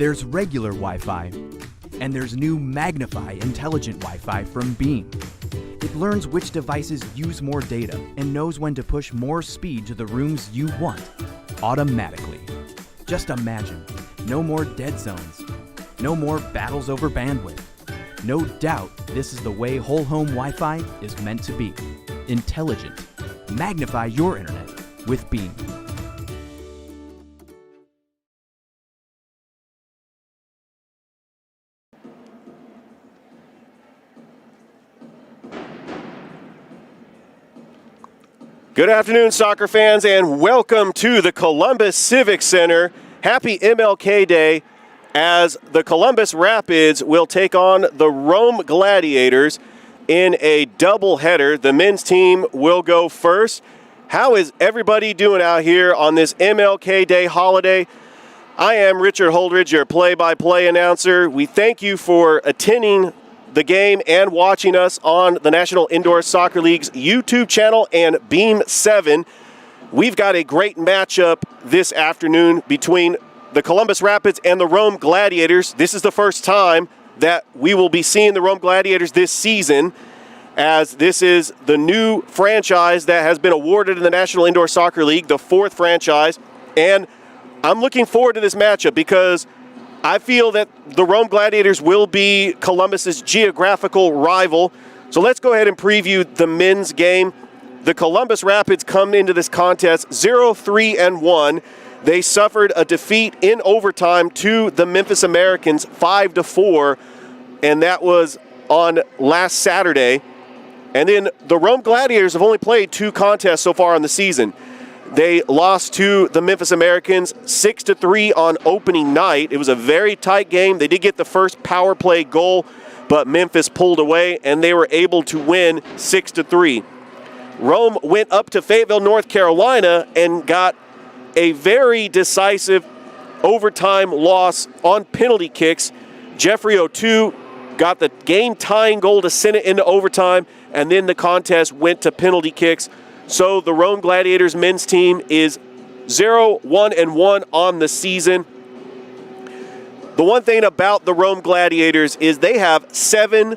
There's regular Wi-Fi, and there's new Magnify Intelligent Wi-Fi from Beam. It learns which devices use more data and knows when to push more speed to the rooms you want, automatically. Just imagine, no more dead zones, no more battles over bandwidth. No doubt this is the way whole home Wi-Fi is meant to be. Intelligent. Magnify your internet with Beam. Good afternoon, soccer fans, and welcome to the Columbus Civic Center. Happy MLK Day as the Columbus Rapids will take on the Rome Gladiators in a doubleheader. The men's team will go first. How is everybody doing out here on this MLK Day holiday? I am Richard Holdridge, your play-by-play announcer. We thank you for attending the game and watching us on the National Indoor Soccer League's YouTube channel and Beam 7. We've got a great matchup this afternoon between the Columbus Rapids and the Rome Gladiators. This is the first time that we will be seeing the Rome Gladiators this season, as this is the new franchise that has been awarded in the National Indoor Soccer League, the fourth franchise. And I'm looking forward to this matchup because I feel that the Rome Gladiators will be Columbus's geographical rival. So let's go ahead and preview the men's game. The Columbus Rapids come into this contest 0-3-1. They suffered a defeat in overtime to the Memphis Americans 5-4, and that was on last Saturday. And then the Rome Gladiators have only played 2 contests so far on the season. They lost to the Memphis Americans 6-3 on opening night. It was a very tight game. They did get the first power play goal, but Memphis pulled away, and they were able to win 6-3. Rome went up to Fayetteville, North Carolina, and got a very decisive overtime loss on penalty kicks. Jeffrey O'Toole got the game-tying goal to send it into overtime, and then the contest went to penalty kicks. So the Rome Gladiators men's team is 0-1-1 on the season. The one thing about the Rome Gladiators is they have 7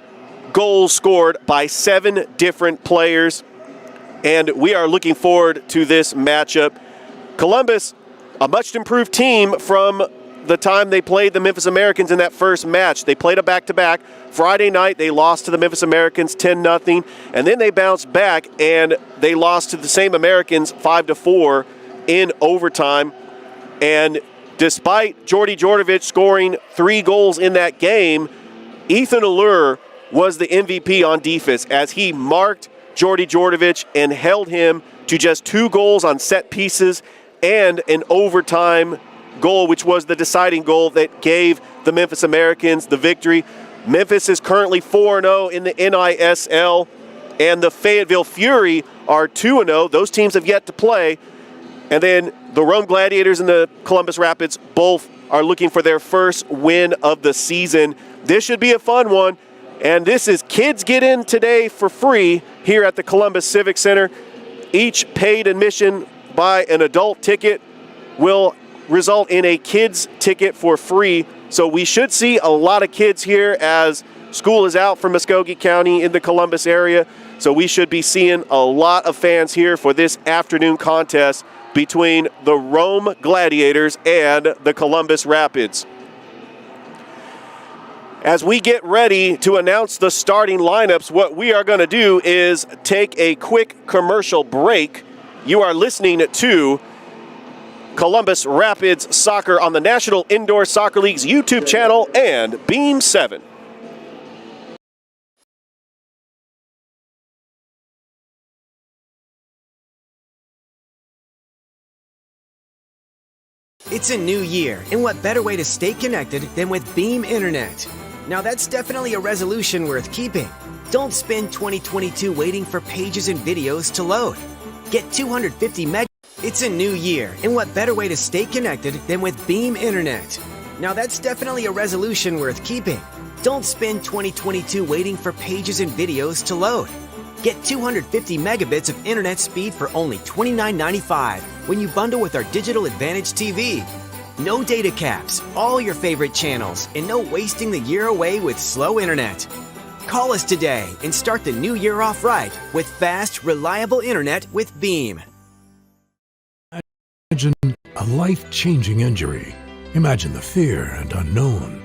goals scored by 7 different players, and we are looking forward to this matchup. Columbus, a much improved team from the time they played the Memphis Americans in that first match. They played a back-to-back. Friday night, they lost to the Memphis Americans 10-0, and then they bounced back, and they lost to the same Americans 5-4 in overtime. And despite Jordy Jordovic scoring 3 goals in that game, Ethan Allure was the MVP on defense as he marked Jordy Jordovic and held him to just 2 goals on set pieces and an overtime goal, which was the deciding goal that gave the Memphis Americans the victory. Memphis is currently 4-0 in the NISL, and the Fayetteville Fury are 2-0. Those teams have yet to play. And then the Rome Gladiators and the Columbus Rapids both are looking for their first win of the season. This should be a fun one. And this is Kids Get In today for free here at the Columbus Civic Center. Each paid admission by an adult ticket will result in a kids ticket for free. So we should see a lot of kids here as school is out for Muskogee County in the Columbus area. So we should be seeing a lot of fans here for this afternoon contest between the Rome Gladiators and the Columbus Rapids. As we get ready to announce the starting lineups, what we are going to do is take a quick commercial break. You are listening to Columbus Rapids Soccer on the National Indoor Soccer League's YouTube channel and Beam 7. It's a new year, and what better way to stay connected than with Beam Internet? Now that's definitely a resolution worth keeping. Don't spend 2022 waiting for pages and videos to load. Get 250 meg. It's a new year, and what better way to stay connected than with Beam Internet? Now that's definitely a resolution worth keeping. Don't spend 2022 waiting for pages and videos to load. Get 250 megabits of internet speed for only $29.95 when you bundle with our Digital Advantage TV. No data caps, all your favorite channels, and no wasting the year away with slow internet. Call us today and start the new year off right with fast, reliable internet with Beam. Imagine a life-changing injury. Imagine the fear and unknown.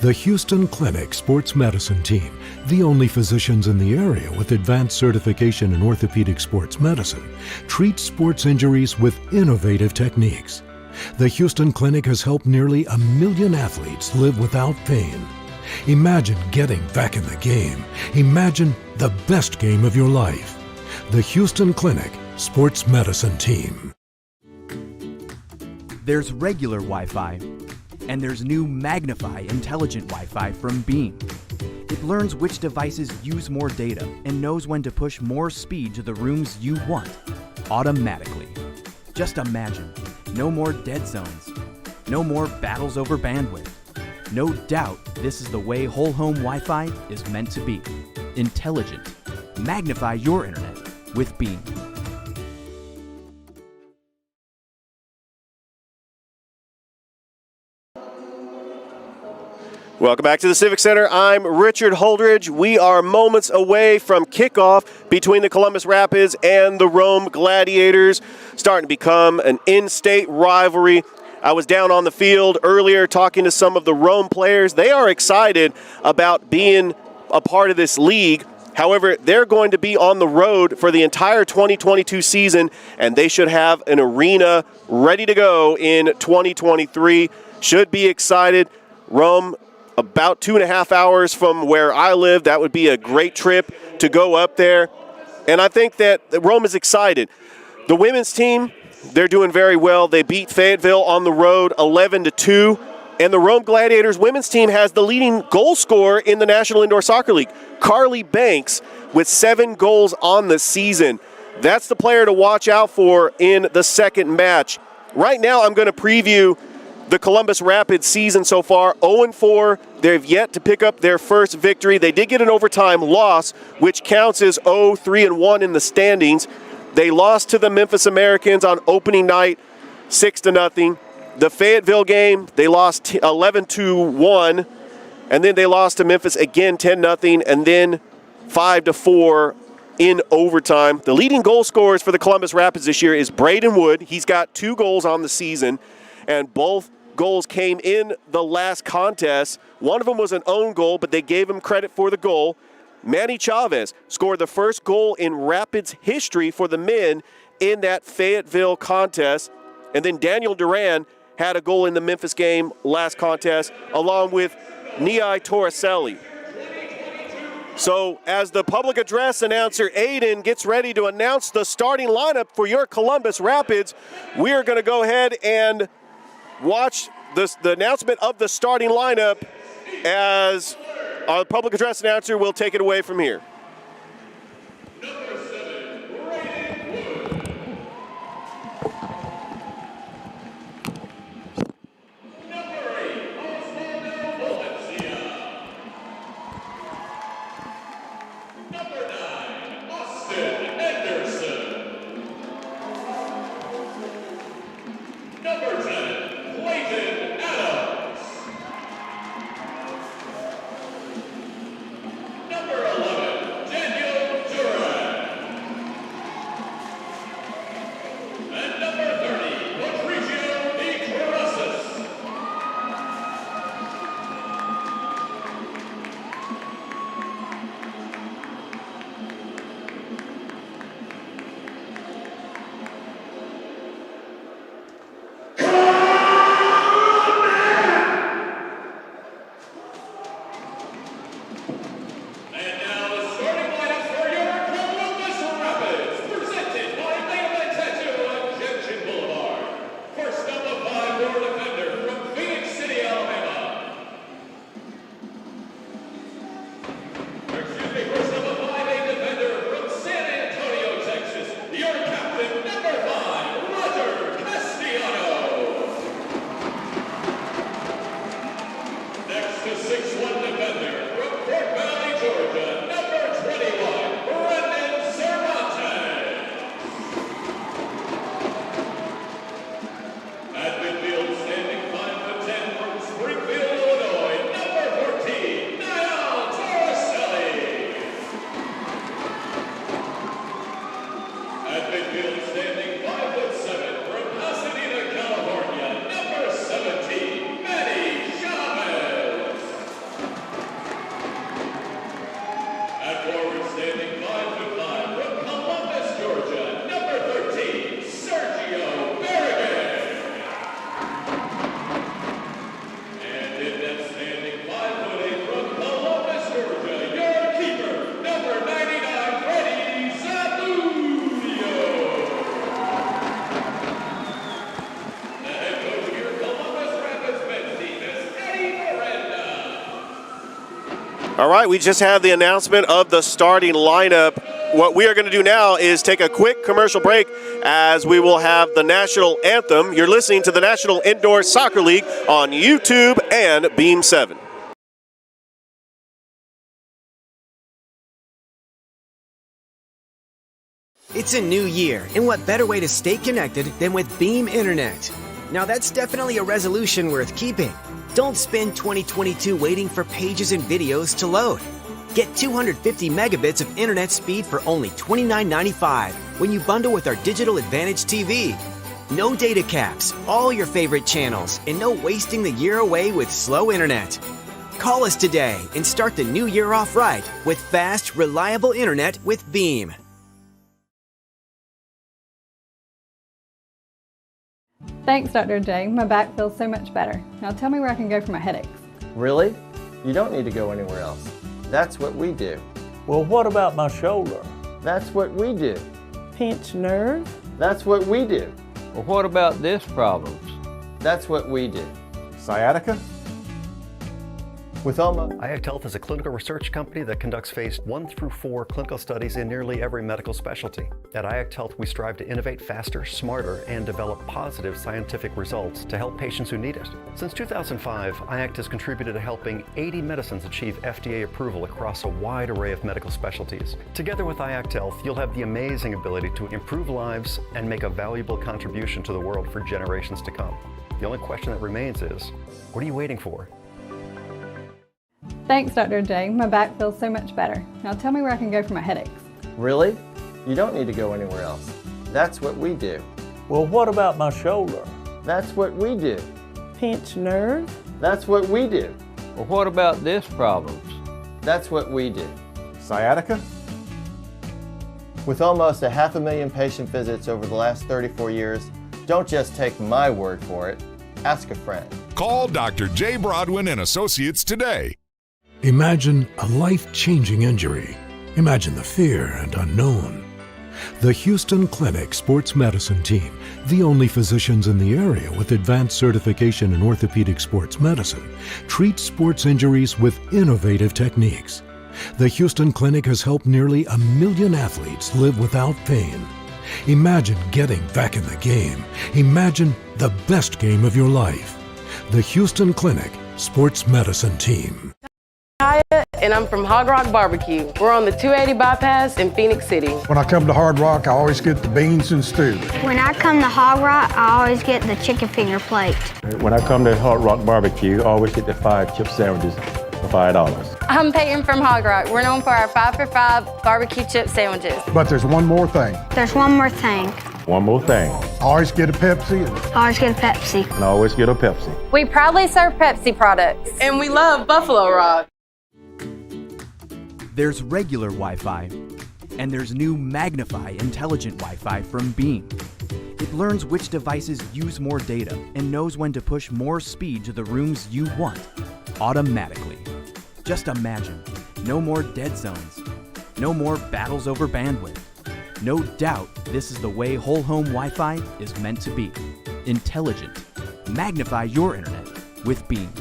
The Houston Clinic Sports Medicine Team, the only physicians in the area with advanced certification in orthopedic sports medicine, treats sports injuries with innovative techniques. The Houston Clinic has helped nearly 1 million athletes live without pain. Imagine getting back in the game. Imagine the best game of your life. The Houston Clinic Sports Medicine Team. There's regular Wi-Fi, and there's new Magnify intelligent Wi-Fi from Beam. It learns which devices use more data and knows when to push more speed to the rooms you want, automatically. Just imagine, no more dead zones, no more battles over bandwidth. No doubt this is the way whole home Wi-Fi is meant to be. Intelligent. Magnify your internet with Beam. Welcome back to the Civic Center. I'm Richard Holdridge. We are moments away from kickoff between the Columbus Rapids and the Rome Gladiators, starting to become an in-state rivalry. I was down on the field earlier talking to some of the Rome players. They are excited about being a part of this league. However, they're going to be on the road for the entire 2022 season, and they should have an arena ready to go in 2023. Should be excited. Rome, about 2.5 hours from where I live. That would be a great trip to go up there. And I think that Rome is excited. The women's team, they're doing very well. They beat Fayetteville on the road 11-2. And the Rome Gladiators women's team has the leading goal scorer in the National Indoor Soccer League, Carly Banks, with 7 goals on the season. That's the player to watch out for in the second match. Right now, I'm going to preview the Columbus Rapids season so far, 0-4. They've yet to pick up their first victory. They did get an overtime loss, which counts as 0-3-1 in the standings. They lost to the Memphis Americans on opening night, 6-0. The Fayetteville game, they lost 11-1, and then they lost to Memphis again 10-0, and then 5-4 in overtime. The leading goal scorers for the Columbus Rapids this year is Braden Wood. He's got 2 goals on the season, and both goals came in the last contest. One of them was an own goal, but they gave him credit for the goal. Manny Chavez scored the first goal in Rapids history for the men in that Fayetteville contest. And then Daniel Duran had a goal in the Memphis game last contest, along with Niai Torricelli. So as the public address announcer Aiden gets ready to announce the starting lineup for your Columbus Rapids, we are going to go ahead and watch the announcement of the starting lineup as our public address announcer will take it away from here. At forward standing 5'5" from Columbus, Georgia, number 13, Sergio Berrigan. And in net standing 5'8" from Columbus, Georgia, your keeper, number 99, Freddie Zamudio. The head coach of your Columbus Rapids men's team is Eddie Miranda. All right, we just had the announcement of the starting lineup. What we are going to do now is take a quick commercial break as we will have the national anthem. You're listening to the National Indoor Soccer League on YouTube and Beam 7. It's a new year, and what better way to stay connected than with Beam Internet? Now that's definitely a resolution worth keeping. Don't spend 2022 waiting for pages and videos to load. Get 250 megabits of internet speed for only $29.95 when you bundle with our Digital Advantage TV. No data caps, all your favorite channels, and no wasting the year away with slow internet. Call us today and start the new year off right with fast, reliable internet with Beam. Thanks, Dr. J. My back feels so much better. Now tell me where I can go for my headaches. Really? You don't need to go anywhere else. That's what we do. Well, what about my shoulder? That's what we do. Pinched nerve? That's what we do. Well, what about disc problems? That's what we do. Sciatica? With almost IACT Health is a clinical research company that conducts phase 1 through 4 clinical studies in nearly every medical specialty. At IACT Health, we strive to innovate faster, smarter, and develop positive scientific results to help patients who need it. Since 2005, IACT has contributed to helping 80 medicines achieve FDA approval across a wide array of medical specialties. Together with IACT Health, you'll have the amazing ability to improve lives and make a valuable contribution to the world for generations to come. The only question that remains is, what are you waiting for? Thanks, Dr. J. My back feels so much better. Now tell me where I can go for my headaches. Really? You don't need to go anywhere else. That's what we do. Well, what about my shoulder? That's what we do. Pinched nerve? That's what we do. Well, what about disc problems? That's what we do. Sciatica? With almost 500,000 patient visits over the last 34 years, don't just take my word for it. Ask a friend. Call Dr. J. Broadwin and Associates today. Imagine a life-changing injury. Imagine the fear and unknown. The Houston Clinic Sports Medicine Team, the only physicians in the area with advanced certification in orthopedic sports medicine, treats sports injuries with innovative techniques. The Houston Clinic has helped nearly 1 million athletes live without pain. Imagine getting back in the game. Imagine the best game of your life. The Houston Clinic Sports Medicine Team. And I'm from Hog Rock Barbecue. We're on the 280 bypass in Phoenix City. When I come to Hard Rock, I always get the beans and stew. When I come to Hog Rock, I always get the chicken finger plate. When I come to Hard Rock Barbecue, I always get the 5 chip sandwiches for $5. I'm Peyton from Hog Rock. We're known for our 5 for $5 barbecue chip sandwiches. But there's one more thing. There's one more thing. One more thing. I always get a Pepsi. I always get a Pepsi. And I always get a Pepsi. We proudly serve Pepsi products. And we love Buffalo Rock. There's regular Wi-Fi, and there's new Magnify intelligent Wi-Fi from Beam. It learns which devices use more data and knows when to push more speed to the rooms you want, automatically. Just imagine, no more dead zones, no more battles over bandwidth. No doubt this is the way whole home Wi-Fi is meant to be. Intelligent. Magnify your internet with Beam.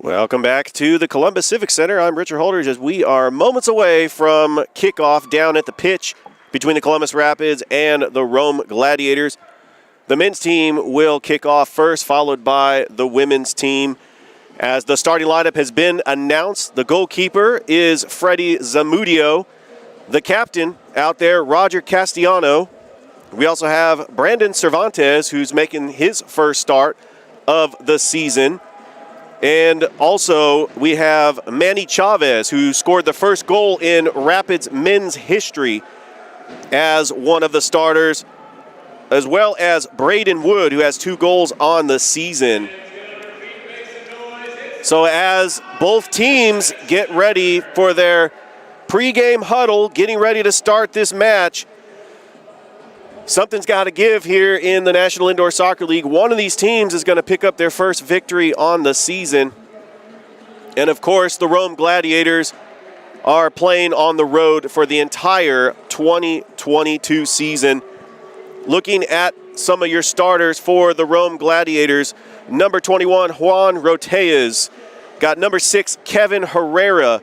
Welcome back to the Columbus Civic Center. I'm Richard Holdridge as we are moments away from kickoff down at the pitch between the Columbus Rapids and the Rome Gladiators. The men's team will kick off first, followed by the women's team. As the starting lineup has been announced, the goalkeeper is Freddie Zamudio. The captain out there, Roger Castellano. We also have Brandon Cervantes, who's making his first start of the season. And also, we have Manny Chavez, who scored the first goal in Rapids men's history as one of the starters, as well as Braden Wood, who has 2 goals on the season. So as both teams get ready for their pregame huddle, getting ready to start this match, something's got to give here in the National Indoor Soccer League. One of these teams is going to pick up their first victory on the season. And, of course, the Rome Gladiators are playing on the road for the entire 2022 season. Looking at some of your starters for the Rome Gladiators, number 21, Juan Roteas. Got number 6, Kevin Herrera.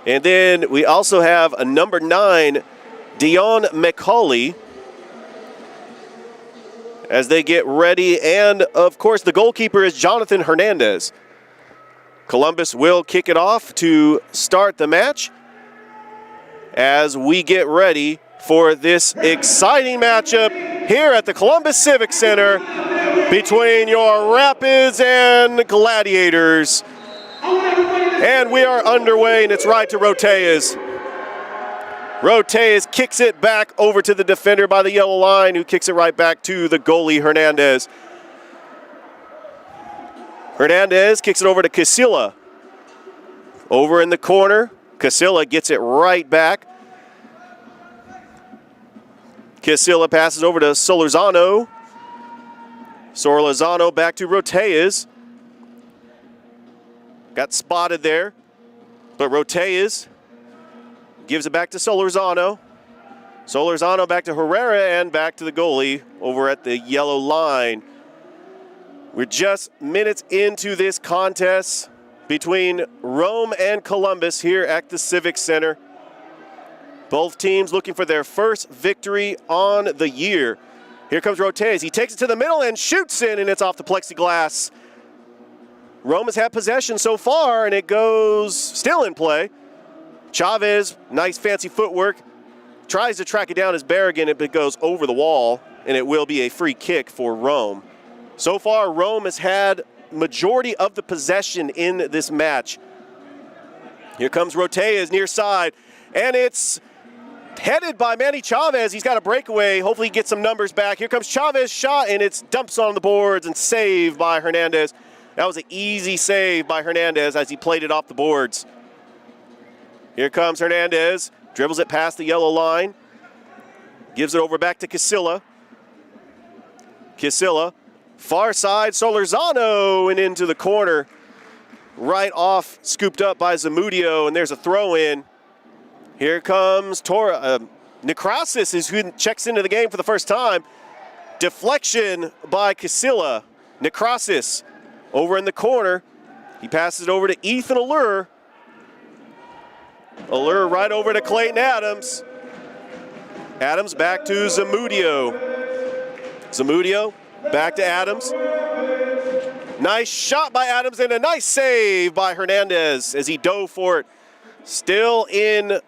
And then we also have a number 9, Dion McCauley, as they get ready. And, of course, the goalkeeper is Jonathan Hernandez. Columbus will kick it off to start the match as we get ready for this exciting matchup here at the Columbus Civic Center between your Rapids and Gladiators. And we are underway, and it's right to Roteas. Roteas kicks it back over to the defender by the yellow line, who kicks it right back to the goalie, Hernandez. Hernandez kicks it over to Casilla. Over in the corner, Casilla gets it right back. Casilla passes over to Solorzano. Solorzano back to Roteas. Got spotted there, but Roteas gives it back to Solorzano. Solorzano back to Herrera and back to the goalie over at the yellow line. We're just minutes into this contest between Rome and Columbus here at the Civic Center. Both teams looking for their first victory on the year. Here comes Roteas. He takes it to the middle and shoots in, and it's off the plexiglass. Rome has had possession so far, and it goes still in play. Chavez, nice fancy footwork, tries to track it down as Berrigan. It goes over the wall, and it will be a free kick for Rome. So far, Rome has had majority of the possession in this match. Here comes Roteas near side, and it's headed by Manny Chavez. He's got a breakaway. Hopefully he gets some numbers back. Here comes Chavez, shot, and it's dumps on the boards and saved by Hernandez. That was an easy save by Hernandez as he played it off the boards. Here comes Hernandez, dribbles it past the yellow line, gives it over back to Casilla. Casilla, far side, Solorzano, and into the corner. Right off, scooped up by Zamudio, and there's a throw in. Here comes Necrasis, is who checks into the game for the first time. Deflection by Casilla. Necrasis over in the corner. He passes it over to Ethan Allure. Allure right over to Clayton Adams. Adams back to Zamudio. Zamudio back to Adams. Nice shot by Adams and a nice save by Hernandez as he dove for it. Still in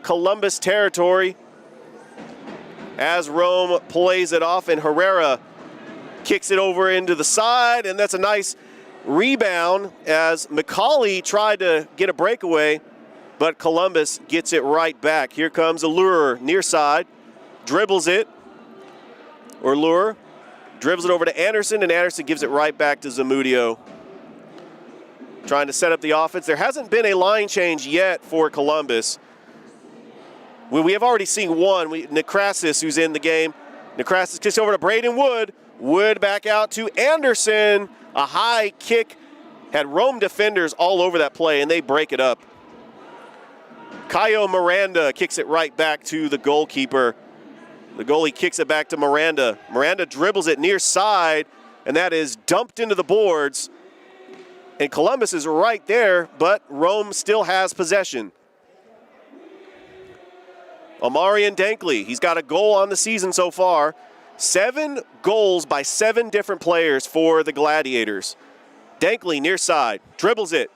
Columbus territory as Rome plays it off, and Herrera kicks it over into the side, and that's a nice rebound as McCauley tried to get a breakaway, but Columbus gets it right back. Here comes Allure near side, dribbles it. Allure dribbles it over to Anderson, and Anderson gives it right back to Zamudio. Trying to set up the offense. There hasn't been a line change yet for Columbus. We have already seen one. Necrasis, who's in the game. Necrasis kicks over to Braden Wood. Wood back out to Anderson. A high kick. Had Rome defenders all over that play, and they break it up. Caio Miranda kicks it right back to the goalkeeper. The goalie kicks it back to Miranda. Miranda dribbles it near side, and that is dumped into the boards. And Columbus is right there, but Rome still has possession. Omarion Dankley, he's got a goal on the season so far. 7 goals by 7 different players for the Gladiators. Dankley near side, dribbles it.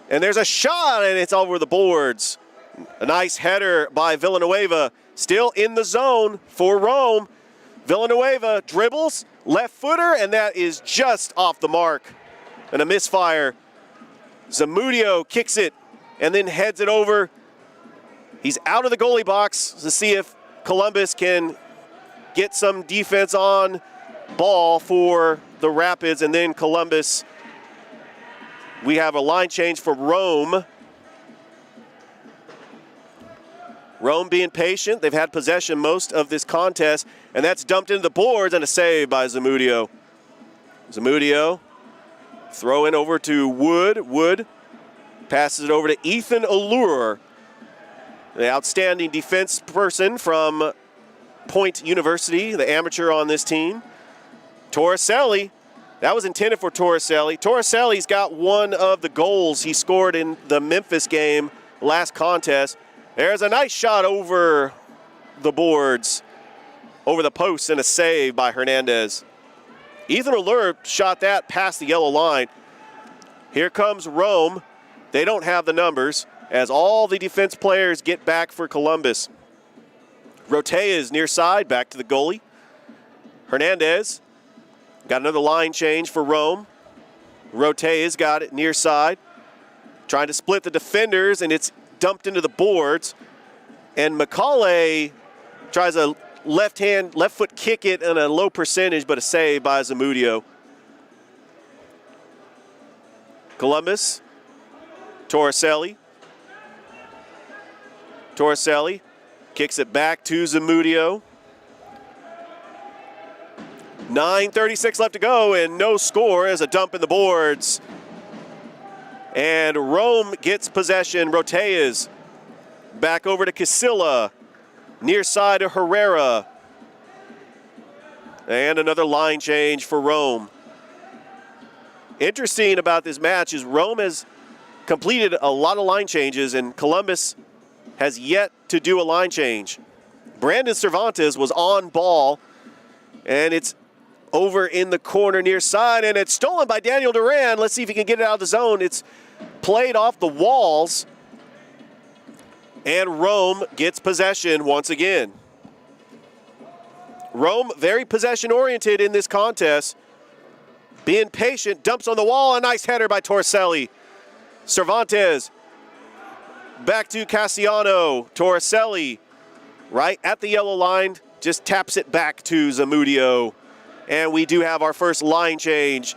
And there's a shot, and it's over the boards. A nice header by Villanueva. Still in the zone for Rome. Villanueva dribbles, left footer, and that is just off the mark. And a misfire. Zamudio kicks it and then heads it over. He's out of the goalie box to see if Columbus can get some defense on ball for the Rapids, and then Columbus we have a line change for Rome. Rome being patient. They've had possession most of this contest, and that's dumped into the boards and a save by Zamudio. Zamudio throw in over to Wood. Wood passes it over to Ethan Allure, the outstanding defense person from Point University, the amateur on this team. Torricelli, that was intended for Torricelli. Torricelli's got one of the goals he scored in the Memphis game last contest. There's a nice shot over the boards, over the post, and a save by Hernandez. Ethan Allure shot that past the yellow line. Here comes Rome. They don't have the numbers as all the defense players get back for Columbus. Rote is near side, back to the goalie. Hernandez got another line change for Rome. Rote has got it near side, trying to split the defenders, and it's dumped into the boards. And McCauley tries a left foot kick it in a low percentage, but a save by Zamudio. Columbus, Torricelli. Torricelli kicks it back to Zamudio. 9:36 left to go and no score as a dump in the boards. And Rome gets possession. Roteas back over to Casilla. Near side to Herrera. And another line change for Rome. Interesting about this match is Rome has completed a lot of line changes and Columbus has yet to do a line change. Brandon Cervantes was on ball, and it's over in the corner near side, and it's stolen by Daniel Duran. Let's see if he can get it out of the zone. It's played off the walls, and Rome gets possession once again. Rome very possession-oriented in this contest. Being patient, dumps on the wall, a nice header by Torricelli. Cervantes back to Cassiano. Torricelli right at the yellow line, just taps it back to Zamudio. And we do have our first line change.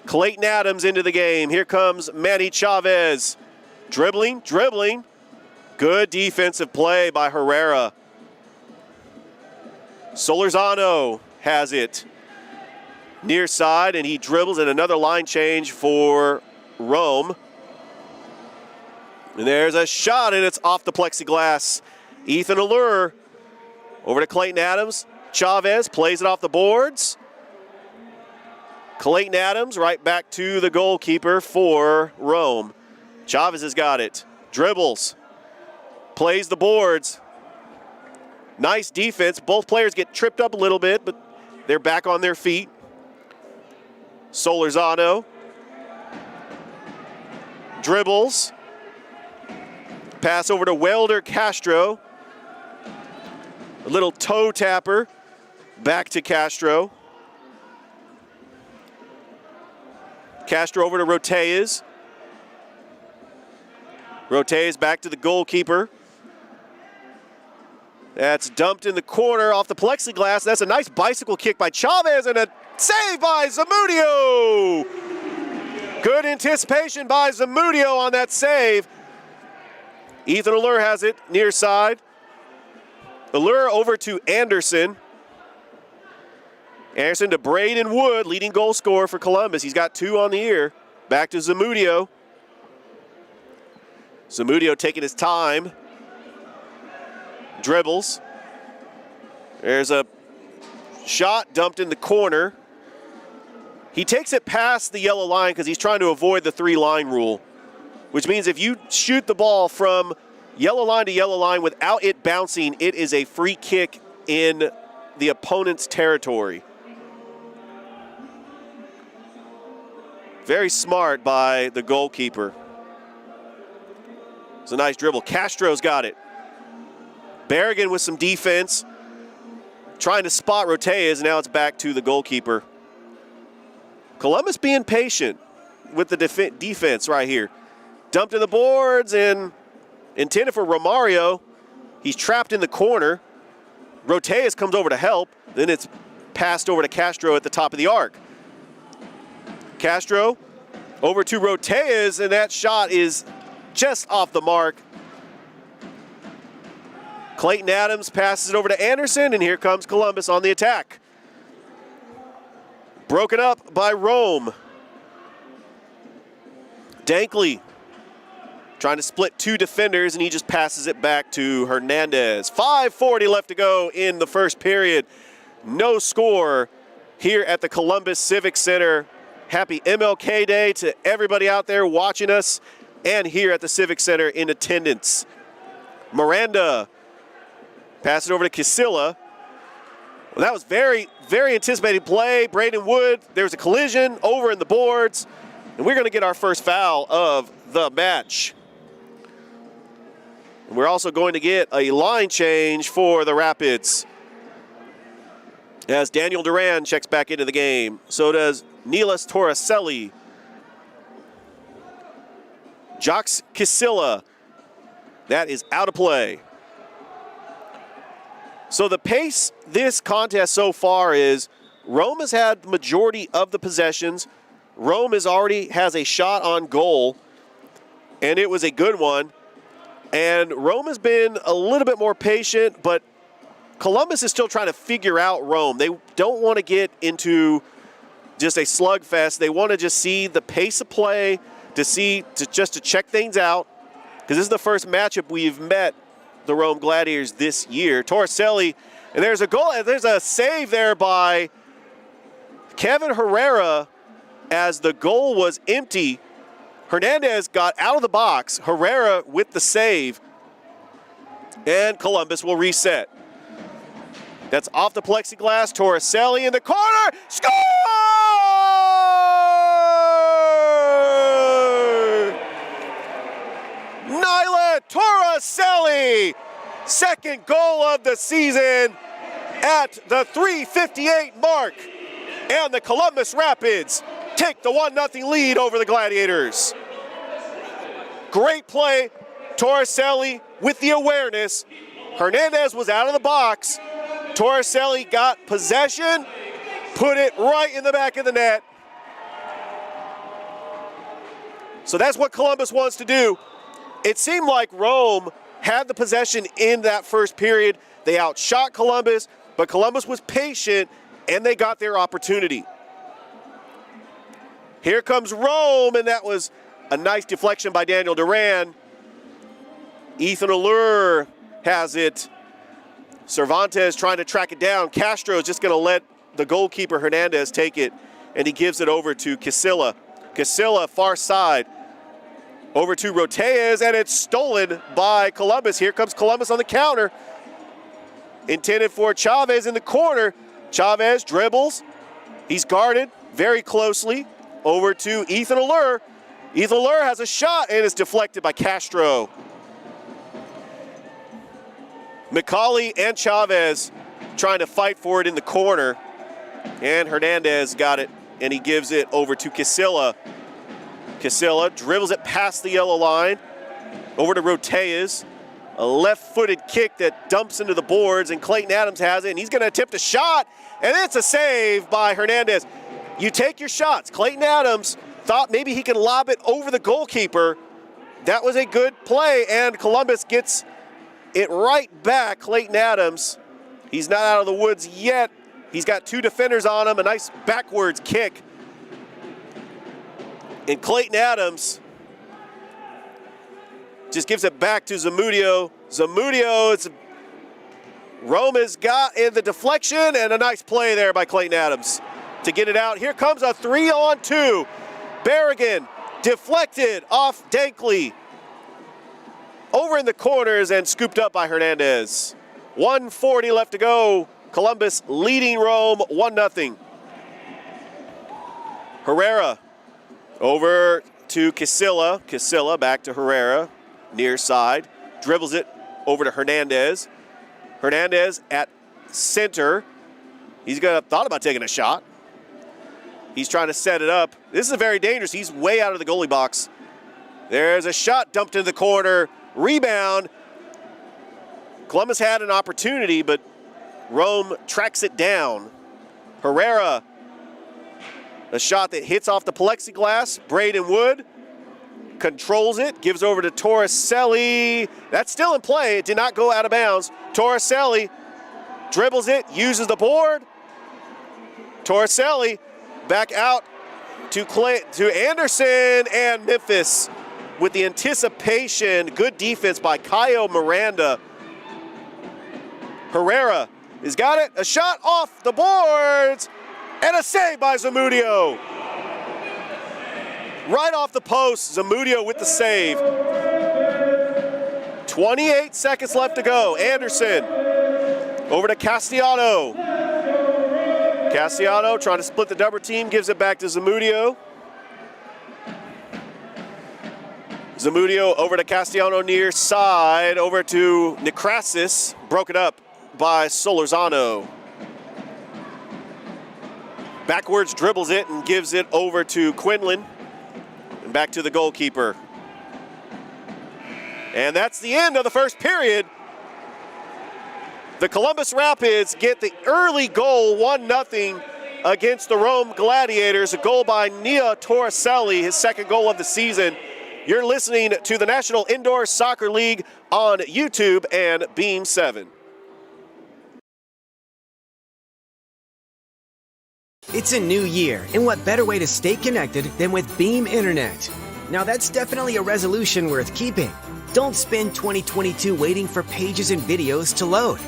Clayton Adams into the game. Here comes Manny Chavez. Dribbling. Good defensive play by Herrera. Solorzano has it near side, and he dribbles, and another line change for Rome. And there's a shot, and it's off the plexiglass. Ethan Allure over to Clayton Adams. Chavez plays it off the boards. Clayton Adams right back to the goalkeeper for Rome. Chavez has got it. Dribbles. Plays the boards. Nice defense. Both players get tripped up a little bit, but they're back on their feet. Solorzano. Dribbles. Pass over to Welder Castro. A little toe tapper. Back to Castro. Castro over to Roteas. Roteas back to the goalkeeper. That's dumped in the corner off the plexiglass. That's a nice bicycle kick by Chavez and a save by Zamudio. Good anticipation by Zamudio on that save. Ethan Allure has it near side. Allure over to Anderson. Anderson to Braden Wood, leading goal scorer for Columbus. He's got 2 on the year. Back to Zamudio. Zamudio taking his time. Dribbles. There's a shot dumped in the corner. He takes it past the yellow line because he's trying to avoid the 3-line rule, which means if you shoot the ball from yellow line to yellow line without it bouncing, it is a free kick in the opponent's territory. Very smart by the goalkeeper. It's a nice dribble. Castro's got it. Berrigan with some defense, trying to spot Roteas, and now it's back to the goalkeeper. Columbus being patient with the defense right here. Dumped in the boards and intended for Romario. He's trapped in the corner. Roteas comes over to help. Then it's passed over to Castro at the top of the arc. Castro Over to Roteas, and that shot is just off the mark. Clayton Adams passes it over to Anderson, and here comes Columbus on the attack. Broken up by Rome. Dankley trying to split two defenders, and he just passes it back to Hernandez. 5:40 left to go in the first period. No score here at the Columbus Civic Center. Happy MLK Day to everybody out there watching us and here at the Civic Center in attendance. Miranda pass it over to Casilla. Well, that was very, very anticipated play. Braden Wood, there's a collision over in the boards, and we're going to get our first foul of the match. And we're also going to get a line change for the Rapids, as Daniel Duran checks back into the game. So does Nilas Torricelli. Jox Casilla, that is out of play. So the pace this contest so far is Rome has had the majority of the possessions. Rome already has a shot on goal, and it was a good one. And Rome has been a little bit more patient, but Columbus is still trying to figure out Rome. They don't want to get into just a slugfest. They want to just see the pace of play, just to check things out, because this is the first matchup we've met the Rome Gladiators this year. Torricelli, and there's a goal, there's a save there by Kevin Herrera as the goal was empty. Hernandez got out of the box, Herrera with the save, and Columbus will reset. That's off the plexiglass, Torricelli in the corner, score! Nyla Torricelli, second goal of the season at the 3:58 mark. And the Columbus Rapids take the 1-0 lead over the Gladiators. Great play, Torricelli with the awareness. Hernandez was out of the box. Torricelli got possession, put it right in the back of the net. So that's what Columbus wants to do. It seemed like Rome had the possession in that first period. They outshot Columbus, but Columbus was patient, and they got their opportunity. Here comes Rome, and that was a nice deflection by Daniel Duran. Ethan Allure has it. Cervantes trying to track it down. Castro is just going to let the goalkeeper Hernandez take it, and he gives it over to Casilla. Casilla, far side. Over to Roteas, and it's stolen by Columbus. Here comes Columbus on the counter. Intended for Chavez in the corner. Chavez dribbles. He's guarded very closely. Over to Ethan Allure. Ethan Allure has a shot, and it's deflected by Castro. McCauley and Chavez trying to fight for it in the corner. And Hernandez got it, and he gives it over to Casilla. Casilla dribbles it past the yellow line. Over to Roteas. A left-footed kick that dumps into the boards, and Clayton Adams has it, and he's going to attempt a shot, and it's a save by Hernandez. You take your shots. Clayton Adams thought maybe he could lob it over the goalkeeper. That was a good play, and Columbus gets it right back. Clayton Adams, he's not out of the woods yet. He's got two defenders on him, a nice backwards kick. And Clayton Adams just gives it back to Zamudio. Zamudio, Rome has got in the deflection, and a nice play there by Clayton Adams to get it out. Here comes a 3-on-2. Berrigan deflected off Dankley. Over in the corners and scooped up by Hernandez. 1:40 left to go. Columbus leading Rome 1-0. Herrera over to Casilla. Casilla back to Herrera, near side. Dribbles it over to Hernandez. Hernandez at center. He's thought about taking a shot. He's trying to set it up. This is very dangerous. He's way out of the goalie box. There's a shot dumped into the corner. Rebound. Columbus had an opportunity, but Rome tracks it down. Herrera A shot that hits off the plexiglass. Braden Wood controls it, gives over to Torricelli. That's still in play. It did not go out of bounds. Torricelli dribbles it, uses the board. Torricelli back out to Anderson, and Memphis with the anticipation. Good defense by Caio Miranda. Herrera has got it. A shot off the boards, and a save by Zamudio. Right off the post, Zamudio with the save. 28 seconds left to go. Anderson over to Castellano. Castellano trying to split the double team, gives it back to Zamudio. Zamudio over to Castellano near side, over to Necrasis, broken up by Solorzano. Backwards dribbles it and gives it over to Quinlan. And back to the goalkeeper. And that's the end of the first period. The Columbus Rapids get the early goal, 1-0 against the Rome Gladiators. A goal by Nia Torricelli, his second goal of the season. You're listening to the National Indoor Soccer League on YouTube and Beam 7. It's a new year, and what better way to stay connected than with Beam Internet? Now that's definitely a resolution worth keeping. Don't spend 2022 waiting for pages and videos to load.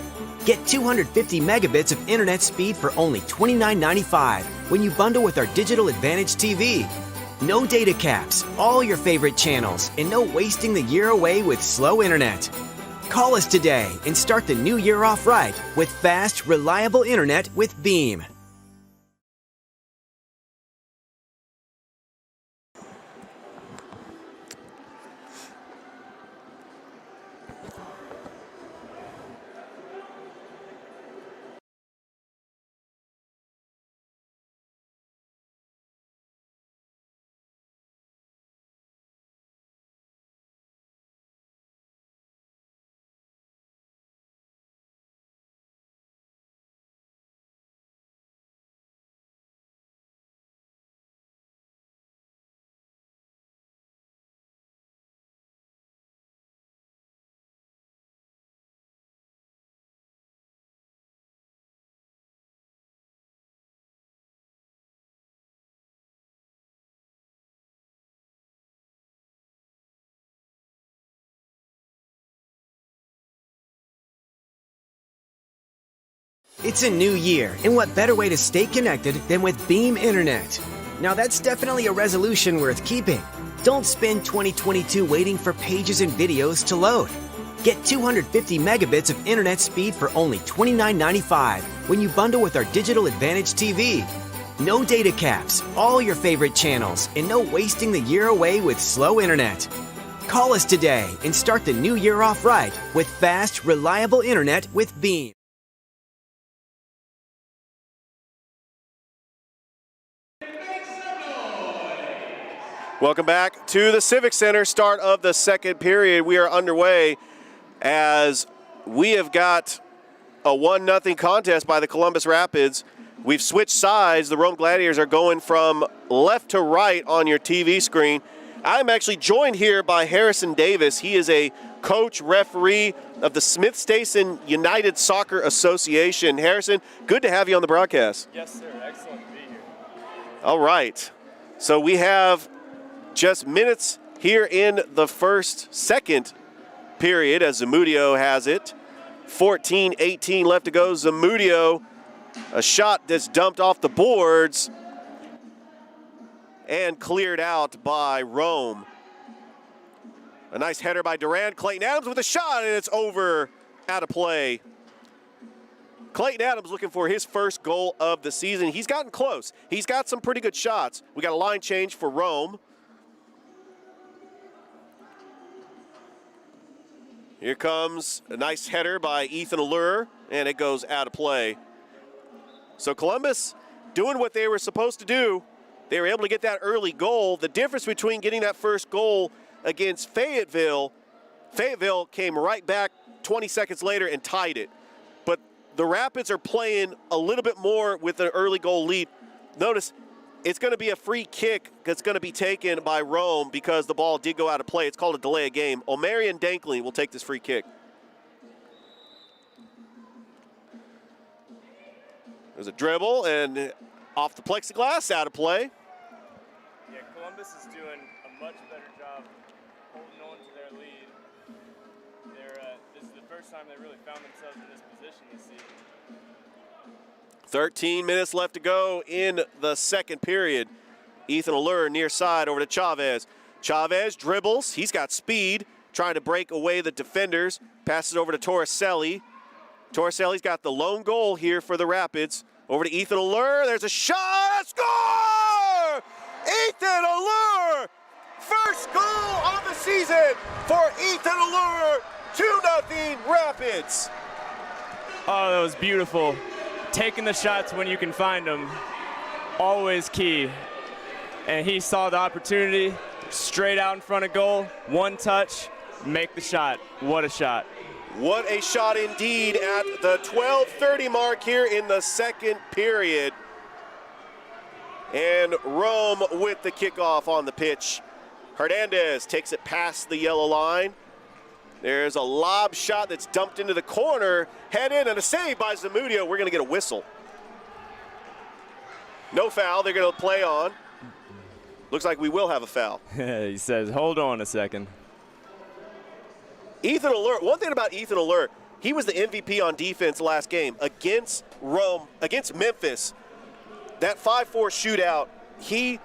Get 250 megabits of internet speed for only $29.95 when you bundle with our Digital Advantage TV. No data caps, all your favorite channels, and no wasting the year away with slow internet. Call us today and start the new year off right with fast, reliable internet with Beam. It's a new year, and what better way to stay connected than with Beam Internet? Now that's definitely a resolution worth keeping. Don't spend 2022 waiting for pages and videos to load. Get 250 megabits of internet speed for only $29.95 when you bundle with our Digital Advantage TV. No data caps, all your favorite channels, and no wasting the year away with slow internet. Call us today and start the new year off right with fast, reliable internet with Beam. Welcome back to the Civic Center, start of the second period. We are underway as we have got a 1-0 contest by the Columbus Rapids. We've switched sides. The Rome Gladiators are going from left to right on your TV screen. I'm actually joined here by Harrison Davis. He is a coach, referee of the Smith-Stason United Soccer Association. Harrison, good to have you on the broadcast. Yes, sir. Excellent to be here. All right. So we have just minutes here in the second period as Zamudio has it. 14-18 left to go. Zamudio, a shot that's dumped off the boards and cleared out by Rome. A nice header by Durant. Clayton Adams with a shot, and it's over, out of play. Clayton Adams looking for his first goal of the season. He's gotten close. He's got some pretty good shots. We got a line change for Rome. Here comes a nice header by Ethan Allure, and it goes out of play. So Columbus doing what they were supposed to do. They were able to get that early goal. The difference between getting that first goal against Fayetteville came right back 20 seconds later and tied it. But the Rapids are playing a little bit more with an early goal lead. Notice It's going to be a free kick that's going to be taken by Rome because the ball did go out of play. It's called a delay of game. Omarion Dankley will take this free kick. There's a dribble and off the plexiglass, out of play. Yeah, Columbus is doing a much better job holding on to their lead. This is the first time they really found themselves in this position this season. 13 minutes left to go in the second period. Ethan Allure near side over to Chavez. Chavez dribbles. He's got speed, trying to break away the defenders. Passes over to Torricelli. Torricelli's got the lone goal here for the Rapids. Over to Ethan Allure. There's a shot. Score! Ethan Allure! First goal of the season for Ethan Allure. 2-0 Rapids. Oh, that was beautiful. Taking the shots when you can find them, always key. And he saw the opportunity, straight out in front of goal, one touch, make the shot. What a shot. What a shot indeed at the 12:30 mark here in the second period. And Rome with the kickoff on the pitch. Hernandez takes it past the yellow line. There's a lob shot that's dumped into the corner. Head in and a save by Zamudio. We're going to get a whistle. No foul. They're going to play on. Looks like we will have a foul. He says, hold on a second. Ethan Allure, one thing about Ethan Allure, he was the MVP on defense last game against Rome, against Memphis. That 5-4 shootout, he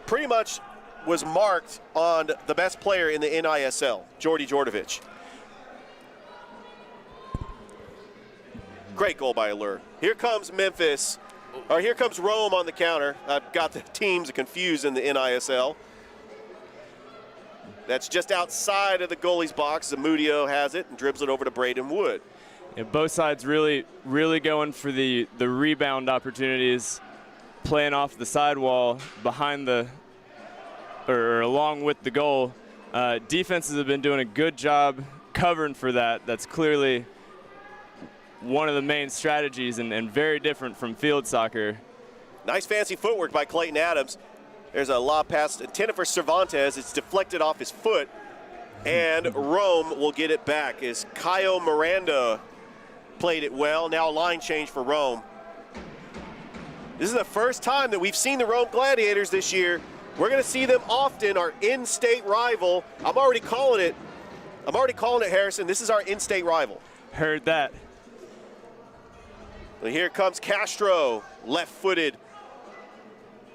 pretty much was marked on the best player in the NISL, Jordy Jordovich. Great goal by Allure. Here comes Memphis, or here comes Rome on the counter. I've got the teams confused in the NISL. That's just outside of the goalie's box. Zamudio has it and dribbles it over to Braden Wood. Yeah, both sides really going for the rebound opportunities, playing off the sidewall behind the, or along with the goal. Defenses have been doing a good job covering for that. That's clearly one of the main strategies and very different from field soccer. Nice fancy footwork by Clayton Adams. There's a lob pass intended for Cervantes. It's deflected off his foot, and Rome will get it back as Caio Miranda played it well. Now a line change for Rome. This is the first time that we've seen the Rome Gladiators this year. We're going to see them often, our in-state rival. I'm already calling it, Harrison. This is our in-state rival. Heard that. Well, here comes Castro, left-footed.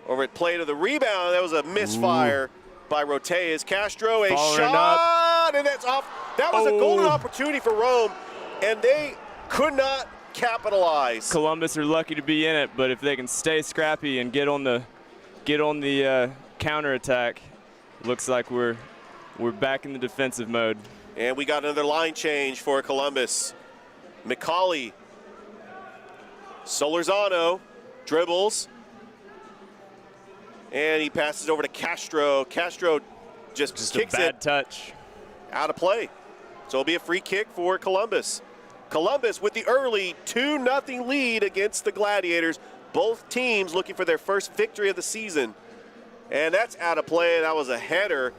Over at play to the rebound. That was a misfire by Roteas. Castro, a shot, and that's off. That was a golden opportunity for Rome, and they could not capitalize. Columbus are lucky to be in it, but if they can stay scrappy and get on the counterattack, looks like we're back in the defensive mode. And we got another line change for Columbus. McCauley, Solorzano dribbles. And he passes over to Castro. Castro just kicks a bad it touch. Out of play. So it'll be a free kick for Columbus. Columbus with the early 2-0 lead against the Gladiators. Both teams looking for their first victory of the season. And that's out of play. That was a header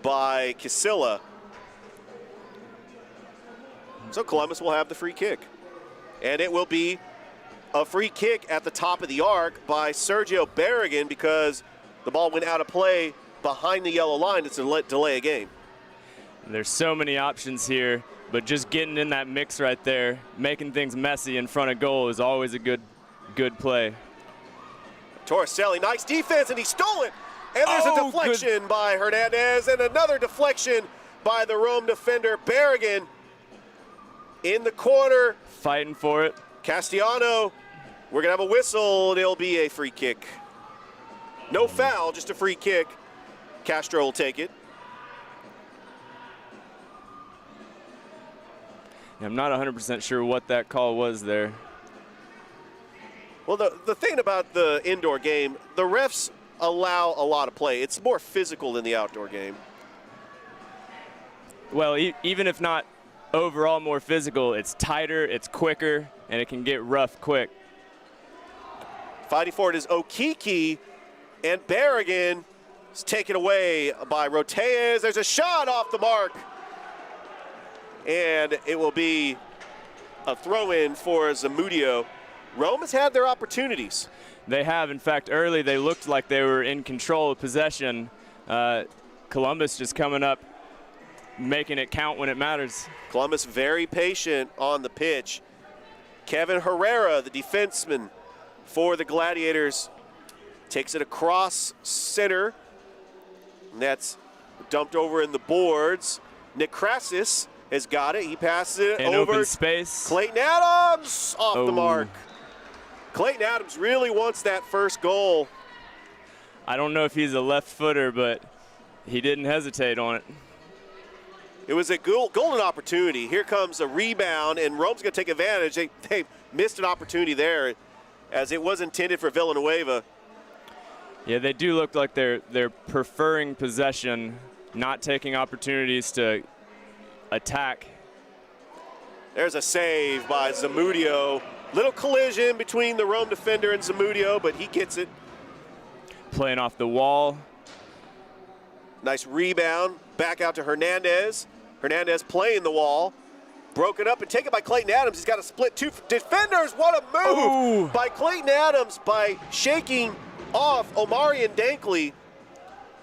by Casilla. So Columbus will have the free kick. And it will be a free kick at the top of the arc by Sergio Barragan because the ball went out of play behind the yellow line. It's a delay a game. There's so many options here, but just getting in that mix right there, making things messy in front of goal is always a good play. Torricelli, nice defense, and he stole it. And there's a deflection by Hernandez and another deflection by the Rome defender, Barragan. In the corner. Fighting for it. Castellano. We're going to have a whistle. It'll be a free kick. No foul, just a free kick. Castro will take it. I'm not 100% sure what that call was there. Well, the thing about the indoor game, the refs allow a lot of play. It's more physical than the outdoor game. Well, even if not overall more physical, it's tighter, it's quicker, and it can get rough quick. Fighting for it is Okiki, And Berrigan is taken away by Roteas. There's a shot off the mark. And it will be a throw-in for Zamudio. Rome has had their opportunities. They have. In fact, early they looked like they were in control of possession. Columbus just coming up, making it count when it matters. Columbus very patient on the pitch. Kevin Herrera, the defenseman for the Gladiators, takes it across center. And that's dumped over in the boards. Nick Crassus has got it. He passes it in over. Open space. Clayton Adams off the mark. Clayton Adams really wants that first goal. I don't know if he's a left footer, but he didn't hesitate on it. It was a golden opportunity. Here comes a rebound, and Rome's going to take advantage. They missed an opportunity there, as it was intended for Villanueva. Yeah, they do look like they're preferring possession, not taking opportunities to attack. There's a save by Zamudio. Little collision between the Rome defender and Zamudio, but he gets it. Playing off the wall. Nice rebound. Back out to Hernandez. Hernandez playing the wall. Broken up and taken by Clayton Adams. He's got to split two defenders. What a move by Clayton Adams by shaking off Omarion Dankley.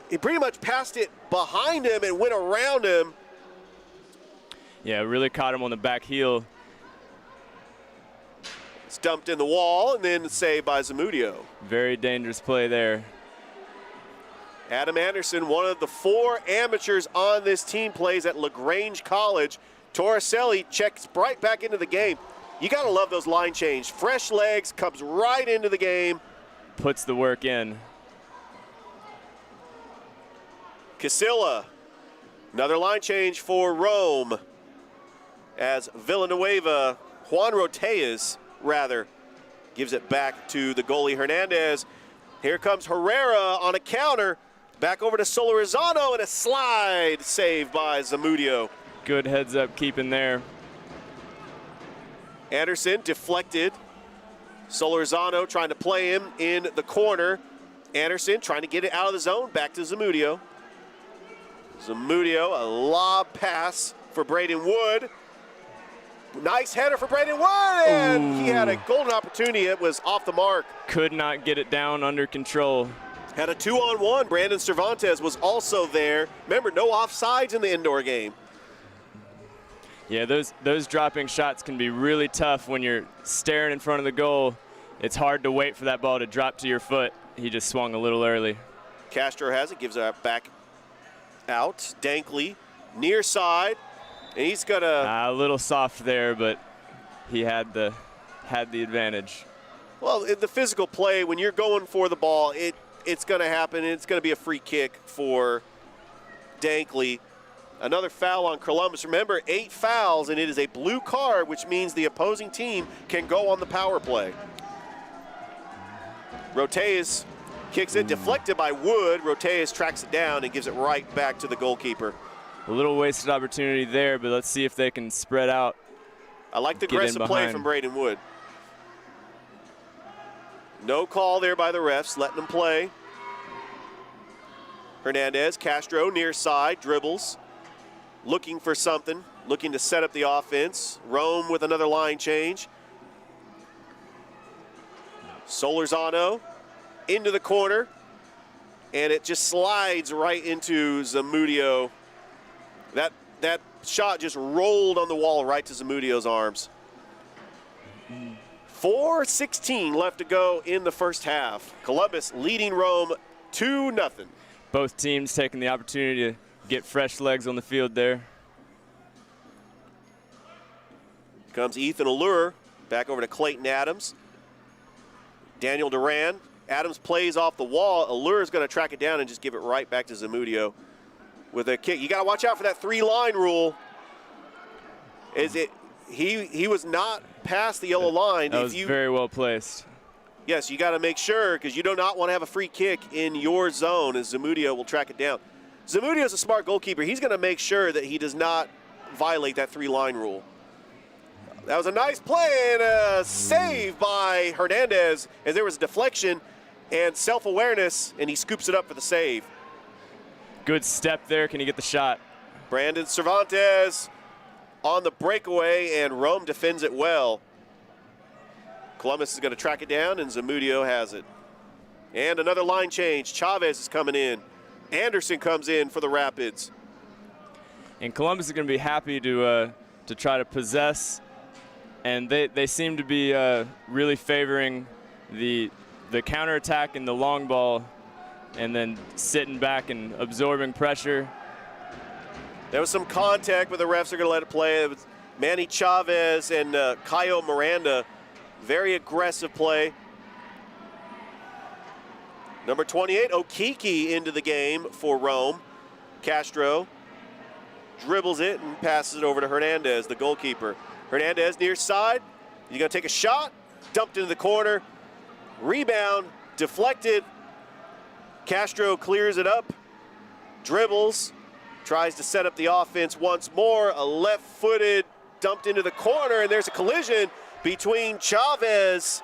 He pretty much passed it behind him and went around him. Yeah, really caught him on the back heel. It's dumped in the wall and then saved by Zamudio. Very dangerous play there. Adam Anderson, one of the 4 amateurs on this team, plays at LaGrange College. Torricelli checks right back into the game. You got to love those line change. Fresh legs, comes right into the game. Puts the work in. Casilla, another line change for Rome, as Villanueva, Juan Roteas, rather, gives it back to the goalie Hernandez. Here comes Herrera on a counter. Back over to Solorzano, and a slide saved by Zamudio. Good heads up keeping there. Anderson deflected. Solorzano trying to play him in the corner. Anderson trying to get it out of the zone. Back to Zamudio. Zamudio, a lob pass for Braden Wood. Nice header for Braden Wood, and he had a golden opportunity. It was off the mark. Could not get it down under control. Had a 2-on-1. Brandon Cervantes was also there. Remember, no offsides in the indoor game. Yeah, those dropping shots can be really tough when you're staring in front of the goal. It's hard to wait for that ball to drop to your foot. He just swung a little early. Castro has it, gives it back out. Dankley, near side, and he's got a little soft there, but he had the advantage. Well, in the physical play, when you're going for the ball, it's going to happen. It's going to be a free kick for Dankley. Another foul on Columbus. Remember, 8 fouls, and it is a blue card, which means the opposing team can go on the power play. Roteas kicks it, deflected by Wood. Roteas tracks it down and gives it right back to the goalkeeper. A little wasted opportunity there, but let's see if they can spread out. I like the aggressive play from Braden Wood. No call there by the refs, letting them play. Hernandez, Castro near side, dribbles, looking for something, looking to set up the offense. Rome with another line change. Solorzano into the corner, and it just slides right into Zamudio. That shot just rolled on the wall right to Zamudio's arms. 4:16 left to go in the first half. Columbus leading Rome 2-0. Both teams taking the opportunity to get fresh legs on the field there. Comes Ethan Allure, back over to Clayton Adams. Daniel Duran. Adams plays off the wall. Allure's going to track it down and just give it right back to Zamudio with a kick. You got to watch out for that 3-line rule. He was not past the yellow line. That was very well placed. Yes, you got to make sure, because you do not want to have a free kick in your zone, as Zamudio will track it down. Zamudio's a smart goalkeeper. He's going to make sure that he does not violate that 3-line rule. That was a nice play and a save by Hernandez, as there was a deflection, and self-awareness, and he scoops it up for the save. Good step there. Can he get the shot? Brandon Cervantes on the breakaway, and Rome defends it well. Columbus is going to track it down, and Zamudio has it. And another line change. Chavez is coming in. Anderson comes in for the Rapids. And Columbus is going to be happy to try to possess, and they seem to be really favoring the counterattack and the long ball, and then sitting back and absorbing pressure. There was some contact, but the refs are going to let it play. It was Manny Chavez and Caio Miranda. Very aggressive play. Number 28, Okiki into the game for Rome. Castro dribbles it and passes it over to Hernandez, the goalkeeper. Hernandez near side. He's going to take a shot. Dumped into the corner. Rebound. Deflected. Castro clears it up. Dribbles. Tries to set up the offense once more. A left-footed dumped into the corner, and there's a collision between Chavez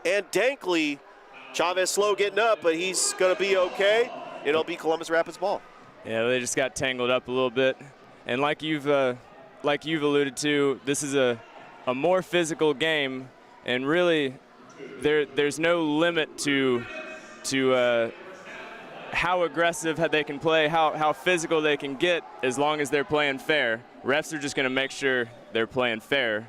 and Dankley. Chavez slow getting up, but he's going to be okay. It'll be Columbus Rapids ball. Yeah, they just got tangled up a little bit. And like you've alluded to, this is a more physical game, and really there's no limit to how aggressive they can play, how physical they can get, as long as they're playing fair. Refs are just going to make sure they're playing fair.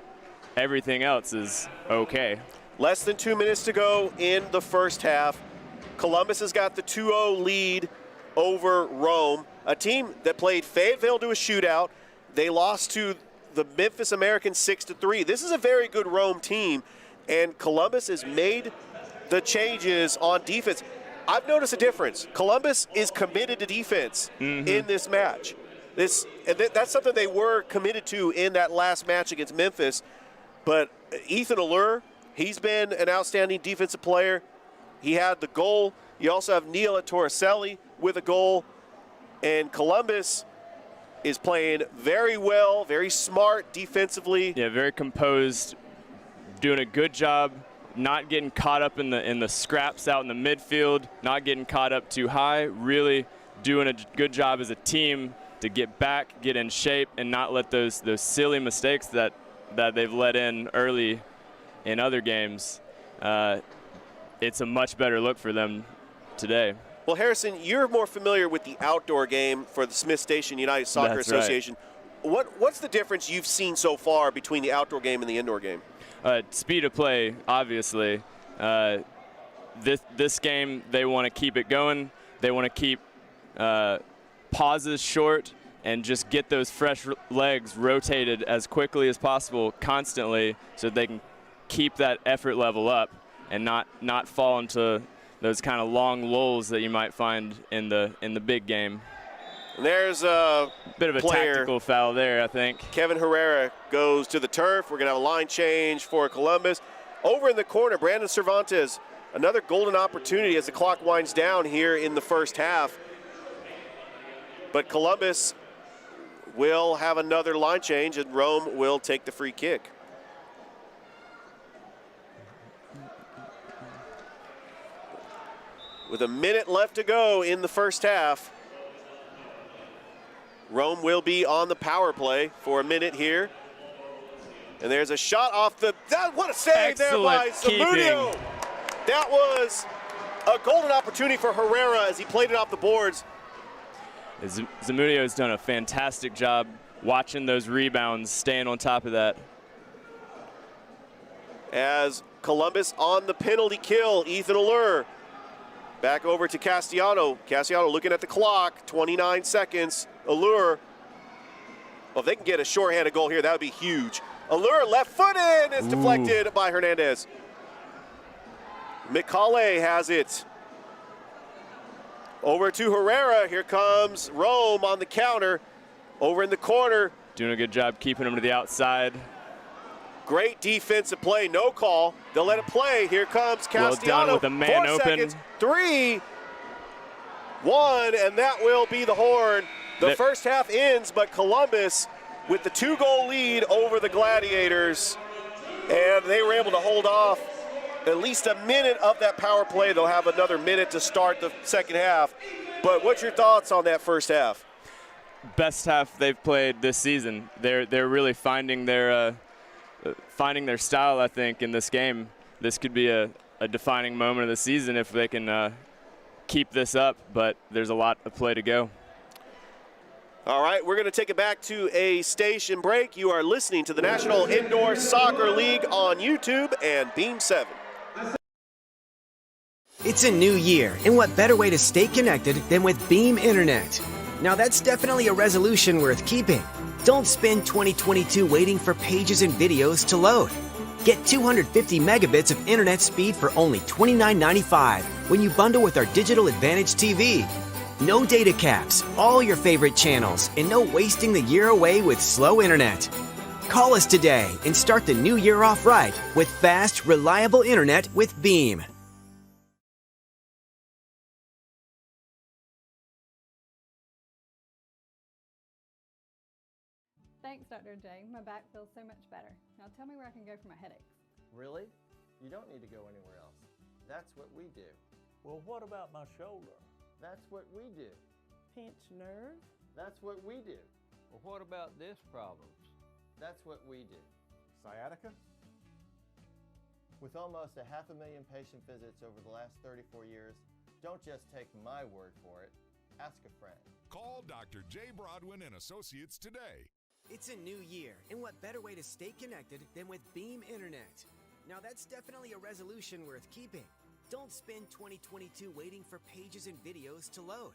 Everything else is okay. Less than 2 minutes to go in the first half. Columbus has got the 2-0 lead over Rome, a team that played Fayetteville to a shootout. They lost to the Memphis Americans 6-3. This is a very good Rome team, and Columbus has made the changes on defense. I've noticed a difference. Columbus is committed to defense in this match. That's something they were committed to in that last match against Memphis. But Ethan Allure, he's been an outstanding defensive player. He had the goal. You also have Neil Torricelli with a goal. And Columbus is playing very well, very smart defensively. Yeah, very composed, doing a good job, not getting caught up in the scraps out in the midfield, not getting caught up too high, really doing a good job as a team to get back, get in shape, and not let those silly mistakes that they've let in early in other games. It's a much better look for them today. Well, Harrison, you're more familiar with the outdoor game for the Smith Station United Soccer That's Association. Right. What's the difference you've seen so far between the outdoor game and the indoor game? Speed of play, obviously. This game, they want to keep it going. They want to keep pauses short and just get those fresh legs rotated as quickly as possible constantly, so they can keep that effort level up and not fall into those kind of long lulls that you might find in the big game. And there's a bit of a tactical foul there, I think. Kevin Herrera goes to the turf. We're going to have a line change for Columbus. Over in the corner, Brandon Cervantes, another golden opportunity as the clock winds down here in the first half. But Columbus will have another line change, and Rome will take the free kick. With a minute left to go in the first half, Rome will be on the power play for a minute here. And there's a shot off the, what a save there by Zamudio. That was a golden opportunity for Herrera as he played it off the boards. Zamudio has done a fantastic job watching those rebounds, staying on top of that. As Columbus on the penalty kill, Ethan Allure. Back over to Castellano. Castellano looking at the clock, 29 seconds. Allure, well, if they can get a shorthanded goal here, that would be huge. Allure left-footed, it's deflected by Hernandez. McCauley has it. Over to Herrera, here comes Rome on the counter. Over in the corner. Doing a good job keeping him to the outside. Great defensive play, no call. They'll let it play. Here comes Castellano. Well done with the man 4 open. Seconds, 3, 1, and that will be the horn. The first half ends, but Columbus with the 2-goal lead over the Gladiators, and they were able to hold off at least a minute of that power play. They'll have another minute to start the second half. But what's your thoughts on that first half? Best half they've played this season. They're really finding their style, I think, in this game. This could be a defining moment of the season if they can keep this up, but there's a lot of play to go. All right, we're going to take it back to a station break. You are listening to the National Indoor Soccer League on YouTube and Beam 7. It's a new year, and what better way to stay connected than with Beam Internet? Now that's definitely a resolution worth keeping. Don't spend 2022 waiting for pages and videos to load. Get 250 megabits of internet speed for only $29.95 when you bundle with our Digital Advantage TV. No data caps, all your favorite channels, and no wasting the year away with slow internet. Call us today and start the new year off right with fast, reliable internet with Beam. Thanks, Dr. J. My back feels so much better. Now tell me where I can go for my headaches. Really? You don't need to go anywhere else. That's what we do. Well, what about my shoulder? That's what we do. Pinched nerve? That's what we do. Well, what about disc problems? That's what we do. Sciatica? With almost 500,000 patient visits over the last 34 years, don't just take my word for it. Ask a friend. Call Dr. J. Broadwin and Associates today. It's a new year, and what better way to stay connected than with Beam Internet? Now that's definitely a resolution worth keeping. Don't spend 2022 waiting for pages and videos to load.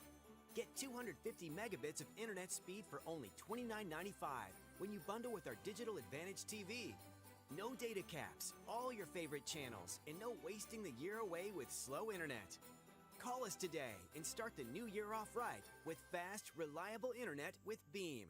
Get 250 megabits of internet speed for only $29.95 when you bundle with our Digital Advantage TV. No data caps, all your favorite channels, and no wasting the year away with slow internet. Call us today and start the new year off right with fast, reliable internet with Beam.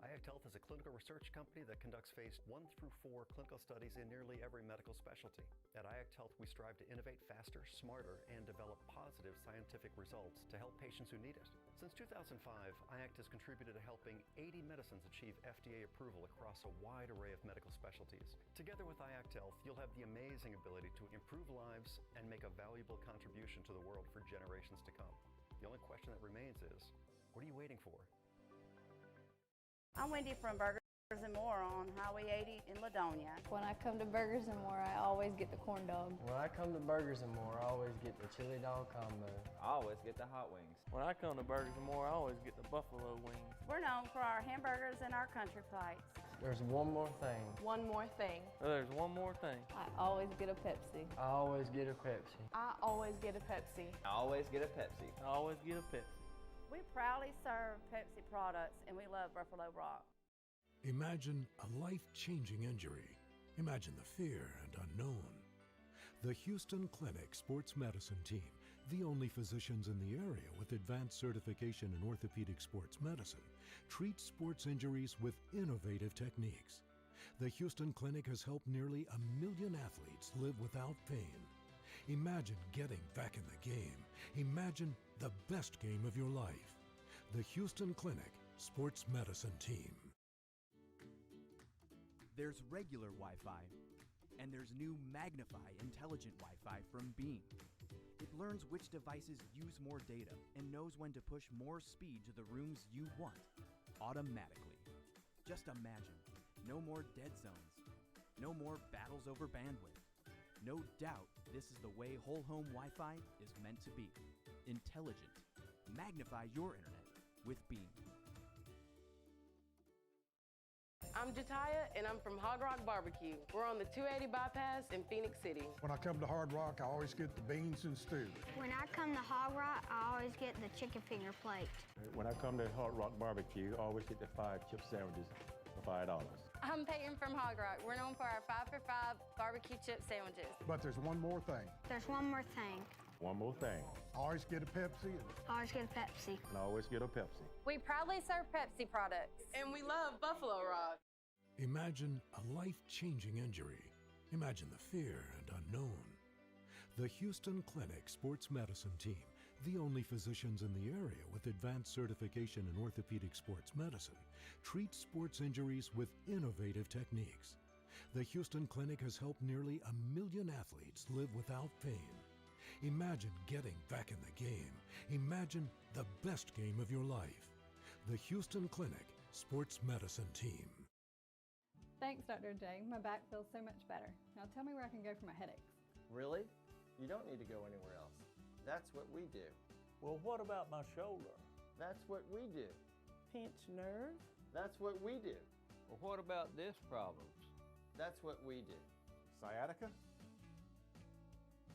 IACT Health is a clinical research company that conducts phase 1 through 4 clinical studies in nearly every medical specialty. At IACT Health, we strive to innovate faster, smarter, and develop positive scientific results to help patients who need it. Since 2005, IACT has contributed to helping 80 medicines achieve FDA approval across a wide array of medical specialties. Together with IACT Health, you'll have the amazing ability to improve lives and make a valuable contribution to the world for generations to come. The only question that remains is, what are you waiting for? I'm Wendy from Burgers and More on Highway 80 in Ladonia. When I come to Burgers and More, I always get the corn dog. When I come to Burgers and More, I always get the chili dog combo. I always get the hot wings. When I come to Burgers and More, I always get the buffalo wings. We're known for our hamburgers and our country flights. There's one more thing. One more thing. There's one more thing. I always get a Pepsi. I always get a Pepsi. I always get a Pepsi. I always get a Pepsi. I always get a Pepsi. We proudly serve Pepsi products, and we love Buffalo Rock. Imagine a life-changing injury. Imagine the fear and unknown. The Houston Clinic Sports Medicine Team, the only physicians in the area with advanced certification in orthopedic sports medicine, treats sports injuries with innovative techniques. The Houston Clinic has helped nearly 1 million athletes live without pain. Imagine getting back in the game. Imagine the best game of your life. The Houston Clinic Sports Medicine Team. There's regular Wi-Fi, and there's new Magnify intelligent Wi-Fi from Beam. It learns which devices use more data and knows when to push more speed to the rooms you want, automatically. Just imagine, no more dead zones, no more battles over bandwidth. No doubt this is the way whole home Wi-Fi is meant to be. Intelligent. Magnify your internet with Beam. I'm Jataya, and I'm from Hog Rock Barbecue. We're on the 280 bypass in Phoenix City. When I come to Hard Rock, I always get the beans and stew. When I come to Hog Rock, I always get the chicken finger plate. When I come to Hard Rock Barbecue, I always get the 5 chip sandwiches for $5. I'm Peyton from Hog Rock. We're known for our 5 for $5 barbecue chip sandwiches. But there's one more thing. There's one more thing. One more thing. I always get a Pepsi. I always get a Pepsi. And I always get a Pepsi. We proudly serve Pepsi products. And we love Buffalo Rock. Imagine a life-changing injury. Imagine the fear and unknown. The Houston Clinic Sports Medicine Team, the only physicians in the area with advanced certification in orthopedic sports medicine, treats sports injuries with innovative techniques. The Houston Clinic has helped nearly 1 million athletes live without pain. Imagine getting back in the game. Imagine the best game of your life. The Houston Clinic Sports Medicine Team. Thanks, Dr. J. My back feels so much better. Now tell me where I can go for my headaches. Really? You don't need to go anywhere else. That's what we do. Well, what about my shoulder? That's what we do. Pinched nerve? That's what we do. Well, what about disc problems? That's what we do. Sciatica?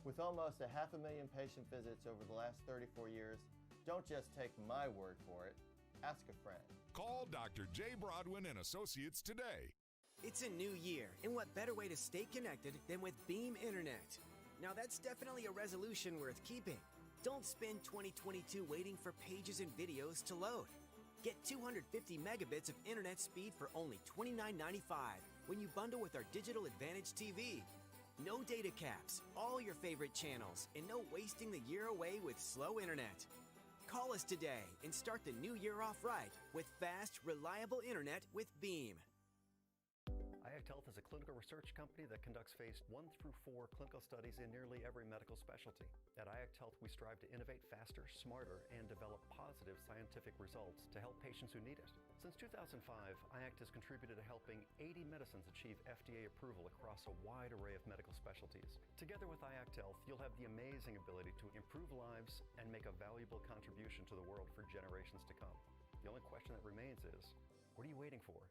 With almost 500,000 patient visits over the last 34 years, don't just take my word for it. Ask a friend. Call Dr. J. Broadwin and Associates today. It's a new year, and what better way to stay connected than with Beam Internet? Now that's definitely a resolution worth keeping. Don't spend 2022 waiting for pages and videos to load. Get 250 megabits of internet speed for only $29.95 when you bundle with our Digital Advantage TV. No data caps, all your favorite channels, and no wasting the year away with slow internet. Call us today and start the new year off right with fast, reliable internet with Beam. IACT Health is a clinical research company that conducts phase 1 through 4 clinical studies in nearly every medical specialty. At IACT Health, we strive to innovate faster, smarter, and develop positive scientific results to help patients who need it. Since 2005, IACT has contributed to helping 80 medicines achieve FDA approval across a wide array of medical specialties. Together with IACT Health, you'll have the amazing ability to improve lives and make a valuable contribution to the world for generations to come. The only question that remains is, what are you waiting for?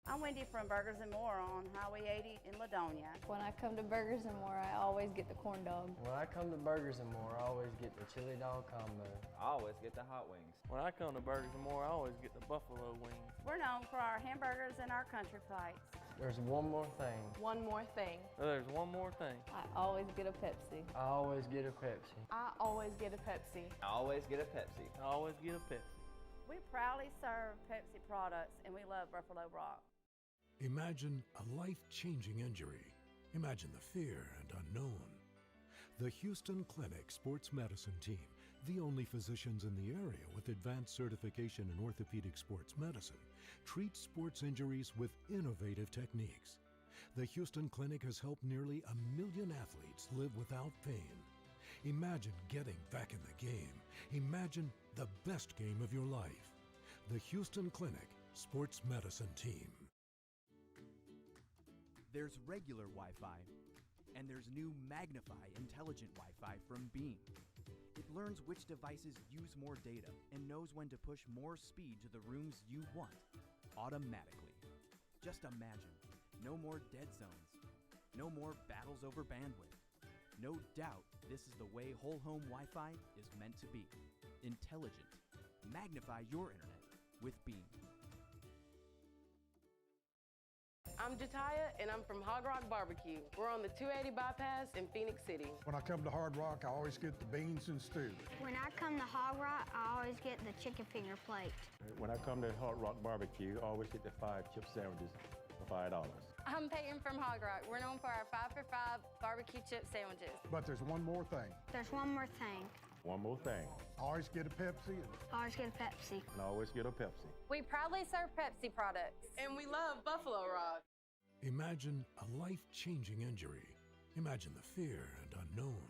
I'm Wendy from Burgers and More on Highway 80 in Ladonia. When I come to Burgers and More, I always get the corn dog. When I come to Burgers and More, I always get the chili dog combo. I always get the hot wings. When I come to Burgers and More, I always get the buffalo wings. We're known for our hamburgers and our country flights. There's one more thing. One more thing. There's one more thing. I always get a Pepsi. I always get a Pepsi. I always get a Pepsi. I always get a Pepsi. I always get a Pepsi. We proudly serve Pepsi products, and we love Buffalo Rock. Imagine a life-changing injury. Imagine the fear and unknown. The Houston Clinic Sports Medicine Team, the only physicians in the area with advanced certification in orthopedic sports medicine, treats sports injuries with innovative techniques. The Houston Clinic has helped nearly 1 million athletes live without pain. Imagine getting back in the game. Imagine the best game of your life. The Houston Clinic Sports Medicine Team. There's regular Wi-Fi, and there's new Magnify intelligent Wi-Fi from Beam. It learns which devices use more data and knows when to push more speed to the rooms you want, automatically. Just imagine, no more dead zones, no more battles over bandwidth. No doubt this is the way whole home Wi-Fi is meant to be. Intelligent. Magnify your internet with Beam. I'm Jataya, and I'm from Hog Rock Barbecue. We're on the 280 bypass in Phoenix City. When I come to Hard Rock, I always get the beans and stew. When I come to Hog Rock, I always get the chicken finger plate. When I come to Hard Rock Barbecue, I always get the 5 chip sandwiches for $5. I'm Peyton from Hog Rock. We're known for our 5 for $5 barbecue chip sandwiches. But there's one more thing. There's one more thing. One more thing. I always get a Pepsi. I always get a Pepsi. And I always get a Pepsi. We proudly serve Pepsi products. And we love Buffalo Rock. Imagine a life-changing injury. Imagine the fear and unknown.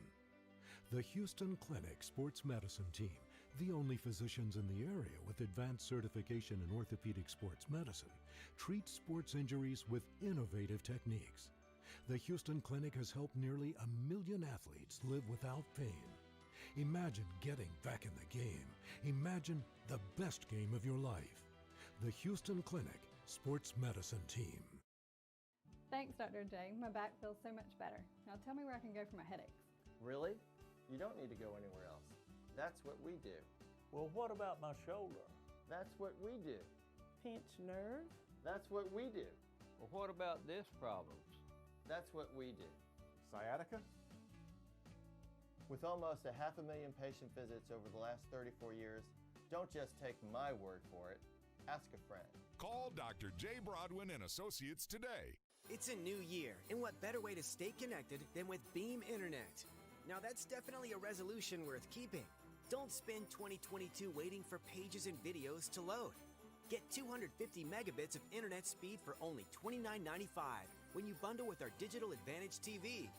The Houston Clinic Sports Medicine Team, the only physicians in the area with advanced certification in orthopedic sports medicine, treats sports injuries with innovative techniques. The Houston Clinic has helped nearly 1 million athletes live without pain. Imagine getting back in the game. Imagine the best game of your life. The Houston Clinic Sports Medicine Team. Thanks, Dr. J. My back feels so much better. Now tell me where I can go for my headaches. Really? You don't need to go anywhere else. That's what we do. Well, what about my shoulder? That's what we do. Pinched nerve? That's what we do. Well, what about disc problems? That's what we do. Sciatica? With almost 500,000 patient visits over the last 34 years, don't just take my word for it. Ask a friend. Call Dr. J. Broadwin and Associates today. It's a new year, and what better way to stay connected than with Beam Internet? Now that's definitely a resolution worth keeping. Don't spend 2022 waiting for pages and videos to load. Get 250 megabits of internet speed for only $29.95 when you bundle with our Digital Advantage TV.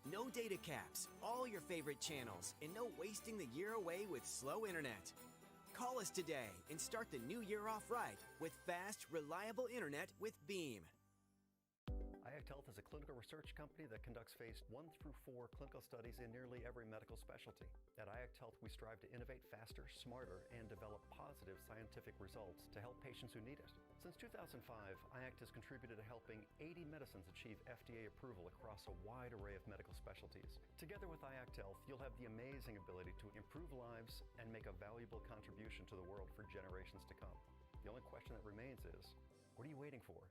No data caps, all your favorite channels, and no wasting the year away with slow internet. Call us today and start the new year off right with fast, reliable internet with Beam. IACT Health is a clinical research company that conducts phase 1 through 4 clinical studies in nearly every medical specialty. At IACT Health, we strive to innovate faster, smarter, and develop positive scientific results to help patients who need it. Since 2005, IACT has contributed to helping 80 medicines achieve FDA approval across a wide array of medical specialties. Together with IACT Health, you'll have the amazing ability to improve lives and make a valuable contribution to the world for generations to come. The only question that remains is, what are you waiting for?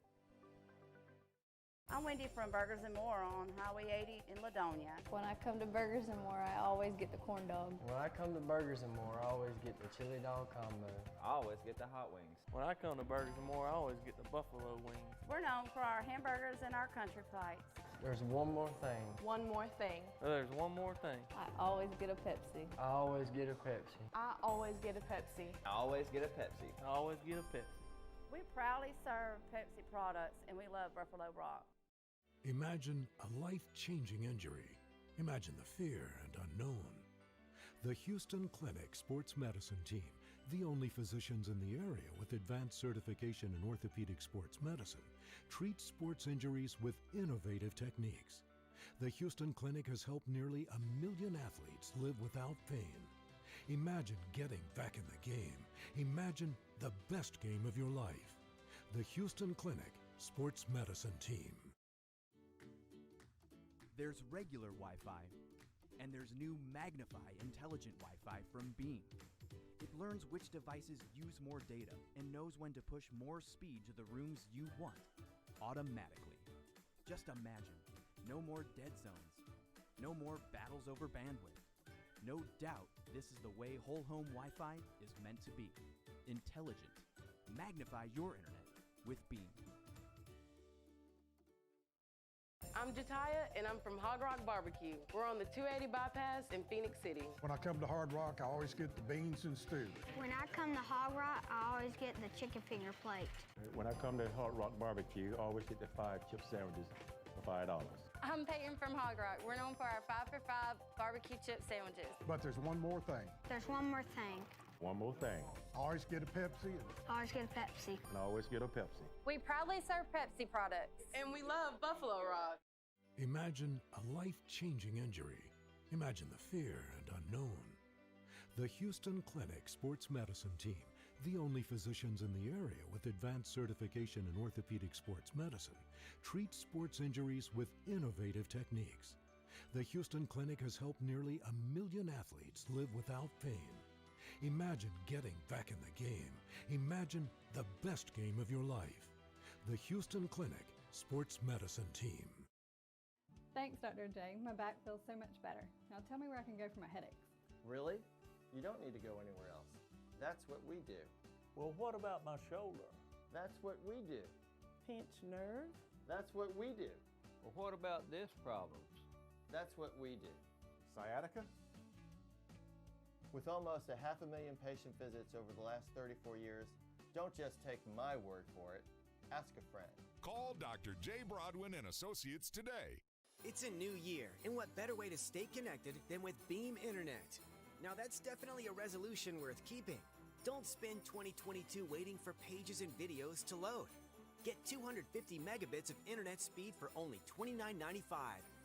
I'm Wendy from Burgers and More on Highway 80 in Ladonia. When I come to Burgers and More, I always get the corn dog. When I come to Burgers and More, I always get the chili dog combo. I always get the hot wings. When I come to Burgers and More, I always get the buffalo wings. We're known for our hamburgers and our country flights. There's one more thing. One more thing. There's one more thing. I always get a Pepsi. I always get a Pepsi. I always get a Pepsi. I always get a Pepsi. I always get a Pepsi. We proudly serve Pepsi products and we love Buffalo Rock. Imagine a life-changing injury. Imagine the fear and unknown. The Houston Clinic Sports Medicine Team, the only physicians in the area with advanced certification in orthopedic sports medicine, treats sports injuries with innovative techniques. The Houston Clinic has helped nearly 1 million athletes live without pain. Imagine getting back in the game. Imagine the best game of your life. The Houston Clinic Sports Medicine Team. There's regular Wi-Fi, and there's new Magnify intelligent Wi-Fi from Beam. It learns which devices use more data and knows when to push more speed to the rooms you want, automatically. Just imagine, no more dead zones, no more battles over bandwidth. No doubt this is the way whole home Wi-Fi is meant to be. Intelligent. Magnify your internet with Beam. I'm Jataya, and I'm from Hog Rock Barbecue. We're on the 280 bypass in Phoenix City. When I come to Hard Rock, I always get the beans and stew. When I come to Hog Rock, I always get the chicken finger plate. When I come to Hard Rock Barbecue, I always get the 5 chip sandwiches for $5. I'm Peyton from Hog Rock. We're known for our 5 for $5 barbecue chip sandwiches. But there's one more thing. There's one more thing. One more thing. I always get a Pepsi. I always get a Pepsi. And I always get a Pepsi. We proudly serve Pepsi products. And we love Buffalo Rock. Imagine a life-changing injury. Imagine the fear and unknown. The Houston Clinic Sports Medicine Team, the only physicians in the area with advanced certification in orthopedic sports medicine, treats sports injuries with innovative techniques. The Houston Clinic has helped nearly 1 million athletes live without pain. Imagine getting back in the game. Imagine the best game of your life. The Houston Clinic Sports Medicine Team. Thanks, Dr. J. My back feels so much better. Now tell me where I can go for my headaches. Really? You don't need to go anywhere else. That's what we do. Well, what about my shoulder? That's what we do. Pinched nerve? That's what we do. Well, what about disc problems? That's what we do. Sciatica? With almost 500,000 patient visits over the last 34 years, don't just take my word for it. Ask a friend. Call Dr. J. Broadwin and Associates today. It's a new year, and what better way to stay connected than with Beam Internet? Now that's definitely a resolution worth keeping. Don't spend 2022 waiting for pages and videos to load. Get 250 megabits of internet speed for only $29.95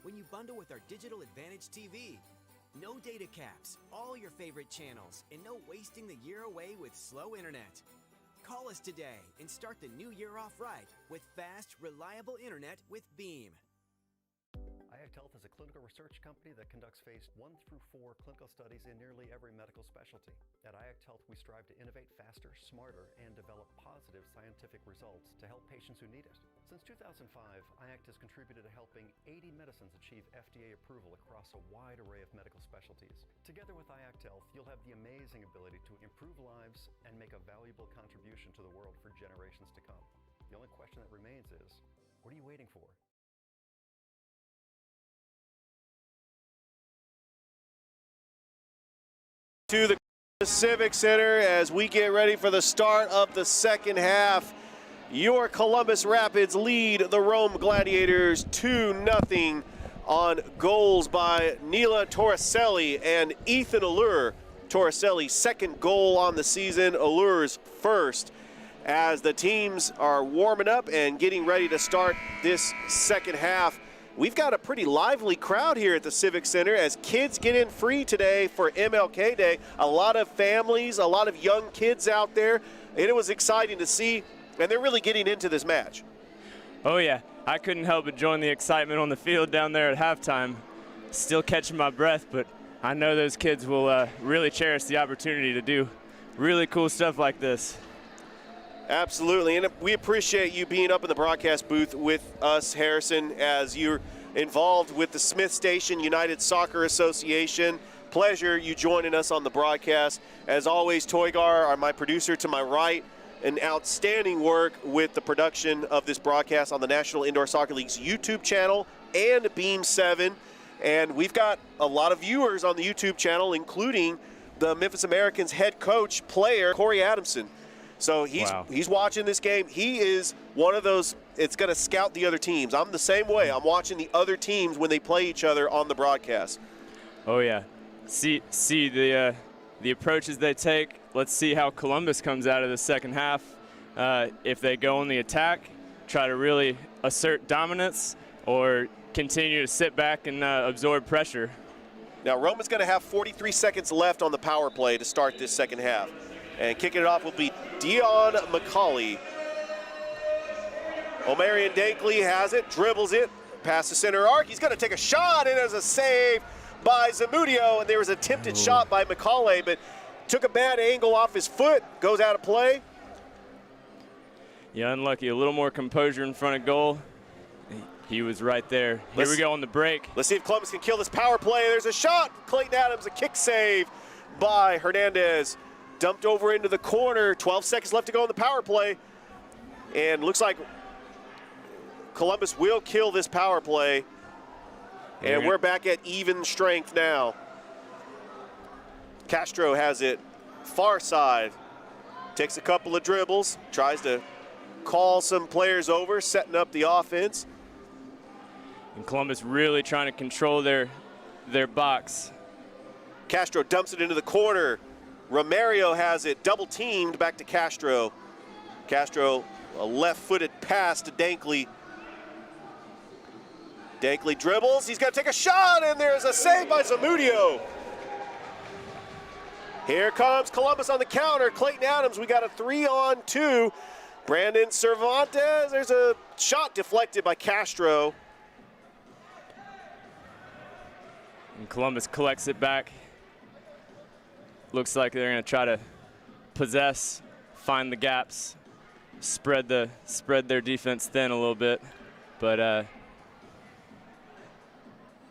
when you bundle with our Digital Advantage TV. No data caps, all your favorite channels, and no wasting the year away with slow internet. Call us today and start the new year off right with fast, reliable internet with Beam. IACT Health is a clinical research company that conducts phase 1 through 4 clinical studies in nearly every medical specialty. At IACT Health, we strive to innovate faster, smarter, and develop positive scientific results to help patients who need it. Since 2005, IACT has contributed to helping 80 medicines achieve FDA approval across a wide array of medical specialties. Together with IACT Health, you'll have the amazing ability to improve lives and make a valuable contribution to the world for generations to come. The only question that remains is, what are you waiting for? To the Civic Center as we get ready for the start of the second half. Your Columbus Rapids lead the Rome Gladiators 2-0 on goals by Nila Torricelli and Ethan Allure. Torricelli's second goal on the season, Allure's first, as the teams are warming up and getting ready to start this second half. We've got a pretty lively crowd here at the Civic Center as kids get in free today for MLK Day. A lot of families, a lot of young kids out there, and it was exciting to see, and they're really getting into this match. Oh yeah, I couldn't help but join the excitement on the field down there at halftime. Still catching my breath, but I know those kids will really cherish the opportunity to do really cool stuff like this. Absolutely, and we appreciate you being up in the broadcast booth with us, Harrison, as you're involved with the Smith Station United Soccer Association. Pleasure you joining us on the broadcast. As always, Toygar, my producer to my right, an outstanding work with the production of this broadcast on the National Indoor Soccer League's YouTube channel and Beam 7. And we've got a lot of viewers on the YouTube channel, including the Memphis Americans head coach, player, Corey Adamson. So he's watching this game. He is one of those, it's going to scout the other teams. I'm the same way. I'm watching the other teams when they play each other on the broadcast. Oh, yeah. See the approaches they take. Let's see how Columbus comes out of the second half. If they go on the attack, try to really assert dominance, or continue to sit back and absorb pressure. Now, Rome is going to have 43 seconds left on the power play to start this second half. And kicking it off will be Dion McCauley. Omarion Dankley has it, dribbles it, past the center arc. He's going to take a shot, and there's a save by Zamudio. And there was an attempted shot by McCauley, but took a bad angle off his foot, goes out of play. Yeah, unlucky. A little more composure in front of goal. He was right there. Here we go on the break. Let's see if Columbus can kill this power play. There's a shot. Clayton Adams, a kick save by Hernandez. Dumped over into the corner. 12 seconds left to go on the power play. And looks like Columbus will kill this power play. And we're back at even strength now. Castro has it far side. Takes a couple of dribbles. Tries to call some players over, setting up the offense. And Columbus really trying to control their box. Castro dumps it into the corner. Romario has it double teamed back to Castro. Castro, a left-footed pass to Dankley. Dankley dribbles, he's got to take a shot, and there's a save by Zamudio. Here comes Columbus on the counter. Clayton Adams, we got a 3-on-2. Brandon Cervantes, there's a shot deflected by Castro. And Columbus collects it back. Looks like they're going to try to possess, find the gaps, spread their defense thin a little bit. But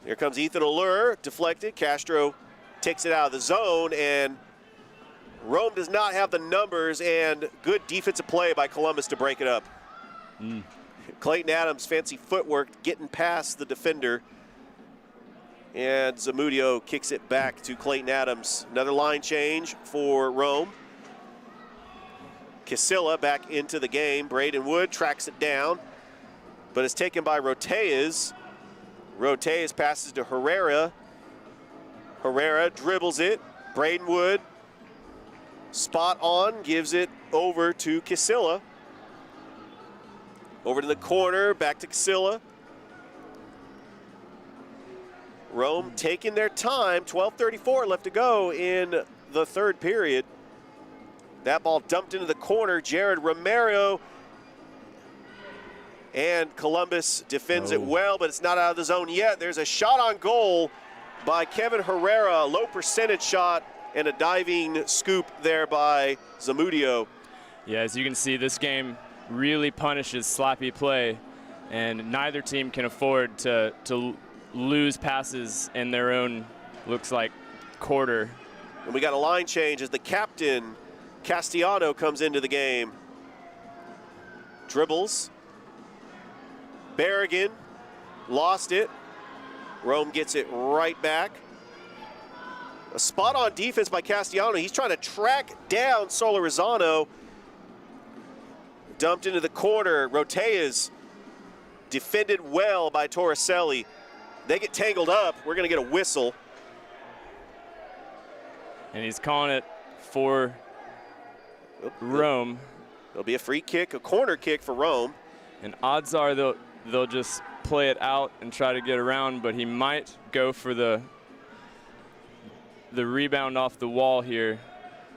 here comes Ethan Allure, deflected. Castro takes it out of the zone, and Rome does not have the numbers, and good defensive play by Columbus to break it up. Clayton Adams, fancy footwork, getting past the defender. And Zamudio kicks it back to Clayton Adams. Another line change for Rome. Casilla back into the game. Braden Wood tracks it down, but it's taken by Roteas. Roteas passes to Herrera. Herrera dribbles it. Braden Wood, spot on, gives it over to Casilla. Over to the corner, back to Casilla. Rome taking their time, 12:34 left to go in the third period. That ball dumped into the corner, Jared Romero. And Columbus defends it well, but it's not out of the zone yet. There's a shot on goal by Kevin Herrera, a low percentage shot, and a diving scoop there by Zamudio. Yeah, as you can see, this game really punishes sloppy play, and neither team can afford to lose passes in their own, looks like, quarter. And we got a line change as the captain, Castellano, comes into the game. Dribbles. Berrigan lost it. Rome gets it right back. A spot-on defense by Castellano. He's trying to track down Solorzano. Dumped into the corner. Roteas defended well by Torricelli. They get tangled up. We're going to get a whistle. And he's calling it for Rome. There'll be a free kick, a corner kick for Rome. And odds are they'll just play it out and try to get around, but he might go for the rebound off the wall here.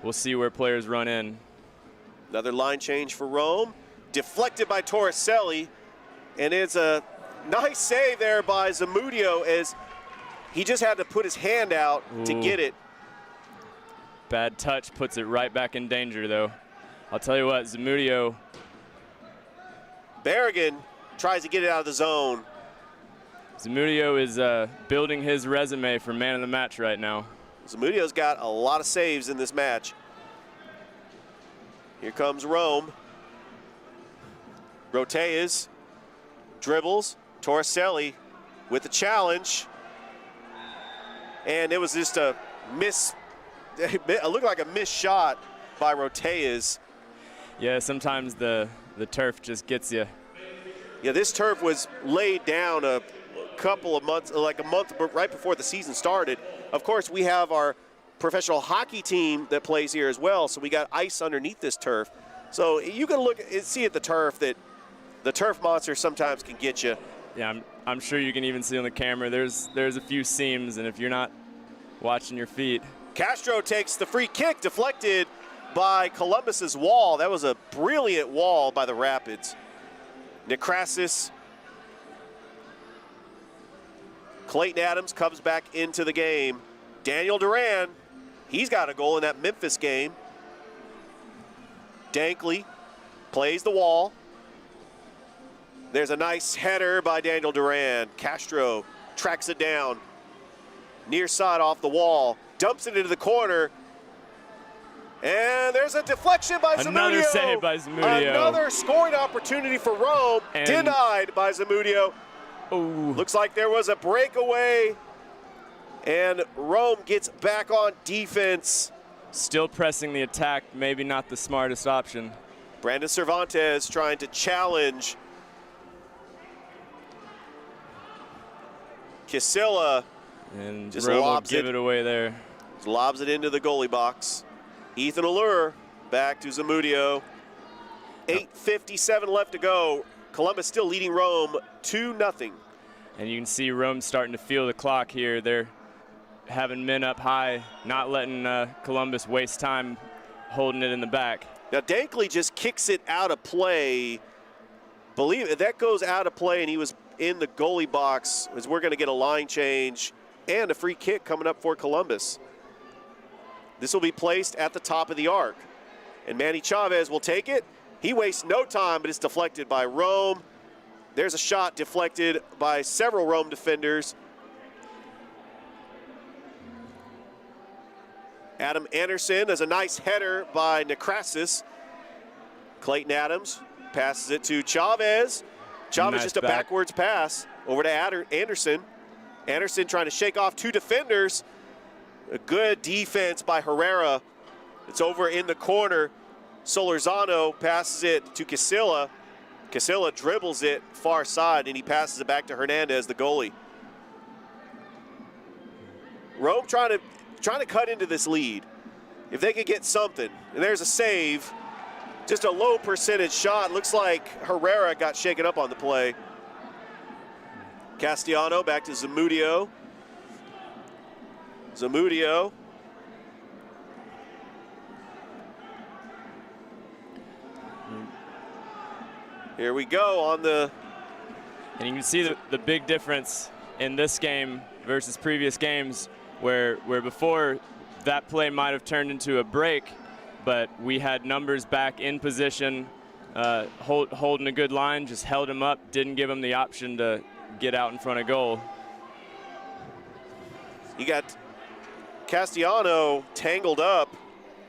We'll see where players run in. Another line change for Rome. Deflected by Torricelli. And it's a nice save there by Zamudio as he just had to put his hand out to get it. Bad touch puts it right back in danger, though. I'll tell you what, Zamudio. Berrigan tries to get it out of the zone. Zamudio is building his resume for man of the match right now. Zamudio's got a lot of saves in this match. Here comes Rome. Roteas dribbles. Torricelli with the challenge. And it was just a miss. It looked like a missed shot by Roteas. Yeah, sometimes the turf just gets you. Yeah, this turf was laid down a couple of months, like a month right before the season started. Of course, we have our professional hockey team that plays here as well, so we got ice underneath this turf. So you can look and see at the turf that the turf monster sometimes can get you. Yeah, I'm sure you can even see on the camera. There's a few seams, and if you're not watching your feet. Castro takes the free kick, deflected by Columbus's wall. That was a brilliant wall by the Rapids. Necrasis. Clayton Adams comes back into the game. Daniel Duran, he's got a goal in that Memphis game. Dankley plays the wall. There's a nice header by Daniel Duran. Castro tracks it down. Near side off the wall. Dumps it into the corner. And there's a deflection by Zamudio. Another save by Zamudio. Another scoring opportunity for Rome. And denied by Zamudio. Ooh. Looks like there was a breakaway. And Rome gets back on defense. Still pressing the attack, maybe not the smartest option. Brandon Cervantes trying to challenge Kisilla. And just Rome will lobs give it away there. Just lobs it into the goalie box. Ethan Allure back to Zamudio. 8:57 left to go. Columbus still leading Rome 2-0. And you can see Rome starting to feel the clock here. They're having men up high, not letting Columbus waste time holding it in the back. Now Dankley just kicks it out of play. Believe that goes out of play, and he was in the goalie box as we're going to get a line change and a free kick coming up for Columbus. This will be placed at the top of the arc. And Manny Chavez will take it. He wastes no time, but it's deflected by Rome. There's a shot deflected by several Rome defenders. Adam Anderson does a nice header by Necrasis. Clayton Adams passes it to Chavez. Chavez just a backwards pass over to Anderson. Anderson trying to shake off two defenders. A good defense by Herrera. It's over in the corner. Solorzano passes it to Casilla. Casilla dribbles it far side, and he passes it back to Hernandez, the goalie. Rome trying to cut into this lead. If they could get something, and there's a save. Just a low percentage shot. Looks like Herrera got shaken up on the play. Castellano back to Zamudio. Zamudio. Here we go on the... And you can see the big difference in this game versus previous games where before that play might have turned into a break, but we had numbers back in position, holding a good line, just held him up, didn't give him the option to get out in front of goal. You got Castellano tangled up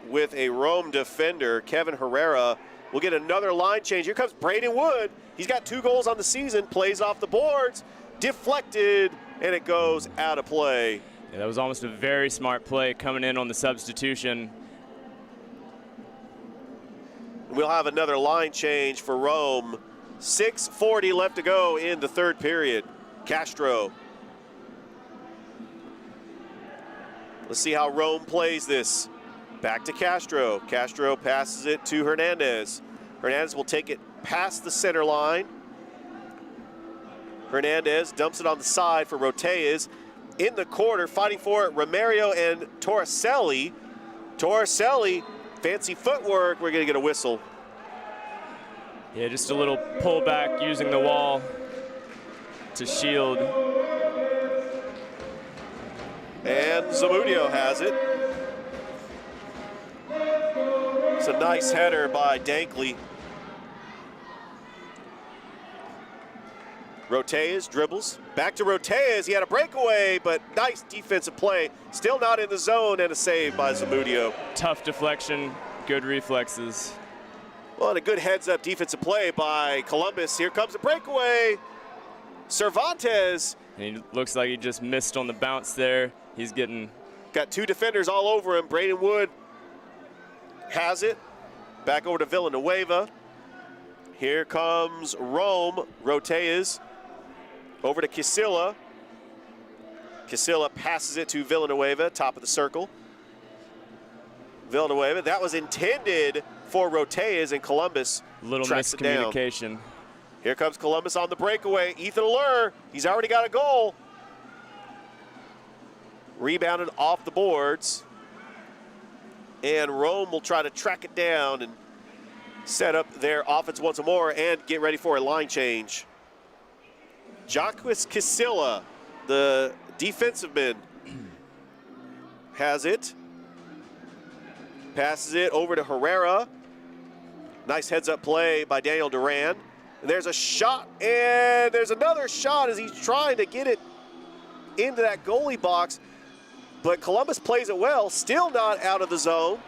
with a Rome defender, Kevin Herrera. We'll get another line change. Here comes Braden Wood. He's got 2 goals on the season, plays off the boards, deflected, and it goes out of play. Yeah, that was almost a very smart play coming in on the substitution. We'll have another line change for Rome. 6:40 left to go in the third period. Castro. Let's see how Rome plays this. Back to Castro. Castro passes it to Hernandez. Hernandez will take it past the center line. Hernandez dumps it on the side for Roteyes. In the corner, fighting for it, Romario and Torricelli. Torricelli, fancy footwork. We're going to get a whistle. Yeah, just a little pullback using the wall to shield. And Zamudio has it. It's a nice header by Dankley. Roteyes dribbles. Back to Roteyes. He had a breakaway, but nice defensive play. Still not in the zone, and a save by Zamudio. Tough deflection, good reflexes. Well, and a good heads-up defensive play by Columbus. Here comes a breakaway. Cervantes. And he looks like he just missed on the bounce there. He's got two defenders all over him. Braden Wood has it. Back over to Villanueva. Here comes Rome. Roteyes. Over to Kisilla. Kisilla passes it to Villanueva, top of the circle. Villanueva, that was intended for Roteyes, and Columbus little tracks it down. miscommunication. Here comes Columbus on the breakaway. Ethan Allure, he's already got a goal. Rebounded off the boards. And Rome will try to track it down and set up their offense once more and get ready for a line change. Jacques Kisilla, the defensive man, has it. Passes it over to Herrera. Nice heads-up play by Daniel Duran. And there's a shot, and there's another shot as he's trying to get it into that goalie box. But Columbus plays it well, still not out of the zone.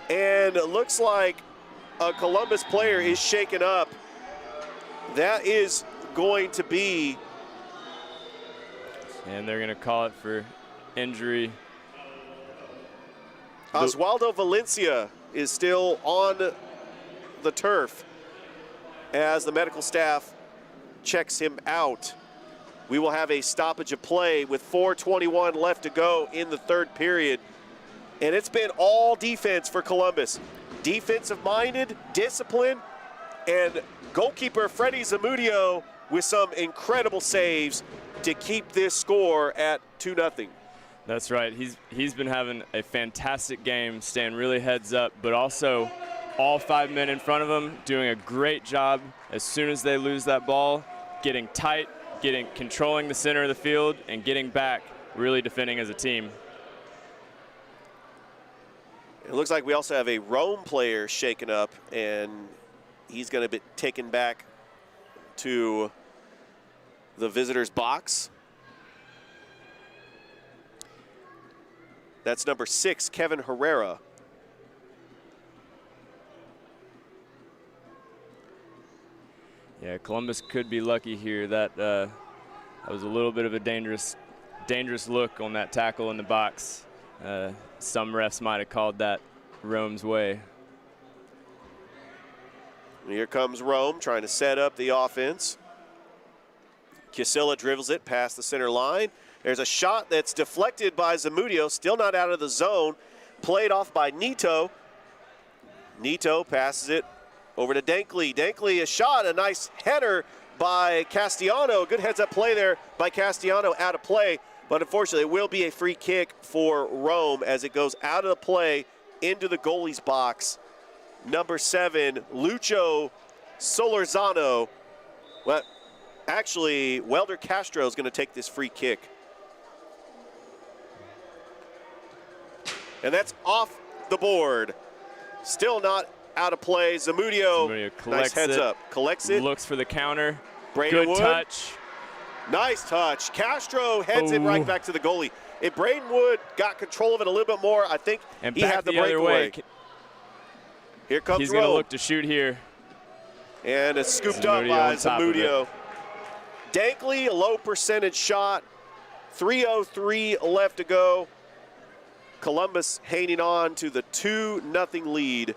And it looks like a Columbus player is shaken up. That is going to be... And they're going to call it for injury. Oswaldo Valencia is still on the turf as the medical staff checks him out. We will have a stoppage of play with 4:21 left to go in the third period. And it's been all defense for Columbus. Defensive-minded, discipline, and goalkeeper Freddie Zamudio with some incredible saves to keep this score at 2-0. That's right. He's been having a fantastic game, staying really heads up, but also all 5 men in front of him doing a great job as soon as they lose that ball, getting tight, controlling the center of the field, and getting back, really defending as a team. It looks like we also have a Rome player shaken up, and he's going to be taken back to the visitors' box. That's number 6, Kevin Herrera. Yeah, Columbus could be lucky here. That was a little bit of a dangerous look on that tackle in the box. Some refs might have called that Rome's way. Here comes Rome trying to set up the offense. Kisilla dribbles it past the center line. There's a shot that's deflected by Zamudio, still not out of the zone. Played off by Nito. Nito passes it over to Dankley. Dankley, a shot, a nice header by Castellano. Good heads-up play there by Castellano, out of play. But unfortunately, it will be a free kick for Rome as it goes out of the play into the goalie's box. Number 7, Lucho Solorzano. Well, actually, Welder Castro is going to take this free kick. And that's off the board. Still not out of play. Zamudio nice heads up. Collects it. Looks for the counter. Braden Good Wood. touch. Nice touch. Castro heads it right back to the goalie. If Braden Wood got control of it a little bit more, I think and he back had the other breakaway. way. Here comes He's going to Rome. look to shoot here. And it's scooped up by on top of it. Zamudio. Dankley, a low percentage shot. 3:03 left to go. Columbus hanging on to the 2-0 lead.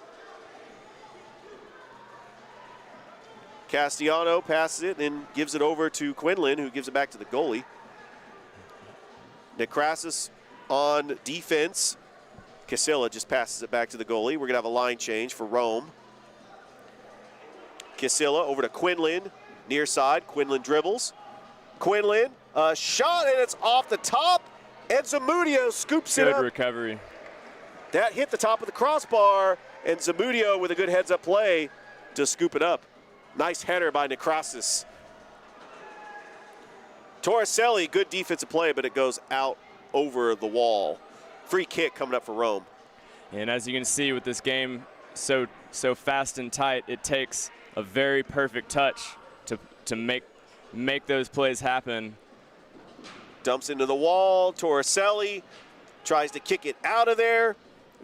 Castellano passes it and gives it over to Quinlan, who gives it back to the goalie. Necrasis on defense. Casilla just passes it back to the goalie. We're going to have a line change for Rome. Casilla over to Quinlan, near side. Quinlan dribbles. Quinlan, a shot, and it's off the top. And Zamudio scoops it up. Good recovery. That hit the top of the crossbar, and Zamudio with a good heads-up play to scoop it up. Nice header by Necrasis. Torricelli, good defensive play, but it goes out over the wall. Free kick coming up for Rome. And as you can see with this game so fast and tight, it takes a very perfect touch to make those plays happen. Dumps into the wall. Torricelli tries to kick it out of there.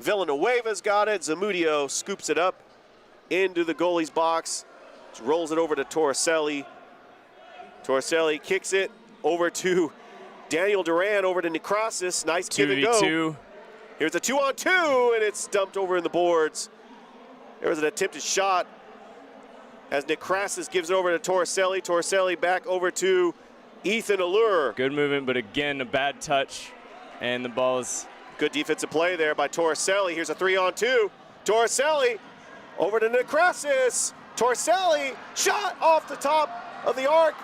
Villanueva's got it. Zamudio scoops it up into the goalie's box. Rolls it over to Torricelli. Torricelli kicks it over to Daniel Duran, over to Necrasis. Nice give and go. 2v2. Here's a 2-on-2, and it's dumped over in the boards. There was an attempted shot as Necrasis gives it over to Torricelli. Torricelli back over to Ethan Allure. Good movement, but again, a bad touch, and the ball is... Good defensive play there by Torricelli. Here's a 3-on-2. Torricelli over to Necrasis. Torricelli, shot off the top of the arc.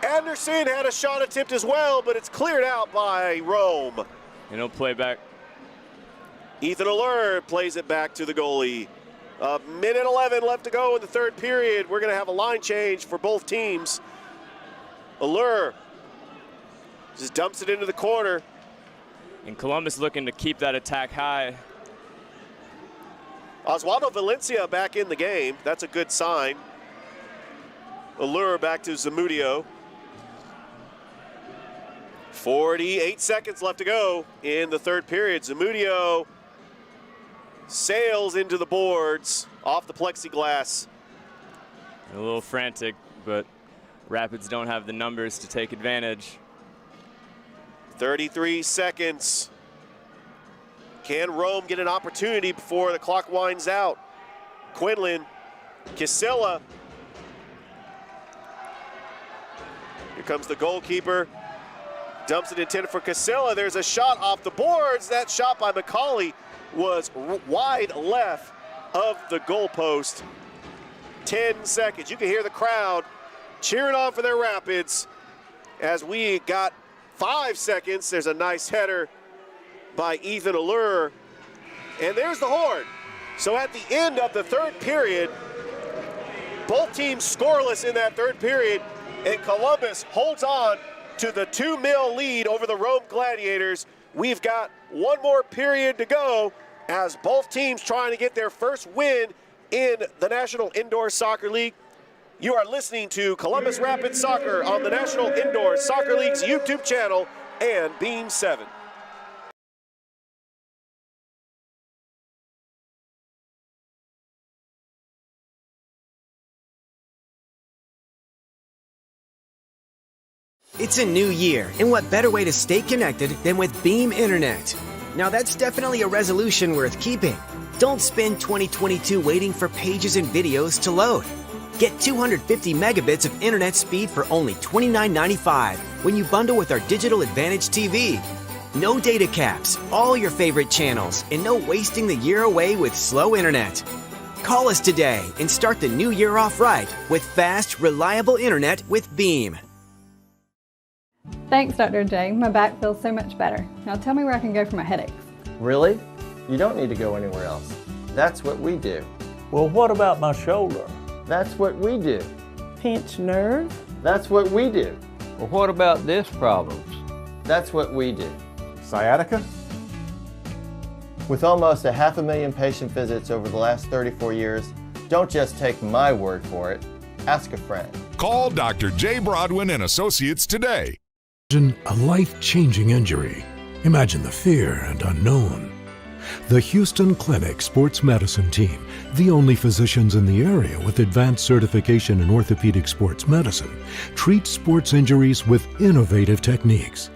Anderson had a shot attempt as well, but it's cleared out by Rome. And he'll play back. Ethan Allure plays it back to the goalie. A minute 11 left to go in the third period. We're going to have a line change for both teams. Allure just dumps it into the corner. And Columbus looking to keep that attack high. Oswaldo Valencia back in the game. That's a good sign. Allure back to Zamudio. 48 seconds left to go in the third period. Zamudio sails into the boards off the plexiglass. A little frantic, but Rapids don't have the numbers to take advantage. 33 seconds. Can Rome get an opportunity before the clock winds out? Quinlan, Casilla. Here comes the goalkeeper. Dumps it intended for Casilla. There's a shot off the boards. That shot by McCauley was wide left of the goalpost. 10 seconds. You can hear the crowd cheering on for their Rapids. As we got 5 seconds, there's a nice header by Ethan Allure. And there's the horn. So at the end of the third period, both teams scoreless in that third period, and Columbus holds on to the 2-0 lead over the Rome Gladiators. We've got one more period to go as both teams trying to get their first win in the National Indoor Soccer League. You are listening to Columbus Rapids Soccer on the National Indoor Soccer League's YouTube channel and Beam 7. It's a new year, and what better way to stay connected than with Beam Internet? Now that's definitely a resolution worth keeping. Don't spend 2022 waiting for pages and videos to load. Get 250 megabits of internet speed for only $29.95 when you bundle with our Digital Advantage TV. No data caps, all your favorite channels, and no wasting the year away with slow internet. Call us today and start the new year off right with fast, reliable internet with Beam. Thanks, Dr. J. My back feels so much better. Now tell me where I can go for my headaches. Really? You don't need to go anywhere else. That's what we do. Well, what about my shoulder? That's what we do. Pinched nerve? That's what we do. Well, what about disc problems? That's what we do. Sciatica? With almost 500,000 patient visits over the last 34 years, don't just take my word for it. Ask a friend. Call Dr. J. Broadwin and Associates today. Imagine a life-changing injury. Imagine the fear and unknown. The Houston Clinic Sports Medicine Team, the only physicians in the area with advanced certification in orthopedic sports medicine, treats sports injuries with innovative techniques.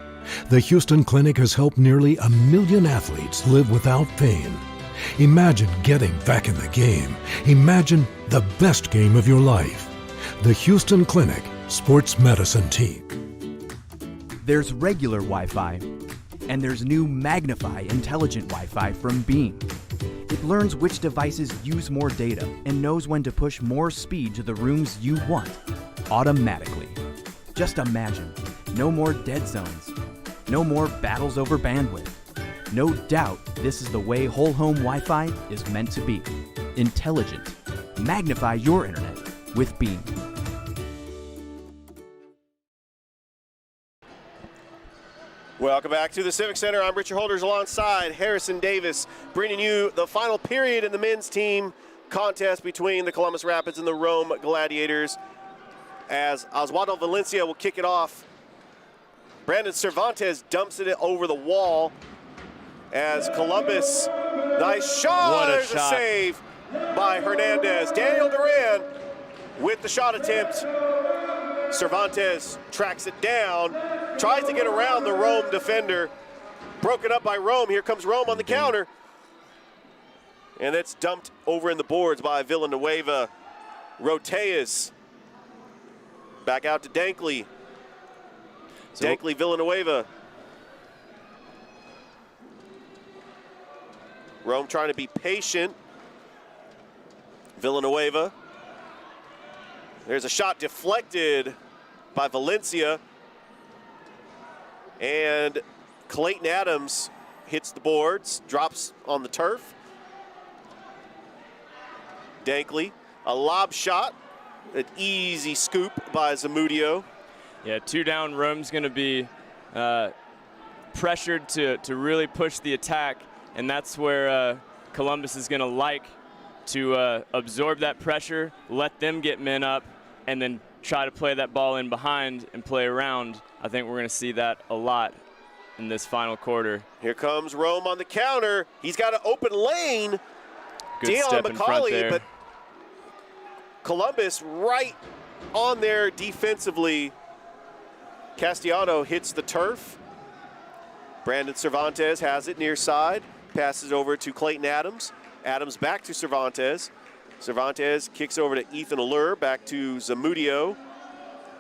The Houston Clinic has helped nearly 1 million athletes live without pain. Imagine getting back in the game. Imagine the best game of your life. The Houston Clinic Sports Medicine Team. There's regular Wi-Fi, and there's new Magnify intelligent Wi-Fi from Beam. It learns which devices use more data and knows when to push more speed to the rooms you want, automatically. Just imagine, no more dead zones, no more battles over bandwidth. No doubt this is the way whole home Wi-Fi is meant to be. Intelligent. Magnify your internet with Beam. Welcome back to the Civic Center. I'm Richard Holders alongside Harrison Davis, bringing you the final period in the men's team contest between the Columbus Rapids and the Rome Gladiators. As Oswaldo Valencia will kick it off, Brandon Cervantes dumps it over the wall. As Columbus, nice shot. What a There's shot. a save by Hernandez. Daniel Duran with the shot attempt. Cervantes tracks it down, tries to get around the Rome defender. Broken up by Rome. Here comes Rome on the counter. And that's dumped over in the boards by Villanueva. Roteas back out to Dankley. Dankley, Villanueva. Rome trying to be patient. Villanueva. There's a shot deflected by Valencia. And Clayton Adams hits the boards, drops on the turf. Dankley, a lob shot, an easy scoop by Zamudio. Yeah, 2 down. Rome's going to be pressured to really push the attack, and that's where Columbus is going to like to absorb that pressure, let them get men up, and then try to play that ball in behind and play around. I think we're going to see that a lot in this final quarter. Here comes Rome on the counter. He's got an open lane. Good Deion step in front McCauley, there. but Columbus right on there defensively. Castellano hits the turf. Brandon Cervantes has it near side. Passes over to Clayton Adams. Adams back to Cervantes. Cervantes kicks over to Ethan Allure, back to Zamudio.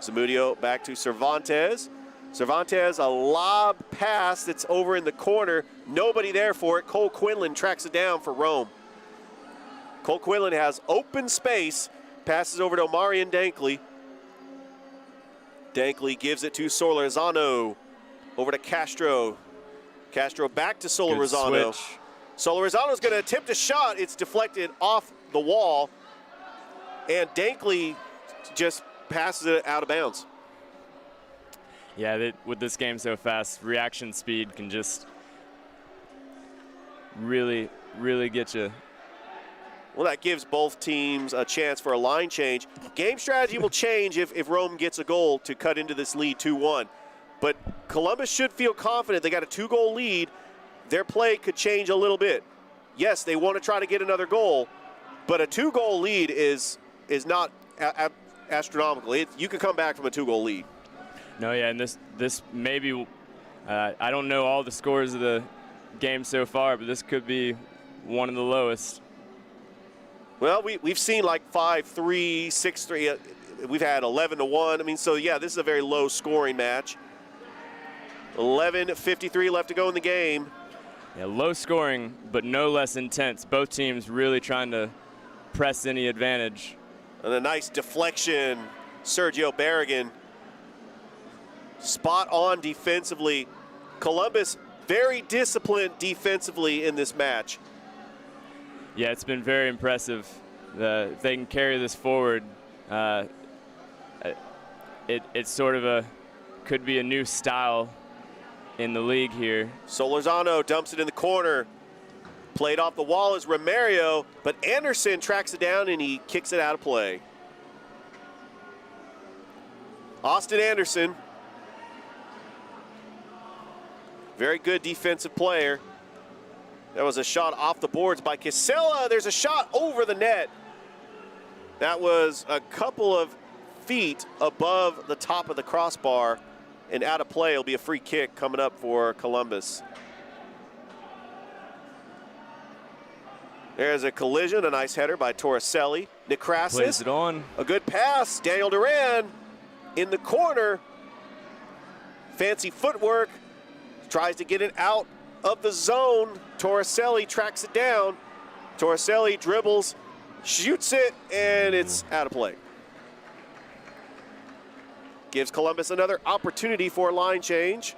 Zamudio back to Cervantes. Cervantes, a lob pass that's over in the corner. Nobody there for it. Cole Quinlan tracks it down for Rome. Cole Quinlan has open space. Passes over to Omarion Dankley. Dankley gives it to Solorzano. Over to Castro. Castro back to Solorzano. Solorzano's going to attempt a shot. It's deflected off the wall. And Dankley just passes it out of bounds. Yeah, with this game so fast, reaction speed can just really, really get you. Well, that gives both teams a chance for a line change. Game strategy will change if Rome gets a goal to cut into this lead 2-1. But Columbus should feel confident. They got a 2-goal lead. Their play could change a little bit. Yes, they want to try to get another goal, but a 2-goal lead is not astronomical. You could come back from a 2-goal lead. No, yeah, and this maybe, I don't know all the scores of the game so far, but this could be one of the lowest. Well, we've seen like 5-3, 6-3. We've had 11-1. I mean, so yeah, this is a very low scoring match. 11:53 left to go in the game. Yeah, low scoring, but no less intense. Both teams really trying to press any advantage. And a nice deflection. Sergio Barragan. Spot on defensively. Columbus very disciplined defensively in this match. Yeah, it's been very impressive. If they can carry this forward, it's sort of could be a new style in the league here. Solorzano dumps it in the corner. Played off the wall is Romario, but Anderson tracks it down and he kicks it out of play. Austin Anderson. Very good defensive player. That was a shot off the boards by Casella. There's a shot over the net. That was a couple of feet above the top of the crossbar. and out of play. It'll be a free kick coming up for Columbus. There's a collision, a nice header by Torricelli. Nekrasis plays it on. A good pass. Daniel Duran in the corner. Fancy footwork. Tries to get it out of the zone. Torricelli tracks it down. Torricelli dribbles, shoots it, and it's out of play. Gives Columbus another opportunity for a line change.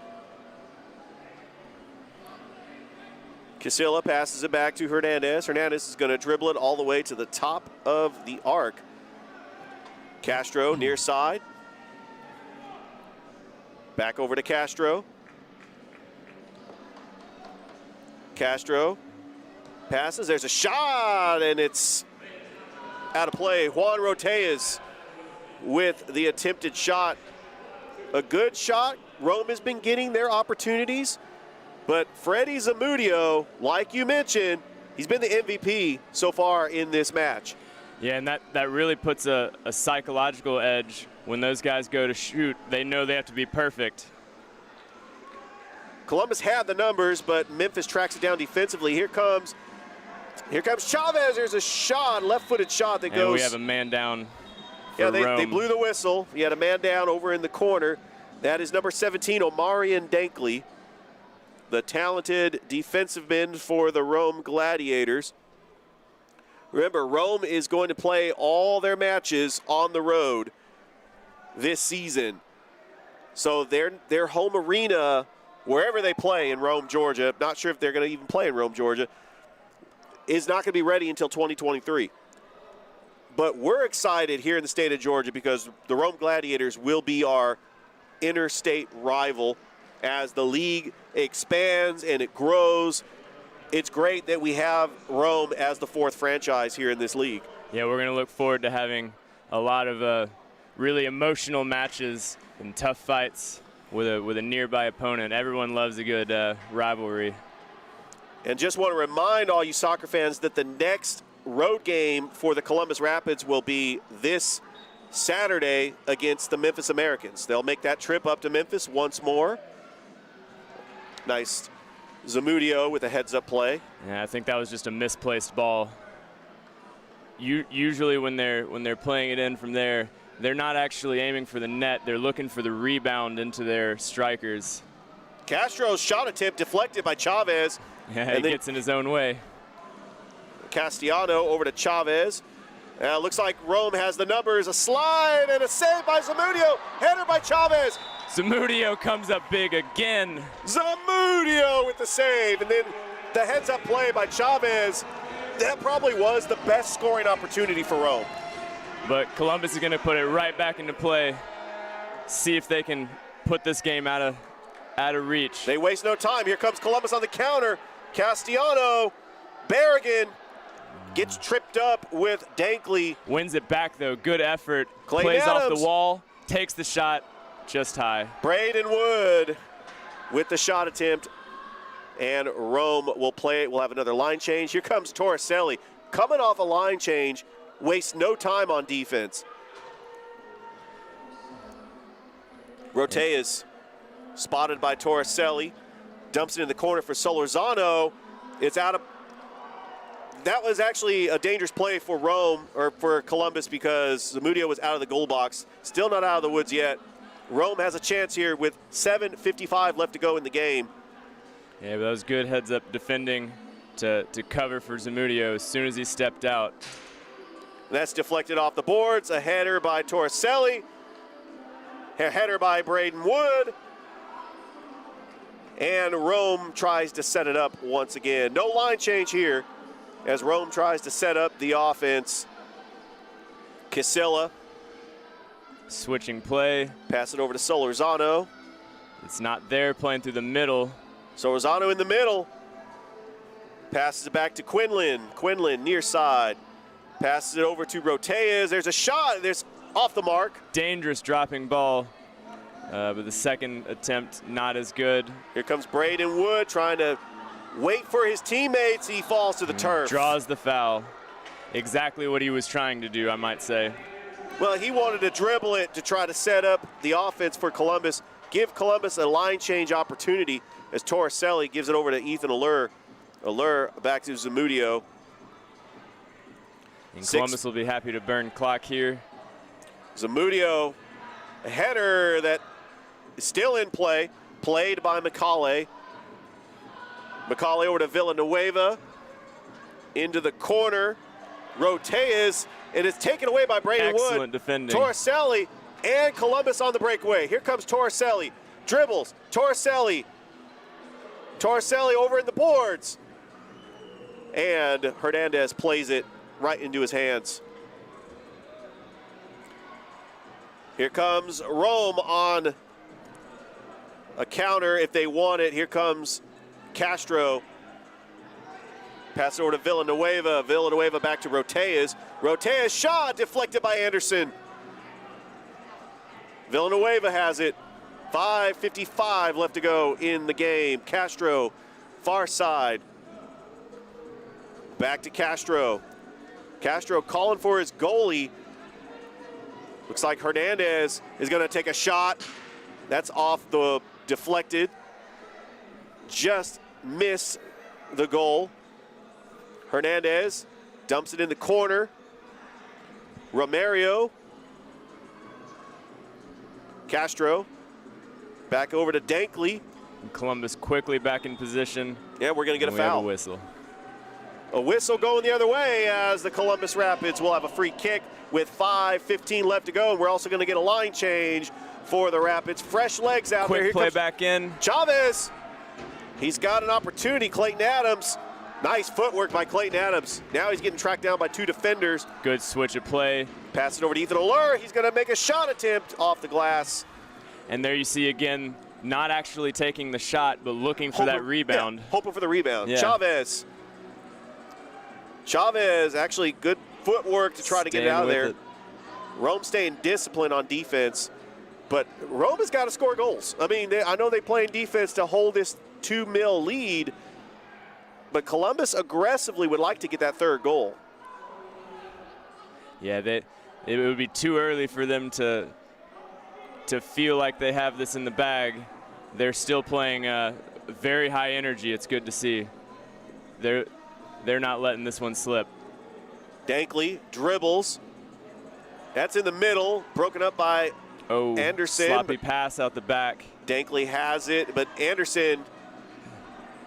Casilla passes it back to Hernandez. Hernandez is going to dribble it all the way to the top of the arc. Castro near side. Back over to Castro. Castro passes. There's a shot, and it's out of play. Juan Roteas with the attempted shot. A good shot. Rome has been getting their opportunities. But Freddie Zamudio, like you mentioned, he's been the MVP so far in this match. Yeah, and that really puts a psychological edge. When those guys go to shoot, they know they have to be perfect. Columbus had the numbers, but Memphis tracks it down defensively. Here comes Chavez. There's a shot, left-footed shot that goes. And we have a man down for Yeah, Rome. they blew the whistle. He had a man down over in the corner. That is number 17, Omarion Dankley, the talented defensive end for the Rome Gladiators. Remember, Rome is going to play all their matches on the road this season. So their home arena, wherever they play in Rome, Georgia, not sure if they're going to even play in Rome, Georgia, is not going to be ready until 2023. But we're excited here in the state of Georgia because the Rome Gladiators will be our interstate rival as the league expands and it grows. It's great that we have Rome as the fourth franchise here in this league. Yeah, we're going to look forward to having a lot of really emotional matches and tough fights with a nearby opponent. Everyone loves a good rivalry. And just want to remind all you soccer fans that the next road game for the Columbus Rapids will be this Saturday against the Memphis Americans. They'll make that trip up to Memphis once more. Nice Zamudio with a heads-up play. Yeah, I think that was just a misplaced ball. Usually when they're playing it in from there, they're not actually aiming for the net. They're looking for the rebound into their strikers. Castro's shot attempt deflected by Chavez. Yeah, he gets in his own way. Castellano over to Chavez. Looks like Rome has the numbers. A slide and a save by Zamudio. Header by Chavez. Zamudio comes up big again. Zamudio with the save. And then the heads-up play by Chavez. That probably was the best scoring opportunity for Rome. But Columbus is going to put it right back into play. See if they can put this game out of reach. They waste no time. Here comes Columbus on the counter. Castellano. Berrigan gets tripped up with Dankley. Wins it back, though. Good effort. Clayton Plays Adams off the wall. Takes the shot just high. Braden Wood with the shot attempt. And Rome will play it. We'll have another line change. Here comes Torricelli. Coming off a line change. Wastes no time on defense. Roteas spotted by Torricelli. Dumps it in the corner for Solorzano. It's out of... That was actually a dangerous play for Rome, or for Columbus, because Zamudio was out of the goal box. Still not out of the woods yet. Rome has a chance here with 7:55 left to go in the game. Yeah, but that was good heads-up defending to cover for Zamudio as soon as he stepped out. That's deflected off the boards. A header by Torricelli. A header by Braden Wood. And Rome tries to set it up once again. No line change here as Rome tries to set up the offense. Casilla. Switching play. Pass it over to Solorzano. It's not there, playing through the middle. Solorzano in the middle. Passes it back to Quinlan. Quinlan near side. Passes it over to Roteas. There's a shot. There's off the mark. Dangerous dropping ball. But the second attempt not as good. Here comes Braden Wood trying to wait for his teammates. He falls to the turf. Draws the foul. Exactly what he was trying to do, I might say. Well, he wanted to dribble it to try to set up the offense for Columbus. give Columbus a line change opportunity as Torricelli gives it over to Ethan Allure. Allure back to Zamudio. And Columbus will be happy to burn clock here. Zamudio, a header that is still in play, played by McCauley. McCauley over to Villanueva, into the corner. Roteas, and it's taken away by Brandon Wood. Excellent defending. Torricelli and Columbus on the breakaway. Here comes Torricelli, dribbles, Torricelli over in the boards. And Hernandez plays it right into his hands. Here comes Rome on a counter if they want it. Here comes Castro. Pass it over to Villanueva. Villanueva back to Roteas. Roteas shot deflected by Anderson. Villanueva has it. 5:55 left to go in the game. Castro, far side. Back to Castro. Castro calling for his goalie. Looks like Hernandez is going to take a shot. That's off the deflected. Just miss the goal. Hernandez dumps it in the corner. Romario. Castro. Back over to Dankley. And Columbus quickly back in position. Yeah, we're going to get a We have foul. a whistle. A whistle going the other way as the Columbus Rapids will have a free kick with 5:15 left to go. And we're also going to get a line change for the Rapids. Fresh legs out there. Quick Here play comes back in. Chavez. He's got an opportunity. Clayton Adams. Nice footwork by Clayton Adams. Now he's getting tracked down by two defenders. Good switch of play. Pass it over to Ethan Allure. He's going to make a shot attempt off the glass. And there you see again, not actually taking the shot, but looking for that rebound. Yeah, hoping for the rebound. Yeah. Chavez, actually good footwork to try to get it out of there. Rome staying disciplined on defense, but Rome has got to score goals. I mean, I know they play in defense to hold this 2-0 lead, but Columbus aggressively would like to get that third goal. Yeah, it would be too early for them to feel like they have this in the bag. They're still playing very high energy. It's good to see. They're not letting this one slip. Dankley dribbles. That's in the middle, broken up by Anderson. Sloppy pass out the back. Dankley has it, but Anderson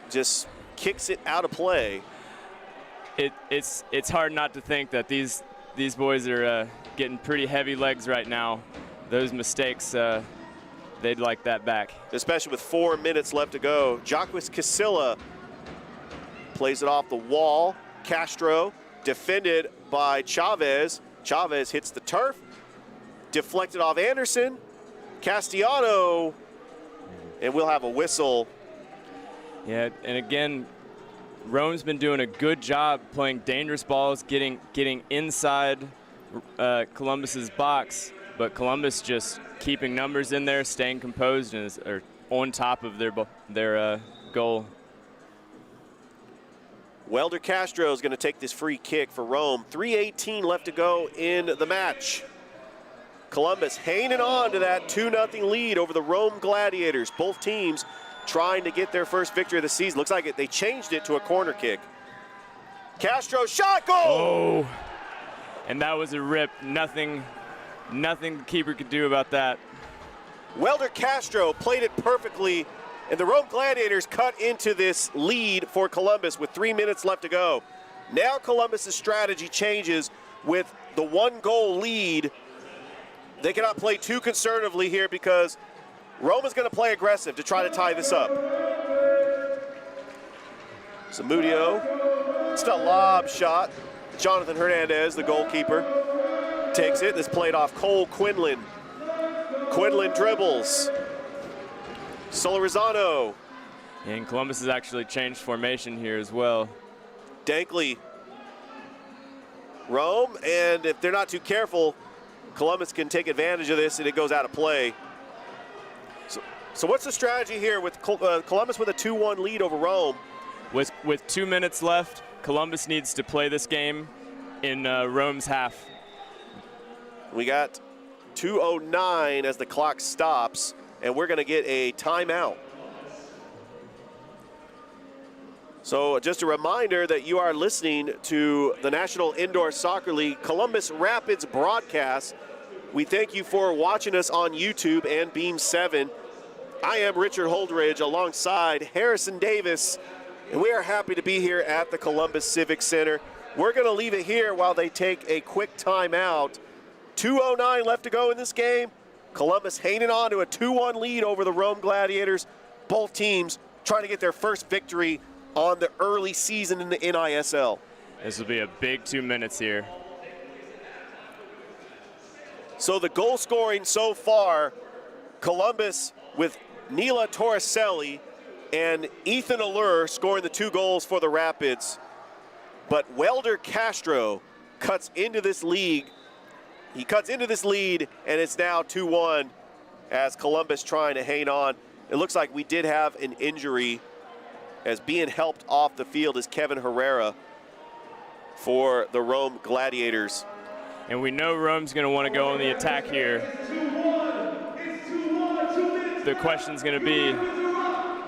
just kicks it out of play. It's hard not to think that these boys are getting pretty heavy legs right now. Those mistakes, they'd like that back. Especially with 4 minutes left to go. Jacques Casilla plays it off the wall. Castro defended by Chavez. Chavez hits the turf. Deflected off Anderson. Castellano. And we'll have a whistle. Yeah, and again, Rome's been doing a good job playing dangerous balls, getting inside Columbus's box, but Columbus just keeping numbers in there, staying composed, and are on top of their goal. Welder Castro is going to take this free kick for Rome. 3:18 left to go in the match. Columbus hanging on to that 2-0 lead over the Rome Gladiators. Both teams trying to get their first victory of the season. Looks like they changed it to a corner kick. Castro shot, goal! Oh, and that was a rip. Nothing the keeper could do about that. Welder Castro played it perfectly, and the Rome Gladiators cut into this lead for Columbus with 3 minutes left to go. Now Columbus's strategy changes with the 1-goal lead. They cannot play too conservatively here because Rome is going to play aggressive to try to tie this up. Zamudio, it's a lob shot. Jonathan Hernandez, the goalkeeper, takes it. This played off Cole Quinlan. Quinlan dribbles. Solorzano. And Columbus has actually changed formation here as well. Dankley. Rome, and if they're not too careful, Columbus can take advantage of this and it goes out of play. So what's the strategy here with Columbus with a 2-1 lead over Rome? With 2 minutes left, Columbus needs to play this game in Rome's half. We got 2:09 as the clock stops. and we're going to get a timeout. So just a reminder that you are listening to the National Indoor Soccer League Columbus Rapids broadcast. We thank you for watching us on YouTube and Beam 7. I am Richard Holdridge alongside Harrison Davis, and we are happy to be here at the Columbus Civic Center. We're going to leave it here while they take a quick timeout. 2:09 left to go in this game. Columbus hanging on to a 2-1 lead over the Rome Gladiators. Both teams trying to get their first victory on the early season in the NISL. This will be a big 2 minutes here. So the goal scoring so far, Columbus with Nila Torricelli and Ethan Allure scoring the 2 goals for the Rapids. But Welder Castro cuts into this lead. He cuts into this lead, and it's now 2-1 as Columbus trying to hang on. It looks like we did have an injury, as being helped off the field is Kevin Herrera for the Rome Gladiators. And we know Rome's going to want to go on the attack here. The question's going to be,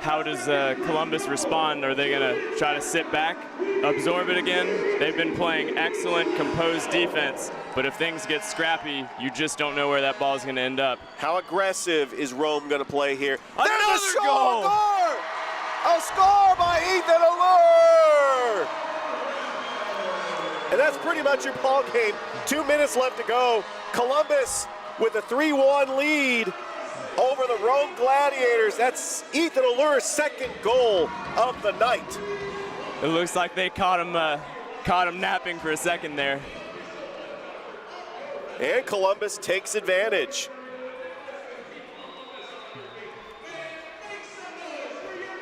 how does Columbus respond? Are they going to try to sit back, absorb it again? They've been playing excellent, composed defense, but if things get scrappy, you just don't know where that ball's going to end up. How aggressive is Rome going to play here? Another There's a goal! A score by Ethan Allure! And that's pretty much your ball game. 2 minutes left to go. Columbus with a 3-1 lead over the Rome Gladiators. That's Ethan Allure's second goal of the night. It looks like they caught him napping for a second there. And Columbus takes advantage.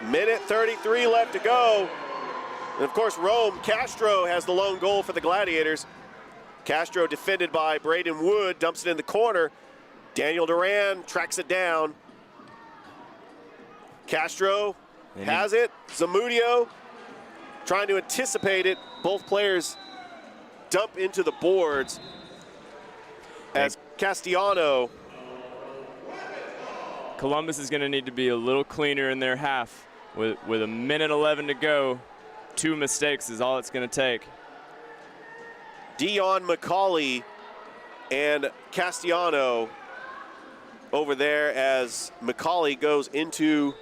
Minute 33 left to go. And of course, Rome, Castro has the lone goal for the Gladiators. Castro defended by Braden Wood, dumps it in the corner. Daniel Duran tracks it down. Castro has it. Zamudio trying to anticipate it. Both players dump into the boards as Castellano. Columbus is going to need to be a little cleaner in their half. With a minute 11 to go, 2 mistakes is all it's going to take. Dion McCauley and Castellano over there as McCauley goes into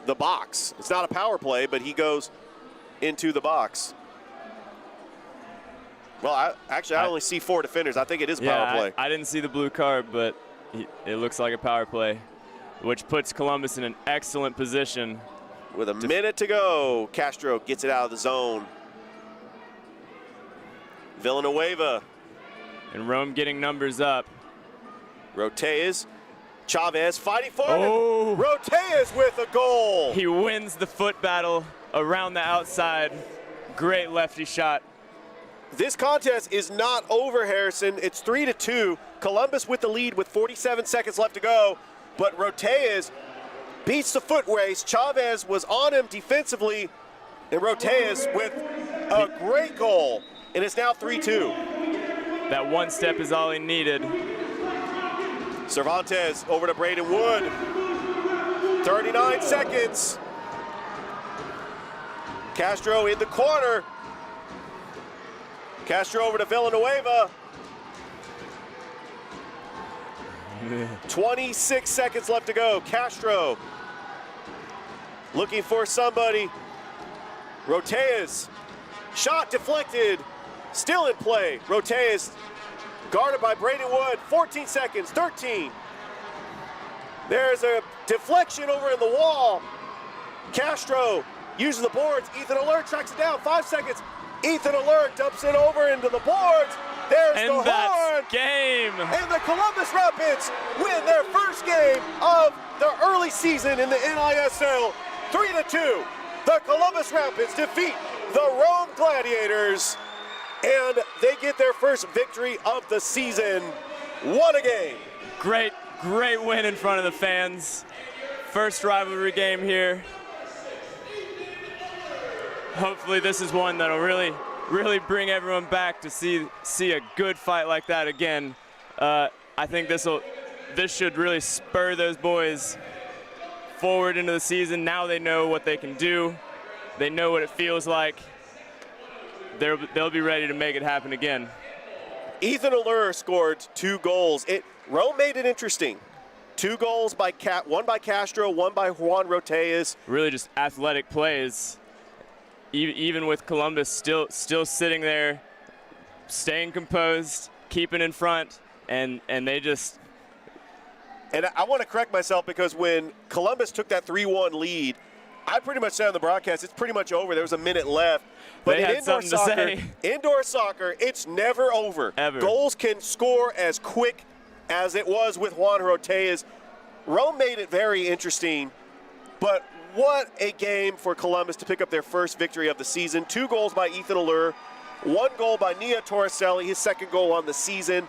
the box. It's not a power play, but he goes into the box. Well, I only see 4 defenders. I think it is power play. I didn't see the blue card, but it looks like a power play, which puts Columbus in an excellent position. With a minute to go, Castro gets it out of the zone. Villanueva. And Rome getting numbers up. Roteas. Chavez fighting for it. Roteas with a goal. He wins the foot battle around the outside. Great lefty shot. This contest is not over, Harrison. It's 3-2. Columbus with the lead with 47 seconds left to go. But Roteas beats the foot race. Chavez was on him defensively, and Roteas with a great goal. And it's now 3-2. That one step is all he needed. Cervantes over to Braden Wood. 39 seconds. Castro in the corner. Castro over to Villanueva. 26 seconds left to go. Castro looking for somebody. Roteas. Shot deflected. Still in play. Roteas guarded by Braden Wood. 14 seconds. 13. There's a deflection over in the wall. Castro uses the boards. Ethan Allure tracks it down. 5 seconds. Ethan Allure dumps it over into the boards. There's the horn. Game. And the Columbus Rapids win their first game of the early season in the NISL. 3-2. The Columbus Rapids defeat the Rome Gladiators, and they get their first victory of the season. What a game. Great win in front of the fans. First rivalry game here. Hopefully this is one that'll really bring everyone back to see a good fight like that again. I think this this should really spur those boys forward into the season. Now they know what they can do. They know what it feels like. They'll be ready to make it happen again. Ethan Allure scored 2 goals. Rome made it interesting. 2 goals by one by Castro, one by Juan Roteas. Really just athletic plays. Even with Columbus still sitting there, staying composed, keeping in front, and they just. And I want to correct myself, because when Columbus took that 3-1 lead, I pretty much said on the broadcast, it's pretty much over. There was a minute left. But in indoor soccer, it's never over. Ever. Goals can score as quick as it was with Juan Roteas. Rome made it very interesting, but what a game for Columbus to pick up their first victory of the season. 2 goals by Ethan Allure, 1 goal by Nia Torricelli, his 2nd goal on the season.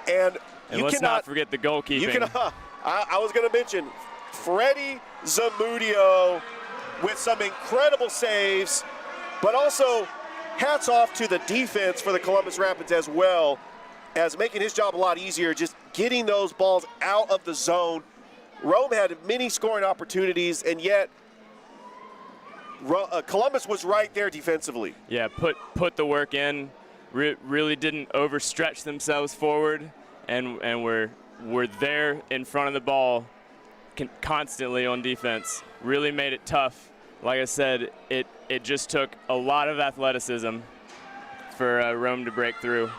And you let's cannot not forget the goalkeeping. I was going to mention Freddie Zamudio with some incredible saves, but also hats off to the defense for the Columbus Rapids as well, as making his job a lot easier, just getting those balls out of the zone. Rome had many scoring opportunities, and yet Columbus was right there defensively. Yeah, put the work in, really didn't overstretch themselves forward, and were there in front of the ball constantly on defense. Really made it tough. Like I said, it just took a lot of athleticism for Rome to break through.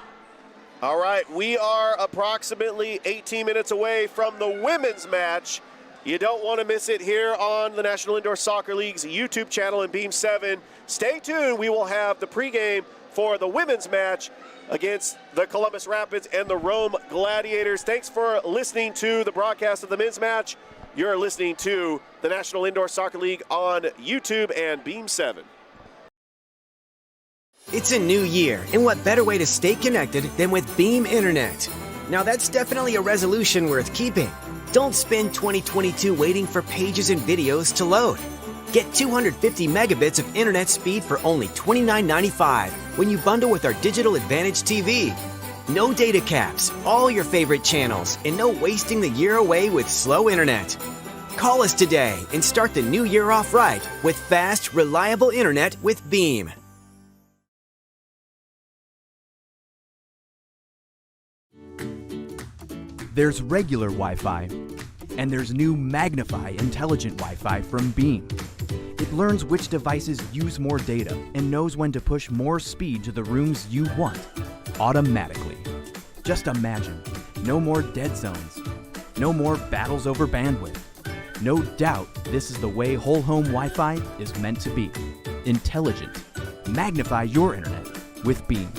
All right, we are approximately 18 minutes away from the women's match. You don't want to miss it here on the National Indoor Soccer League's YouTube channel and Beam 7. Stay tuned. We will have the pregame for the women's match against the Columbus Rapids and the Rome Gladiators. Thanks for listening to the broadcast of the men's match. You're listening to the National Indoor Soccer League on YouTube and Beam 7. It's a new year, and what better way to stay connected than with Beam Internet? Now that's definitely a resolution worth keeping. Don't spend 2022 waiting for pages and videos to load. Get 250 megabits of internet speed for only $29.95 when you bundle with our Digital Advantage TV. No data caps, all your favorite channels, and no wasting the year away with slow internet. Call us today and start the new year off right with fast, reliable internet with Beam. There's regular Wi-Fi, and there's new Magnify Intelligent Wi-Fi from Beam. It learns which devices use more data and knows when to push more speed to the rooms you want, automatically. Just imagine, no more dead zones, no more battles over bandwidth. No doubt this is the way whole home Wi-Fi is meant to be. Intelligent. Magnify your internet with Beam.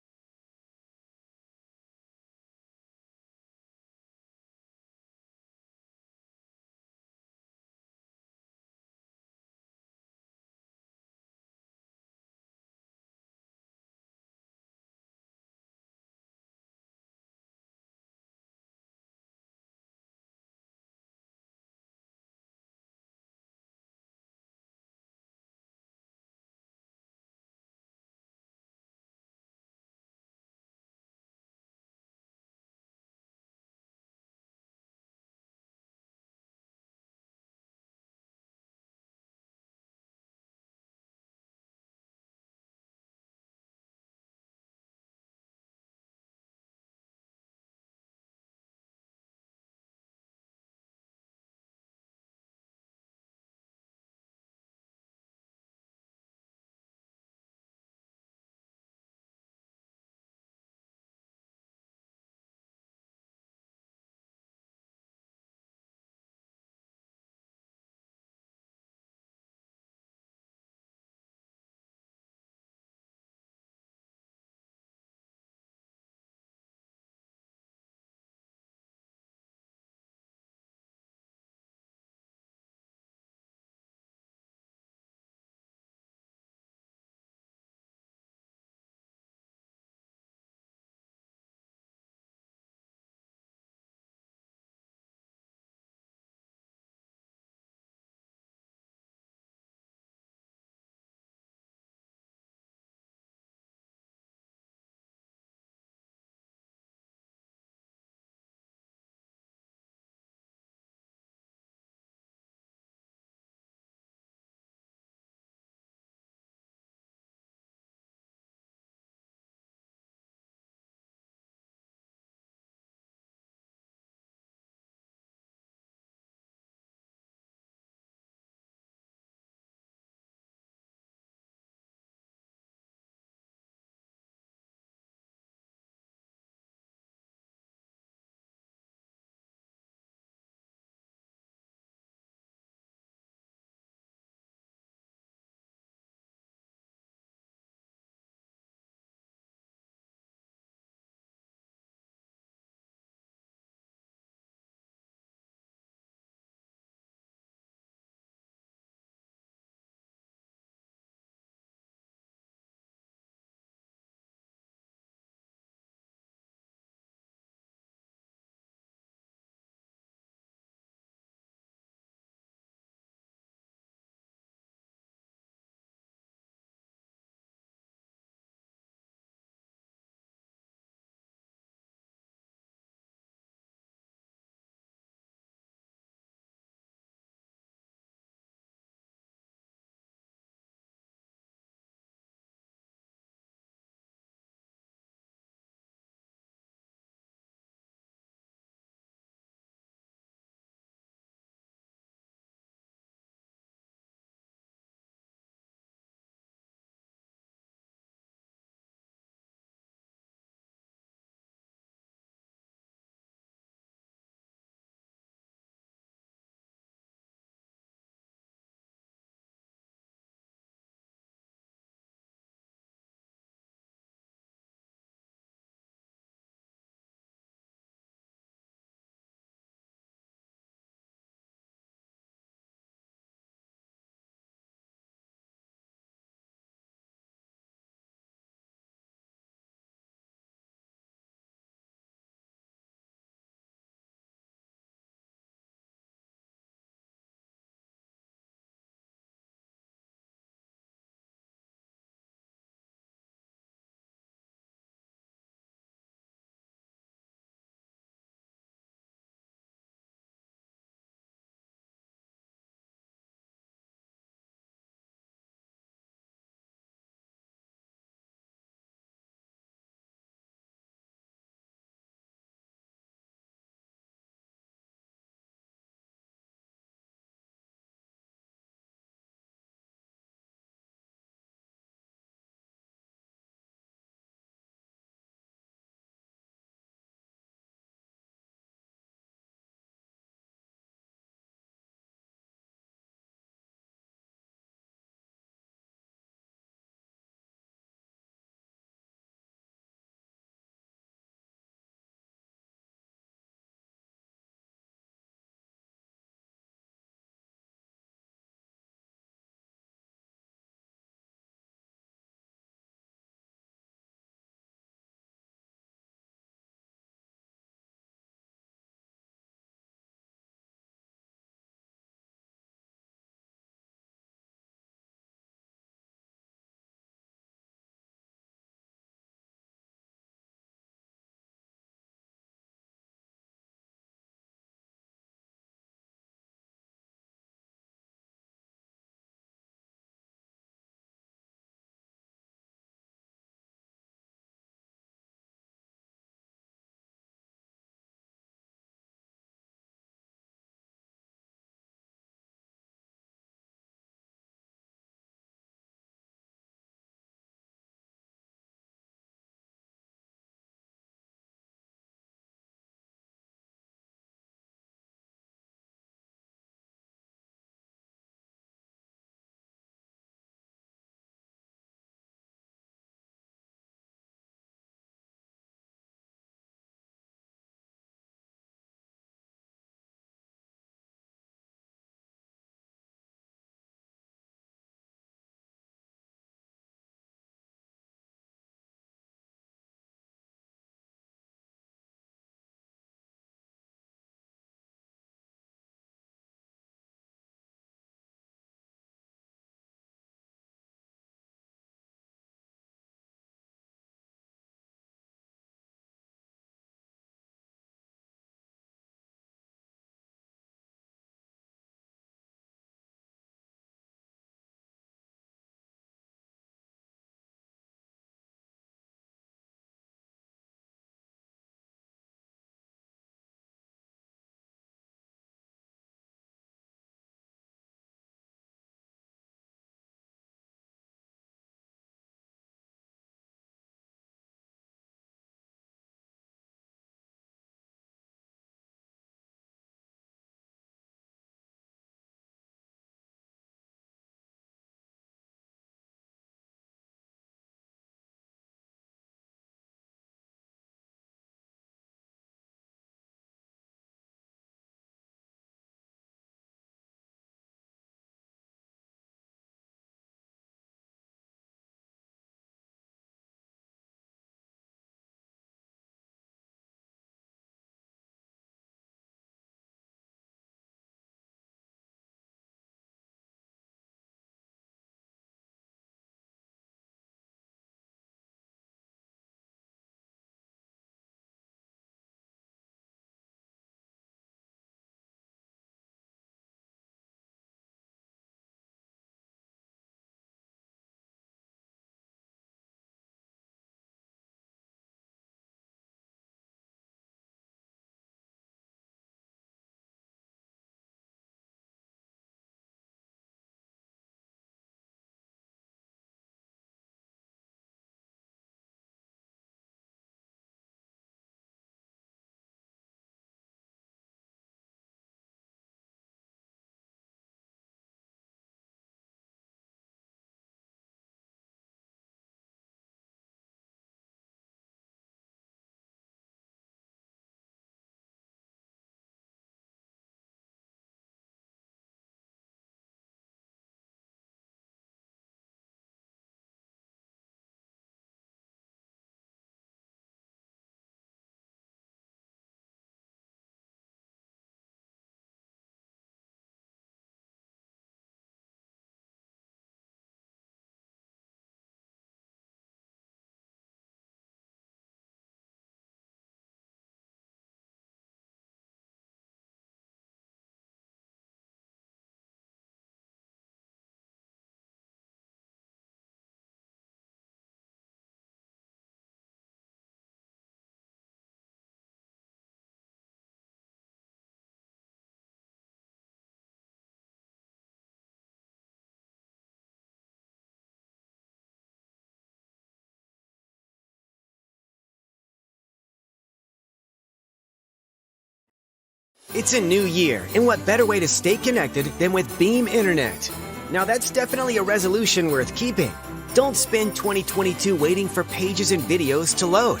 It's a new year, and what better way to stay connected than with Beam Internet? Now that's definitely a resolution worth keeping. Don't spend 2022 waiting for pages and videos to load.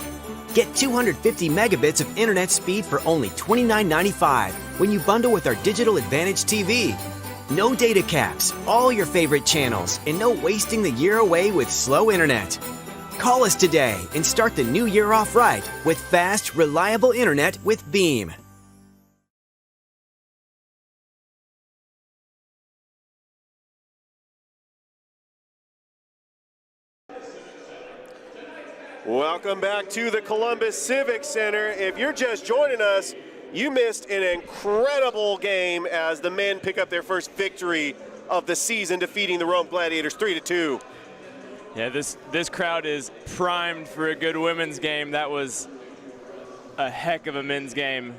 Get 250 megabits of internet speed for only $29.95 when you bundle with our Digital Advantage TV. No data caps, all your favorite channels, and no wasting the year away with slow internet. Call us today and start the new year off right with fast, reliable internet with Beam. Welcome back to the Columbus Civic Center. If you're just joining us, you missed an incredible game as the men pick up their first victory of the season, defeating the Rome Gladiators 3-2. Yeah, this crowd is primed for a good women's game. That was a heck of a men's game.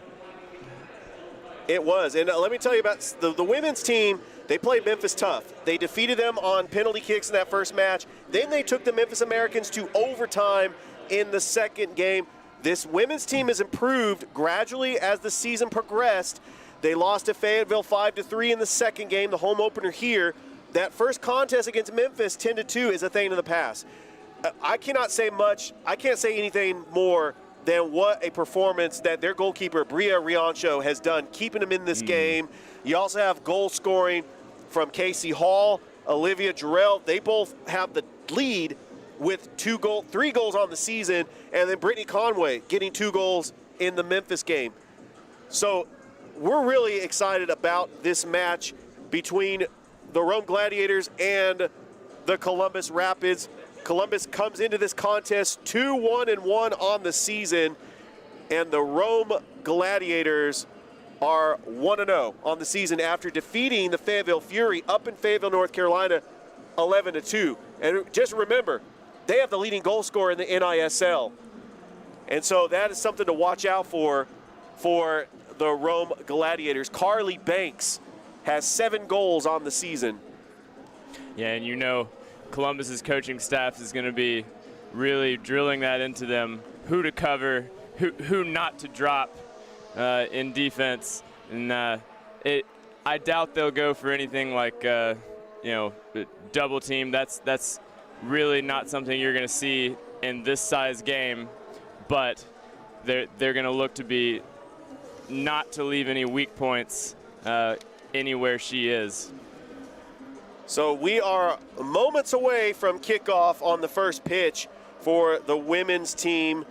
It was, and let me tell you about the women's team. They played Memphis tough. They defeated them on penalty kicks in that first match. Then they took the Memphis Americans to overtime in the second game. This women's team has improved gradually as the season progressed. They lost to Fayetteville 5-3 in the second game, the home opener here. That first contest against Memphis, 10-2, is a thing of the past. I cannot say much. I can't say anything more than what a performance that their goalkeeper, Bria Riancho, has done, keeping them in this game. You also have goal scoring from Casey Hall, Olivia Jarrell. They both have the lead with 3 goals on the season, and then Brittany Conway getting 2 goals in the Memphis game. So we're really excited about this match between the Rome Gladiators and the Columbus Rapids. Columbus comes into this contest 2-1-1 on the season, and the Rome Gladiators are 1-0 on the season after defeating the Fayetteville Fury up in Fayetteville, North Carolina, 11-2. And just remember, they have the leading goal scorer in the NISL. And so that is something to watch out for the Rome Gladiators. Carly Banks has 7 goals on the season. Yeah, and you know Columbus's coaching staff is going to be really drilling that into them, who to cover, who not to drop in defense. And I doubt they'll go for anything like double team. That's really not something you're going to see in this size game, but they're going to look to be not to leave any weak points anywhere she is. So we are moments away from kickoff on the first pitch for the women's team.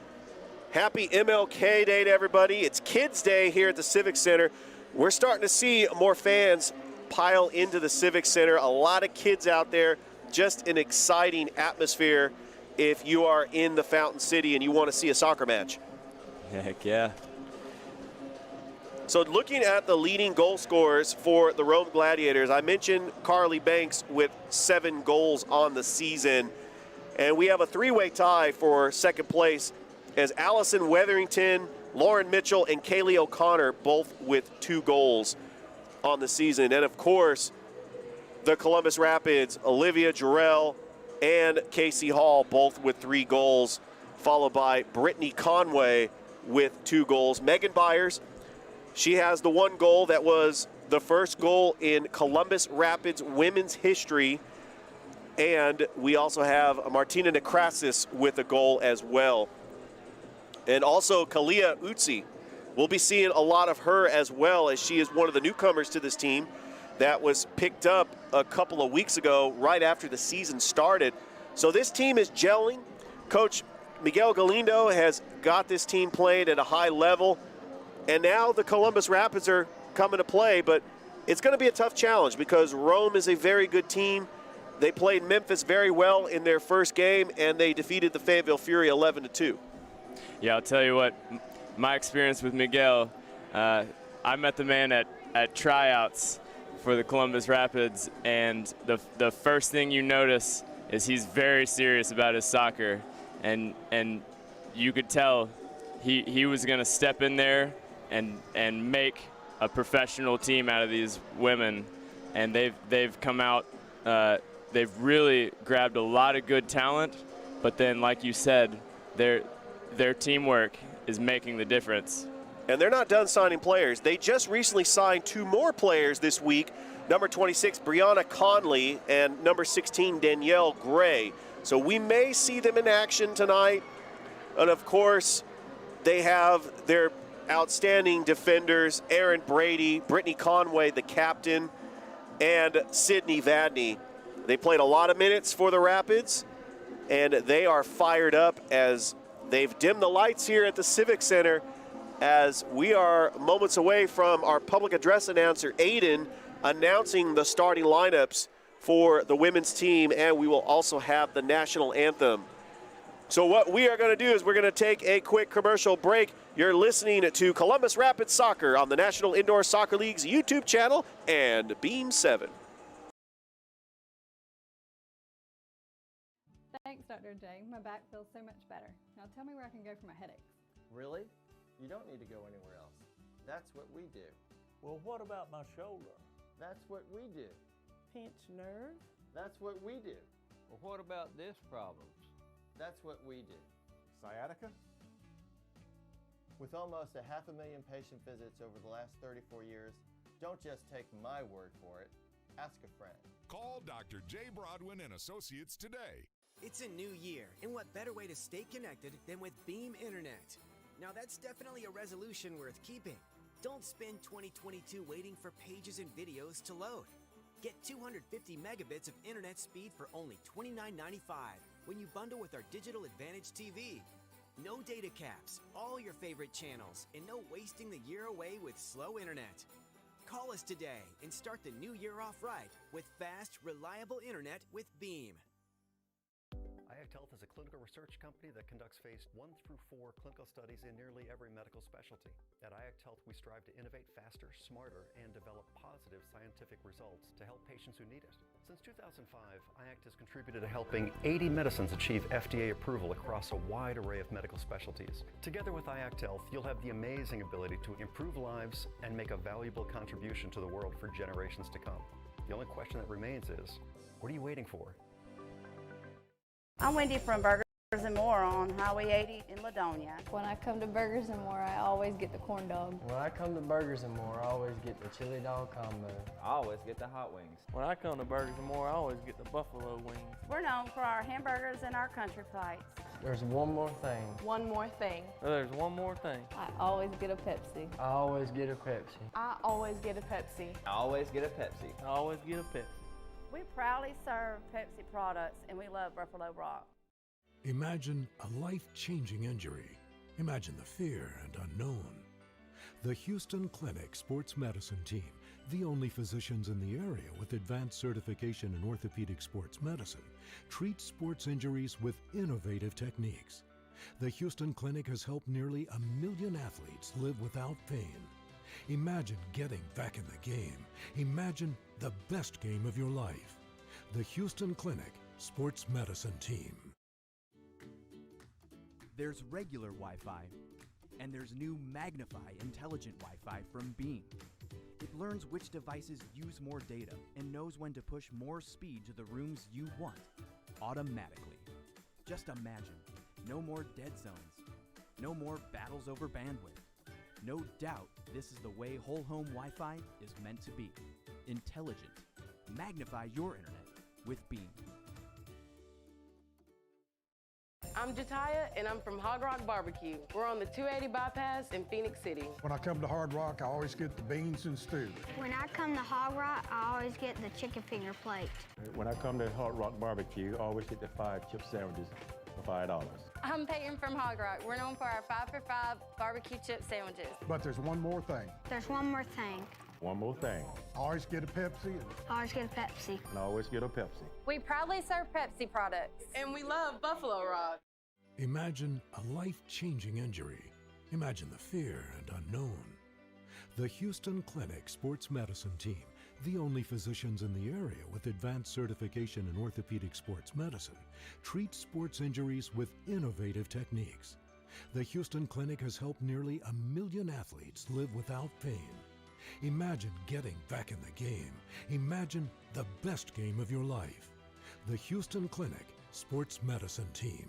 Happy MLK Day to everybody. It's Kids Day here at the Civic Center. We're starting to see more fans pile into the Civic Center. A lot of kids out there. Just an exciting atmosphere if you are in the Fountain City and you want to see a soccer match. Heck yeah. So looking at the leading goal scorers for the Rome Gladiators, I mentioned Carly Banks with 7 goals on the season. And we have a 3-way tie for second place as Allison Weatherington, Lauren Mitchell, and Kaylee O'Connor both with 2 goals on the season. And of course, the Columbus Rapids, Olivia Jarrell and Casey Hall both with 3 goals, followed by Brittany Conway with 2 goals. Megan Byers, she has the 1 goal that was the first goal in Columbus Rapids women's history. And we also have Martina Nekrasis with a goal as well. And also Kalia Utsi. We'll be seeing a lot of her as well, as she is one of the newcomers to this team that was picked up a couple of weeks ago right after the season started. So this team is gelling. Coach Miguel Galindo has got this team playing at a high level. And now the Columbus Rapids are coming to play, but it's going to be a tough challenge because Rome is a very good team. They played Memphis very well in their first game, and they defeated the Fayetteville Fury 11-2. Yeah, I'll tell you what, my experience with Miguel, I met the man at tryouts for the Columbus Rapids, and the first thing you notice is he's very serious about his soccer, and you could tell he was going to step in there and make a professional team out of these women, and they've come out. They've really grabbed a lot of good talent, but then, like you said, their teamwork is making the difference. And they're not done signing players. They just recently signed 2 more players this week, number 26, Brianna Conley, and number 16, Danielle Gray. So we may see them in action tonight. And of course, they have their outstanding defenders, Aaron Brady, Brittany Conway, the captain, and Sydney Vadney. They played a lot of minutes for the Rapids, and they are fired up as they've dimmed the lights here at the Civic Center as we are moments away from our public address announcer, Aiden, announcing the starting lineups for the women's team, and we will also have the national anthem. So what we are going to do is we're going to take a quick commercial break. You're listening to Columbus Rapids Soccer on the National Indoor Soccer League's YouTube channel and Beam 7. Thanks, Dr. J. My back feels so much better. Now tell me where I can go for my headaches. Really? You don't need to go anywhere else. That's what we do. Well, what about my shoulder? That's what we do. Pinched nerve? That's what we do. Well, what about this problem? That's what we do. Sciatica? With almost 500,000 patient visits over the last 34 years, don't just take my word for it. Ask a friend. Call Dr. J. Broadwin and Associates today. It's a new year, and what better way to stay connected than with Beam Internet? Now that's definitely a resolution worth keeping. Don't spend 2022 waiting for pages and videos to load. Get 250 megabits of internet speed for only $29.95 when you bundle with our Digital Advantage TV. No data caps, all your favorite channels, and no wasting the year away with slow internet. Call us today and start the new year off right with fast, reliable internet with Beam. IACT Health is a clinical research company that conducts phase 1 through 4 clinical studies in nearly every medical specialty. At IACT Health, we strive to innovate faster, smarter, and develop positive scientific results to help patients who need it. Since 2005, IACT has contributed to helping 80 medicines achieve FDA approval across a wide array of medical specialties. Together with IACT Health, you'll have the amazing ability to improve lives and make a valuable contribution to the world for generations to come. The only question that remains is, what are you waiting for? I'm Wendy from Burgers and More on Highway 80 in Ladonia. When I come to Burgers and More, I always get the corn dog. When I come to Burgers and More, I always get the chili dog combo. I always get the hot wings. When I come to Burgers and More, I always get the buffalo wings. We're known for our hamburgers and our country flights. There's one more thing. One more thing. There's one more thing. I always get a Pepsi. I always get a Pepsi. I always get a Pepsi. I always get a Pepsi. I always get a Pepsi. We proudly serve Pepsi products, and we love Buffalo Rock. Imagine a life-changing injury. Imagine the fear and unknown. The Houston Clinic Sports Medicine Team, the only physicians in the area with advanced certification in orthopedic sports medicine, treats sports injuries with innovative techniques. The Houston Clinic has helped nearly 1 million athletes live without pain. Imagine getting back in the game. Imagine the best game of your life. The Houston Clinic Sports Medicine Team. There's regular Wi-Fi, and there's new Magnify intelligent Wi-Fi from Beam. It learns which devices use more data and knows when to push more speed to the rooms you want, automatically. Just imagine, no more dead zones, no more battles over bandwidth. No doubt this is the way whole home Wi-Fi is meant to be. Intelligent. Magnify your internet with Beam. I'm Jataya, and I'm from Hog Rock Barbecue. We're on the 280 bypass in Phoenix City. When I come to Hard Rock, I always get the beans and stew. When I come to Hog Rock, I always get the chicken finger plate. When I come to Hard Rock Barbecue, I always get the 5 chip sandwiches for $5. I'm Peyton from Hog Rock. We're known for our 5 for $5 barbecue chip sandwiches. But there's one more thing. There's one more thing. One more thing. I always get a Pepsi. I always get a Pepsi. And I always get a Pepsi. We proudly serve Pepsi products. And we love Buffalo Rock. Imagine a life-changing injury. Imagine the fear and unknown. The Houston Clinic Sports Medicine Team, the only physicians in the area with advanced certification in orthopedic sports medicine, treats sports injuries with innovative techniques. The Houston Clinic has helped nearly 1 million athletes live without pain. Imagine getting back in the game. Imagine the best game of your life. The Houston Clinic Sports Medicine Team.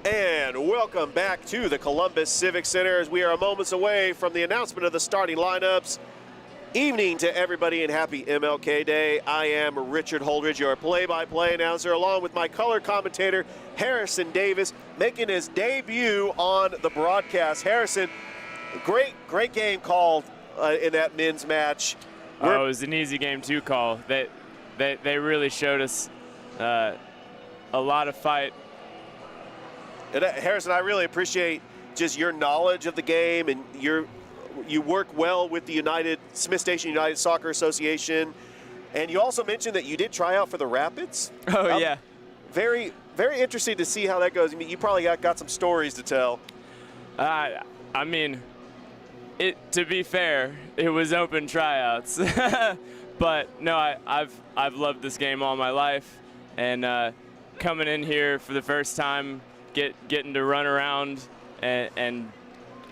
And welcome back to the Columbus Civic Center as we are moments away from the announcement of the starting lineups. Evening to everybody and happy MLK Day. I am Richard Holdridge, your play-by-play announcer, along with my color commentator, Harrison Davis, making his debut on the broadcast. Harrison, great game called in that men's match. It was an easy game to call. They really showed us a lot of fight. And Harrison, I really appreciate just your knowledge of the game, and you work well with the Smith Station United Soccer Association, and you also mentioned that you did try out for the Rapids. Oh, yeah. Very, very interesting to see how that goes. I mean, you probably got some stories to tell. I mean, to be fair, it was open tryouts. But no, I've loved this game all my life, and coming in here for the first time, getting to run around and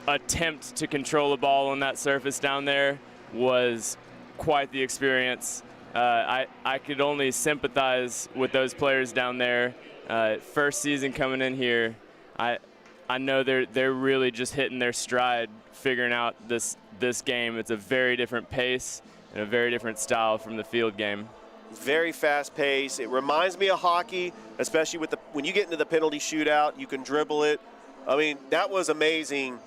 attempt to control the ball on that surface down there was quite the experience. I could only sympathize with those players down there. First season coming in here, I know they're really just hitting their stride, figuring out this game. It's a very different pace and a very different style from the field game. Very fast pace. It reminds me of hockey, especially when you get into the penalty shootout, you can dribble it. I mean, that was amazing.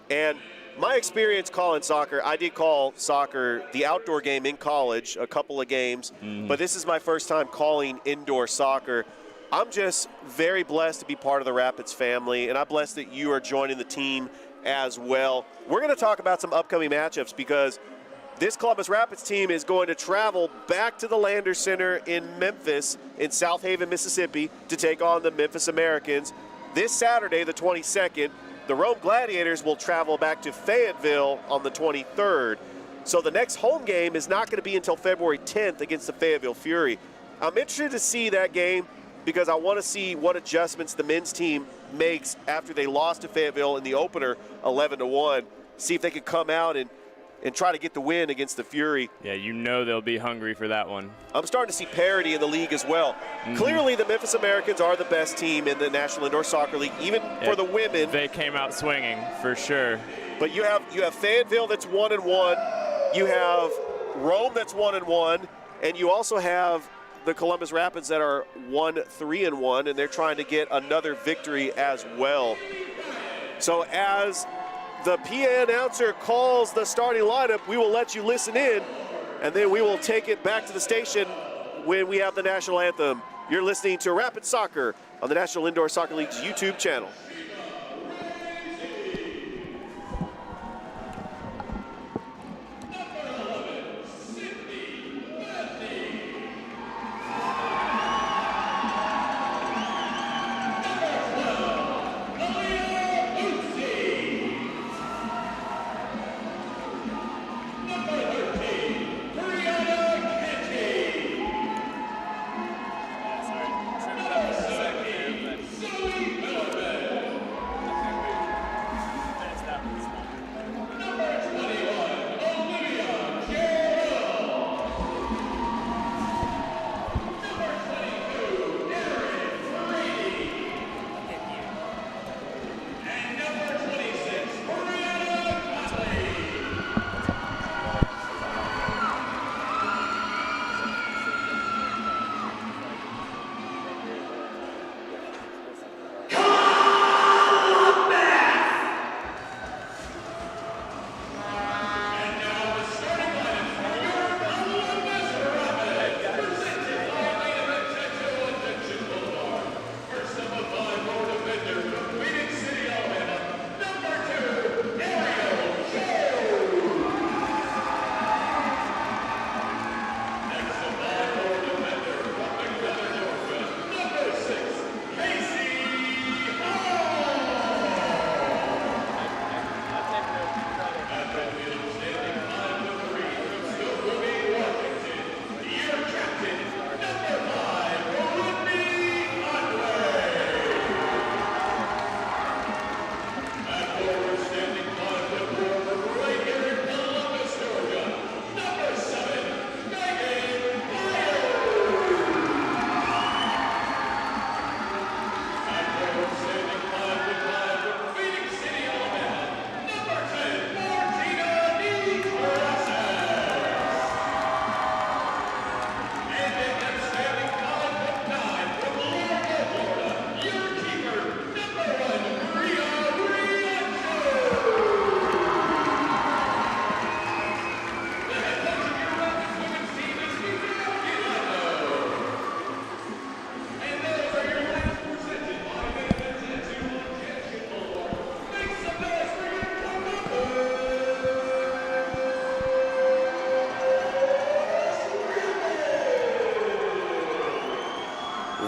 And my experience calling soccer, I did call soccer, the outdoor game in college, a couple of games, but this is my first time calling indoor soccer. I'm just very blessed to be part of the Rapids family, and I'm blessed that you are joining the team as well. We're going to talk about some upcoming matchups because this Columbus Rapids team is going to travel back to the Landers Center in Memphis, in South Haven, Mississippi, to take on the Memphis Americans. This Saturday, the 22nd, the Rome Gladiators will travel back to Fayetteville on the 23rd. So the next home game is not going to be until February 10th against the Fayetteville Fury. I'm interested to see that game because I want to see what adjustments the men's team makes after they lost to Fayetteville in the opener 11-1. See if they can come out and try to get the win against the Fury. Yeah, you know they'll be hungry for that one. I'm starting to see parity in the league as well. Clearly, the Memphis Americans are the best team in the National Indoor Soccer League, even for the women. They came out swinging, for sure. But you have Fayetteville that's 1-1. You have Rome that's 1-1. And you also have the Columbus Rapids that are 3-1, and they're trying to get another victory as well. So as the PA announcer calls the starting lineup, we will let you listen in, and then we will take it back to the station when we have the national anthem. You're listening to Rapid Soccer on the National Indoor Soccer League's YouTube channel.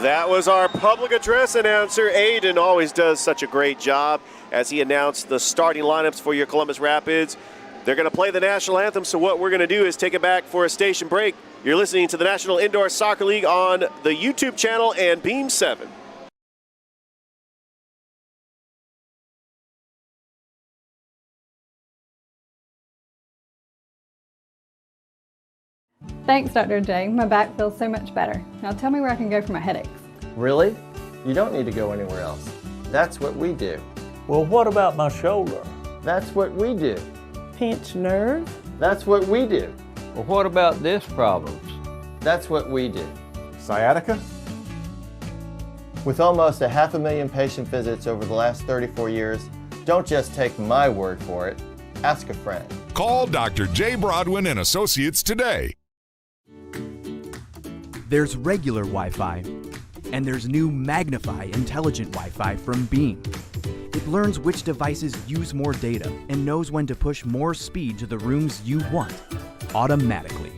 That was our public address announcer. Aiden always does such a great job as he announced the starting lineups for your Columbus Rapids. They're going to play the national anthem, so what we're going to do is take it back for a station break. You're listening to the National Indoor Soccer League on the YouTube channel and Beam 7. Thanks, Dr. J. My back feels so much better. Now tell me where I can go for my headaches. Really? You don't need to go anywhere else. That's what we do. Well, what about my shoulder? That's what we do. Pinched nerve? That's what we do. Well, what about disc problems? That's what we do. Sciatica? With almost 500,000 patient visits over the last 34 years, don't just take my word for it. Ask a friend. Call Dr. J. Broadwin and Associates today. There's regular Wi-Fi, and there's new Magnify intelligent Wi-Fi from Beam. It learns which devices use more data and knows when to push more speed to the rooms you want, automatically.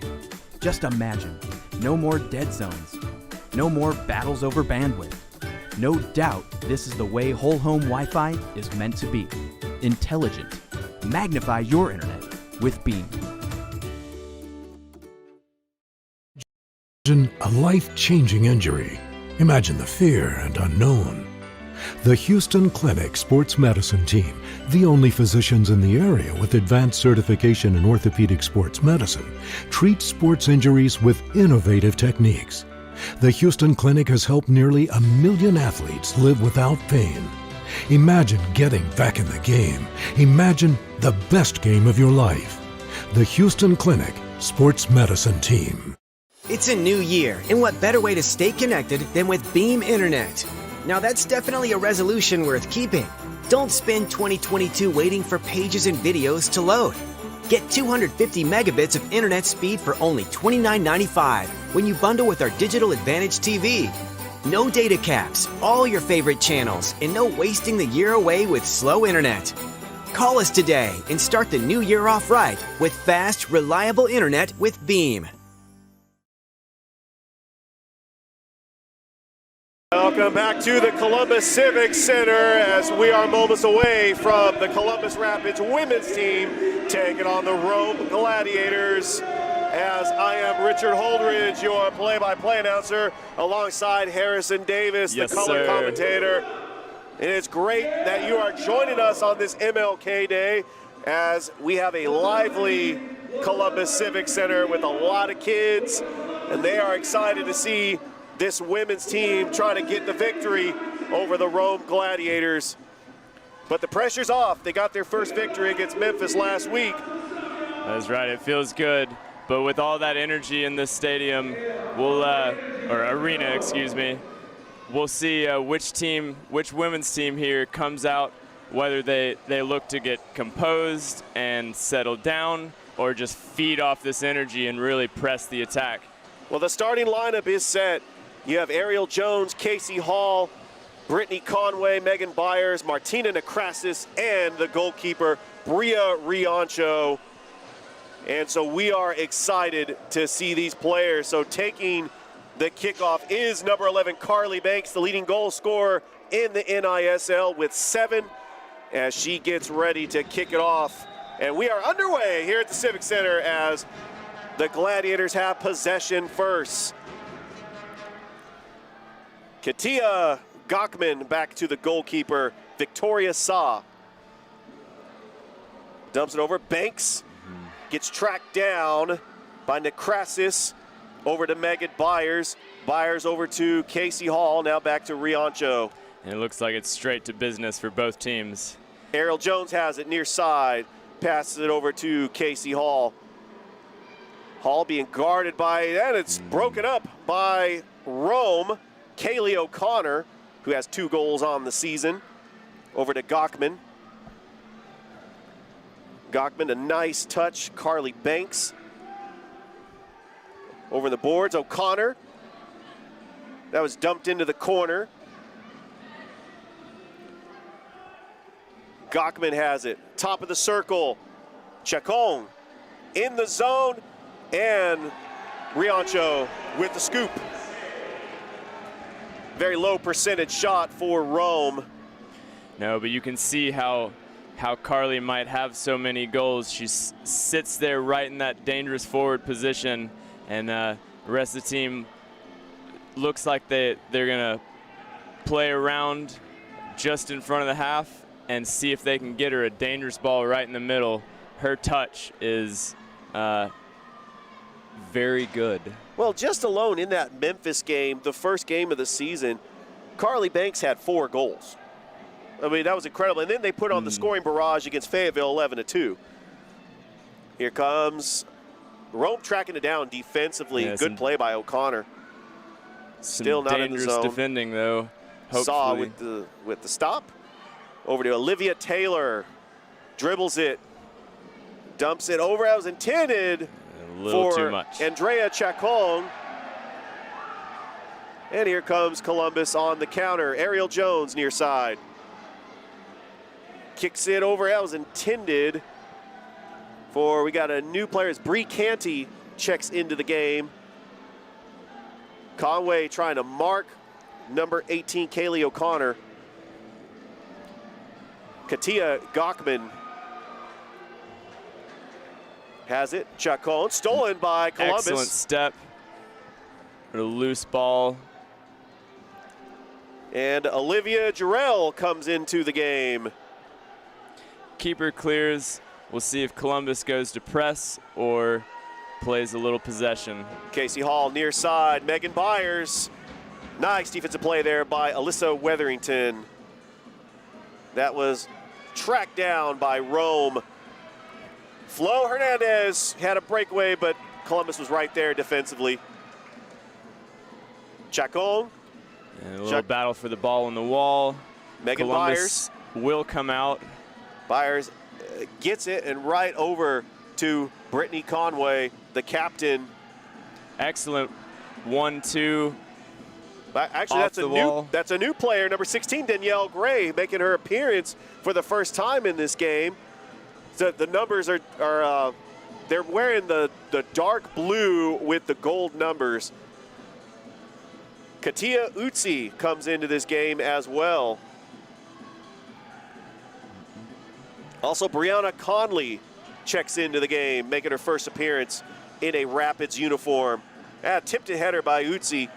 Just imagine, no more dead zones, no more battles over bandwidth. No doubt this is the way whole home Wi-Fi is meant to be. Intelligent. Magnify your internet with Beam. Imagine a life-changing injury. Imagine the fear and unknown. The Houston Clinic Sports Medicine Team, the only physicians in the area with advanced certification in orthopedic sports medicine, treats sports injuries with innovative techniques. The Houston Clinic has helped nearly 1 million athletes live without pain. Imagine getting back in the game. Imagine the best game of your life. The Houston Clinic Sports Medicine Team. It's a new year, and what better way to stay connected than with Beam Internet? Now that's definitely a resolution worth keeping. Don't spend 2022 waiting for pages and videos to load. Get 250 megabits of internet speed for only $29.95 when you bundle with our Digital Advantage TV. No data caps, all your favorite channels, and no wasting the year away with slow internet. Call us today and start the new year off right with fast, reliable internet with Beam. Welcome back to the Columbus Civic Center as we are moments away from the Columbus Rapids women's team taking on the Rome Gladiators. As I am Richard Holdridge, your play-by-play announcer, alongside Harrison Davis, the color commentator. And it's great that you are joining us on this MLK Day as we have a lively Columbus Civic Center with a lot of kids, and they are excited to see this women's team trying to get the victory over the Rome Gladiators. But the pressure's off. They got their first victory against Memphis last week. That's right, it feels good. But with all that energy in this stadium, or arena, excuse me, we'll see which women's team here comes out, whether they look to get composed and settle down or just feed off this energy and really press the attack. Well, the starting lineup is set. You have Ariel Jones, Casey Hall, Brittany Conway, Megan Byers, Martina Necrasis, and the goalkeeper, Bria Riancho. And so we are excited to see these players. So taking the kickoff is number 11, Carly Banks, the leading goal scorer in the NISL with 7 as she gets ready to kick it off. And we are underway here at the Civic Center as the Gladiators have possession first. Katia Gachman back to the goalkeeper, Victoria Sa. Dumps it over, Banks gets tracked down by Necrasis, over to Megan Byers. Byers over to Casey Hall, now back to Riancho. And it looks like it's straight to business for both teams. Ariel Jones has it near side, passes it over to Casey Hall. Hall being guarded by, and it's broken up by Rome. Kaylee O'Connor, who has 2 goals on the season, over to Gachman. Gachman, a nice touch. Carly Banks over the boards. O'Connor, that was dumped into the corner. Gachman has it, top of the circle. Chacon in the zone, and Riancho with the scoop. very low percentage shot for Rome. No, but you can see how Carly might have so many goals. She sits there right in that dangerous forward position, and the rest of the team looks like they're going to play around just in front of the half and see if they can get her a dangerous ball right in the middle. Her touch is very good. Well, just alone in that Memphis game, the first game of the season, Carly Banks had 4 goals. I mean, that was incredible. And then they put on the scoring barrage against Fayetteville, 11-2. Here comes Rome tracking it down defensively. Yeah, good play by O'Connor. Still not in the zone. Dangerous defending, though. Hopefully. Saw with the stop. Over to Olivia Taylor. Dribbles it. Dumps it over. That was intended a little for too much. Andrea Chacon. And here comes Columbus on the counter. Ariel Jones near side. Kicks it over. That was intended for, we got a new player. Bree Canty checks into the game. Conway trying to mark number 18, Kaylee O'Connor. Katia Gachman has it. Chacon stolen by Columbus. Excellent step. A loose ball. And Olivia Jarrell comes into the game. Keeper clears. We'll see if Columbus goes to press or plays a little possession. Casey Hall near side. Megan Byers. Nice defensive play there by Alyssa Weatherington. That was tracked down by Rome. Flo Hernandez had a breakaway, but Columbus was right there defensively. Chacon. And a little battle for the ball on the wall. Megan Columbus Byers will come out. Byers gets it and right over to Brittany Conway, the captain. Excellent 1-2. Actually, that's a new player, number 16, Danielle Gray, making her appearance for the first time in this game. So the numbers are they're wearing the dark blue with the gold numbers. Katia Utsi comes into this game as well. Also, Brianna Conley checks into the game, making her first appearance in a Rapids uniform. Tipped a header by Utsi.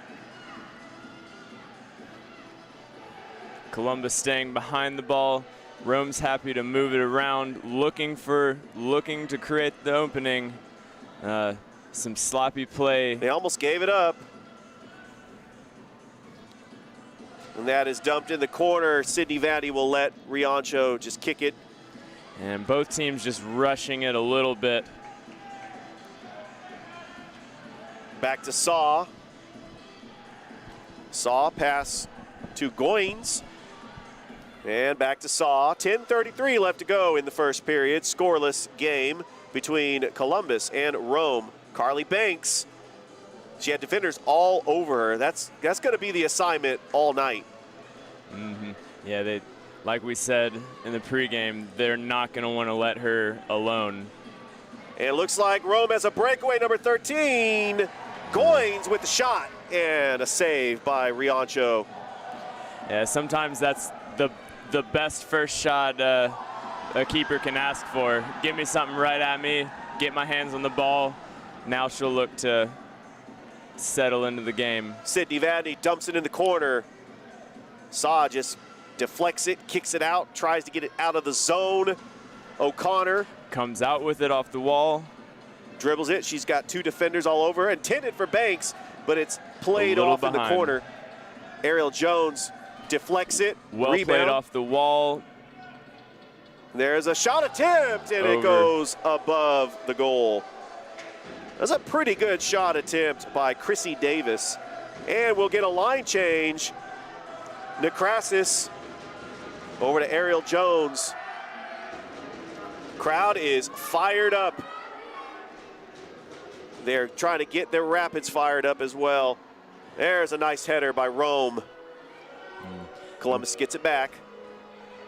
Columbus staying behind the ball. Rome's happy to move it around, looking to create the opening. Some sloppy play. They almost gave it up. And that is dumped in the corner. Sydney Vandy will let Riancho just kick it. And both teams just rushing it a little bit. Back to Saw. Saw pass to Goins. And back to Saw. 10:33 left to go in the first period. Scoreless game between Columbus and Rome. Carly Banks, she had defenders all over her. That's going to be the assignment all night. Yeah, like we said in the pregame, they're not going to want to let her alone. And it looks like Rome has a breakaway, number 13. Goins with the shot and a save by Riancho. Yeah, sometimes that's the best first shot a keeper can ask for. Give me something right at me, get my hands on the ball. Now she'll look to settle into the game. Sydney Vandy dumps it in the corner. Saw just deflects it, kicks it out, tries to get it out of the zone. O'Connor comes out with it off the wall. Dribbles it. She's got 2 defenders all over her. Intended for Banks, but it's played off in the corner. Ariel Jones deflects it. Well rebound. Played off the wall. There's a shot attempt, and it goes above the goal. That's a pretty good shot attempt by Chrissy Davis. And we'll get a line change. Necrasis over to Ariel Jones. Crowd is fired up. They're trying to get their Rapids fired up as well. There's a nice header by Rome. Columbus gets it back.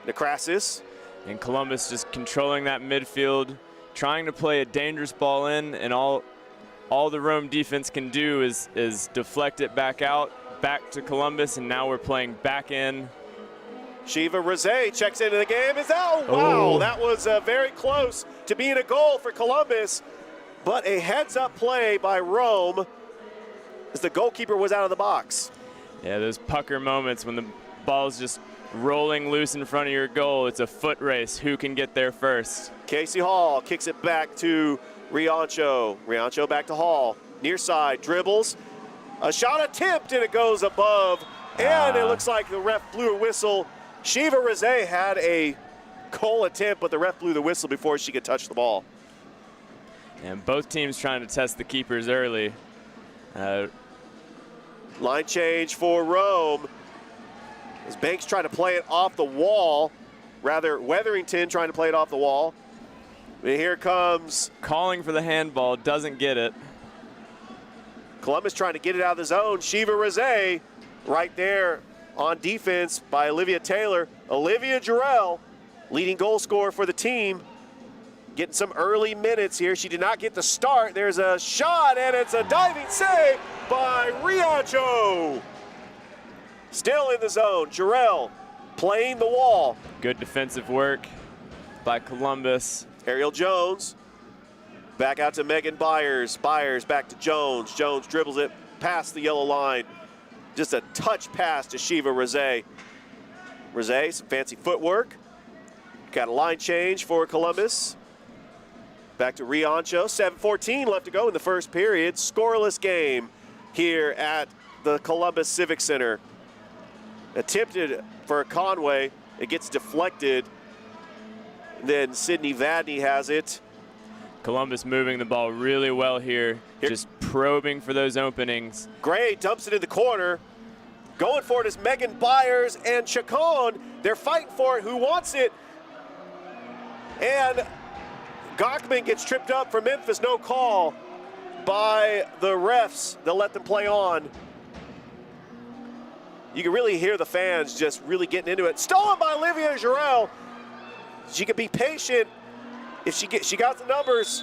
Necrasis. And Columbus just controlling that midfield, trying to play a dangerous ball in, and all the Rome defense can do is deflect it back out, back to Columbus, and now we're playing back in. Shiva Rosé checks into the game. Wow, that was very close to being a goal for Columbus, but a heads-up play by Rome as the goalkeeper was out of the box. Yeah, those pucker moments when the ball's just rolling loose in front of your goal. It's a foot race. Who can get there first? Casey Hall kicks it back to Riancho. Riancho back to Hall. Near side, dribbles. A shot attempt, and it goes above. And it looks like the ref blew a whistle. Shiva Rosé had a goal attempt, but the ref blew the whistle before she could touch the ball. And both teams trying to test the keepers early. Line change for Rome. As Banks trying to play it off the wall. Rather, Weatherington trying to play it off the wall. And here comes... Calling for the handball, doesn't get it. Columbus trying to get it out of the zone. Shiva Rosé right there on defense by Olivia Taylor. Olivia Jarrell, leading goal scorer for the team, getting some early minutes here. She did not get the start. There's a shot, and it's a diving save by Riancho. Still in the zone. Jarrell playing the wall. Good defensive work by Columbus. Ariel Jones back out to Megan Byers. Byers back to Jones. Jones dribbles it past the yellow line. Just a touch pass to Shiva Rosé. Rosé, some fancy footwork. Got a line change for Columbus. Back to Riancho. 7:14 left to go in the first period. Scoreless game here at the Columbus Civic Center. Attempted for Conway. It gets deflected. Then Sydney Vadney has it. Columbus moving the ball really well here, just probing for those openings. Gray dumps it in the corner. Going for it is Megan Byers and Chacon. They're fighting for it. Who wants it? And Gachman gets tripped up for Memphis. No call by the refs. They'll let them play on. You can really hear the fans just really getting into it. Stolen by Olivia Jarrell. She could be patient if she got the numbers,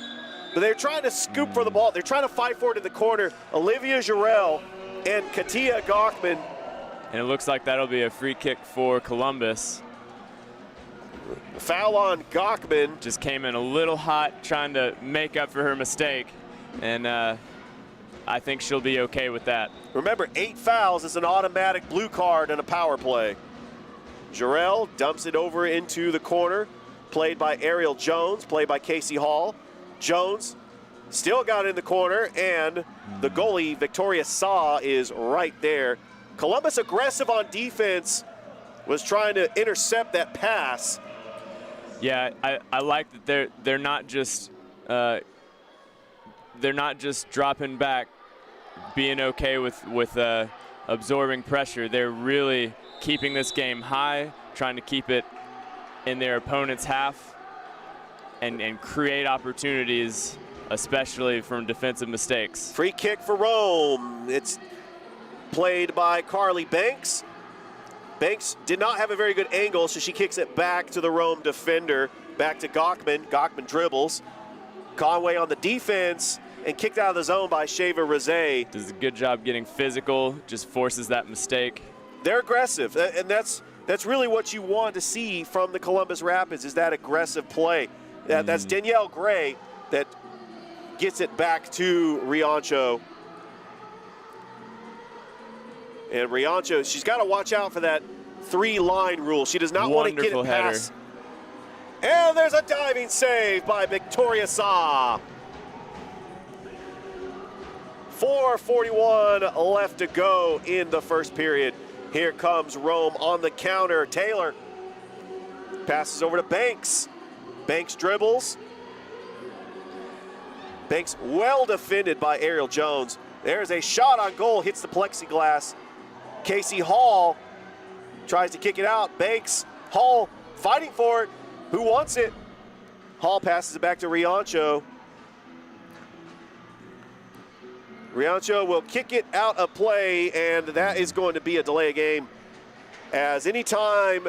but they're trying to scoop for the ball. They're trying to fight for it in the corner. Olivia Jarrell and Katia Gachman. And it looks like that'll be a free kick for Columbus. Foul on Gachman. Just came in a little hot, trying to make up for her mistake. And I think she'll be okay with that. Remember, 8 fouls is an automatic blue card and a power play. Jarrell dumps it over into the corner. Played by Ariel Jones, played by Casey Hall. Jones still got in the corner, and the goalie, Victoria Saw, is right there. Columbus aggressive on defense, was trying to intercept that pass. Yeah, I like that they're not just dropping back, being okay with absorbing pressure. They're really keeping this game high, trying to keep it in their opponent's half and create opportunities, especially from defensive mistakes. Free kick for Rome. It's played by Carly Banks. Banks did not have a very good angle, so she kicks it back to the Rome defender. Back to Gachman. Gachman dribbles. Conway on the defense and kicked out of the zone by Shiva Rosé. Does a good job getting physical, just forces that mistake. They're aggressive, and that's really what you want to see from the Columbus Rapids, is that aggressive play. That's Danielle Gray that gets it back to Riancho. And Riancho, she's got to watch out for that 3-line rule. She does not want to get it past. And there's a diving save by Victoria Saw. 4:41 left to go in the first period. Here comes Rome on the counter. Taylor passes over to Banks. Banks dribbles. Banks well defended by Ariel Jones. There's a shot on goal, hits the plexiglass. Casey Hall tries to kick it out. Banks, Hall fighting for it. Who wants it? Hall passes it back to Riancho. Riancho will kick it out of play, and that is going to be a delay of game. As anytime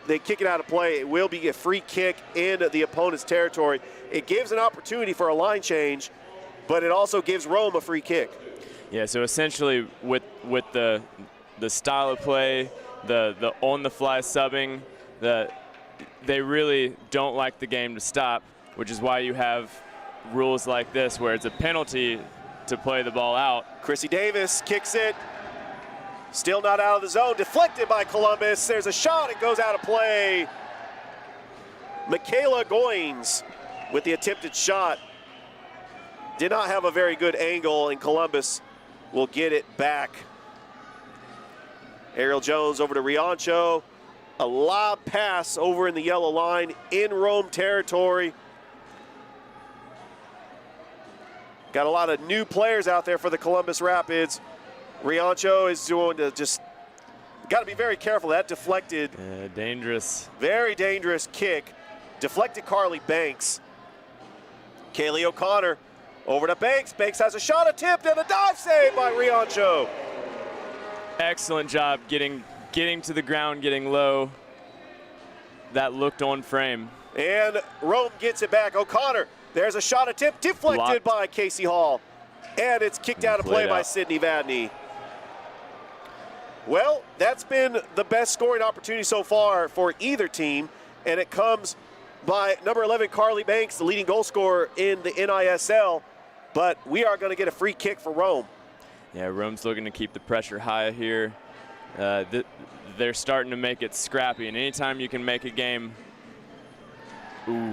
they kick it out of play, it will be a free kick in the opponent's territory. It gives an opportunity for a line change, but it also gives Rome a free kick. Yeah, so essentially with the style of play, the on-the-fly subbing, they really don't like the game to stop, which is why you have rules like this where it's a penalty to play the ball out. Chrissy Davis kicks it. Still not out of the zone. Deflected by Columbus. There's a shot. It goes out of play. Michaela Goins with the attempted shot. Did not have a very good angle, and Columbus will get it back. Ariel Jones over to Riancho. A lob pass over in the yellow line in Rome territory. Got a lot of new players out there for the Columbus Rapids. Riancho is doing to just, got to be very careful. That deflected. Dangerous. Very dangerous kick. Deflected Carly Banks. Kaylee O'Connor over to Banks. Banks has a shot attempt and a dive save by Riancho. Excellent job getting to the ground, getting low. That looked on frame. And Rome gets it back. O'Connor, there's a shot attempt deflected by Casey Hall. And it's kicked out of play by Sydney Vadney. Well, that's been the best scoring opportunity so far for either team, and it comes by number 11, Carly Banks, the leading goal scorer in the NISL, but we are going to get a free kick for Rome. Yeah, Rome's looking to keep the pressure high here. They're starting to make it scrappy, and anytime you can make a game,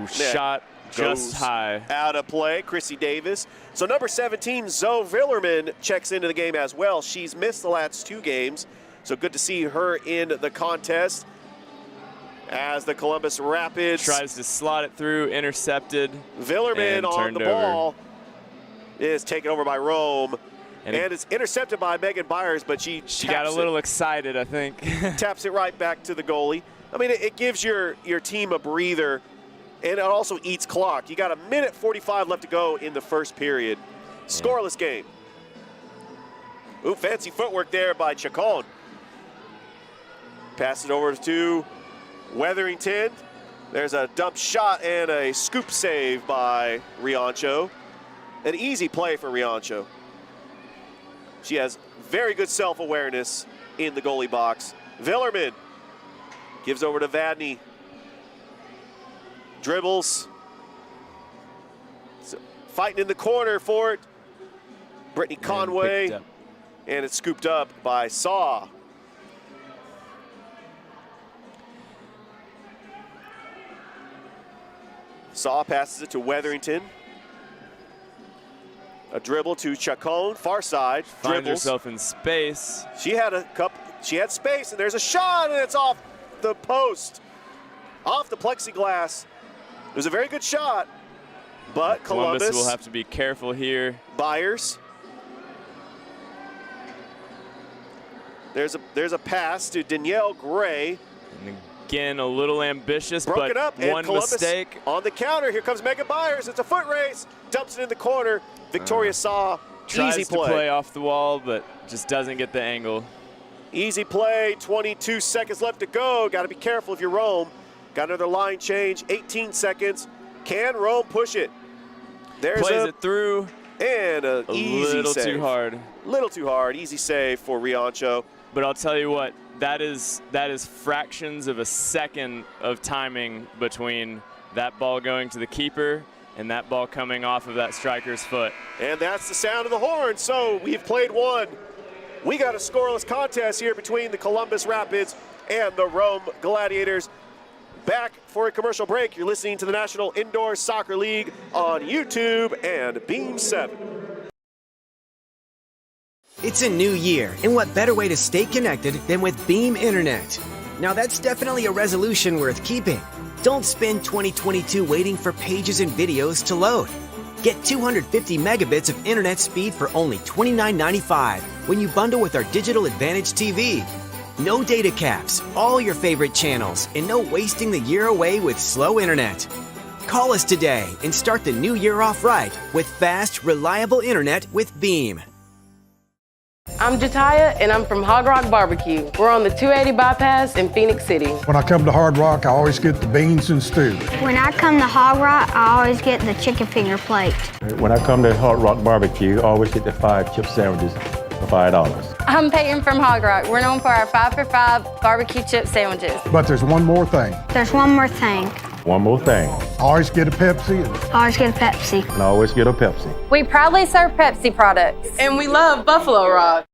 shot just high. Out of play, Chrissy Davis. So number 17, Zoe Villerman, checks into the game as well. She's missed the last 2 games, so good to see her in the contest. As the Columbus Rapids tries to slot it through, intercepted. Villerman on the ball is taken over by Rome. And it's intercepted by Megan Byers, but she got a little excited, I think. Taps it right back to the goalie. I mean, it gives your team a breather, and it also eats clock. You got a minute 45 left to go in the first period. Scoreless game. Ooh, fancy footwork there by Chacon. Pass it over to Weatherington. There's a dump shot and a scoop save by Riancho. An easy play for Riancho. She has very good self-awareness in the goalie box. Villerman gives over to Vadney. Dribbles. So fighting in the corner for it. Brittany Conway. And it's scooped up by Saw. Saw passes it to Weatherington. A dribble to Chacon, far side. Finds herself in space. She had space, and there's a shot, and it's off the post. Off the plexiglass. It was a very good shot, but Columbus will have to be careful here. Byers. There's a pass to Danielle Gray. And again, a little ambitious, Broke but it up, and one Columbus mistake. On the counter, here comes Megan Byers. It's a foot race. Dumps it in the corner. Victoria Saw, tries easy to play. play off the wall, but just doesn't get the angle. Easy play, 22 seconds left to go. Got to be careful if you're Rome. Got another line change, 18 seconds. Can Rome push it? Plays it through. And an easy save. A little too hard. Little too hard, easy save for Riancho. But I'll tell you what, that is fractions of a second of timing between that ball going to the keeper and that ball coming off of that striker's foot. And that's the sound of the horn. So we've played one. We got a scoreless contest here between the Columbus Rapids and the Rome Gladiators. Back for a commercial break. You're listening to the National Indoor Soccer League on YouTube and Beam 7. It's a new year, and what better way to stay connected than with Beam Internet? Now that's definitely a resolution worth keeping. Don't spend 2022 waiting for pages and videos to load. Get 250 megabits of internet speed for only $29.95 when you bundle with our Digital Advantage TV. No data caps, all your favorite channels, and no wasting the year away with slow internet. Call us today and start the new year off right with fast, reliable internet with Beam. I'm Jataya, and I'm from Hog Rock Barbecue. We're on the 280 bypass in Phoenix City. When I come to Hard Rock, I always get the beans and stew. When I come to Hog Rock, I always get the chicken finger plate. When I come to Hard Rock Barbecue, I always get the 5 chip sandwiches for $5. I'm Peyton from Hog Rock. We're known for our 5 for $5 barbecue chip sandwiches. But there's one more thing. There's one more thing. One more thing. Always get a Pepsi. Always get a Pepsi. And I always get a Pepsi. We proudly serve Pepsi products. And we love Buffalo Rock.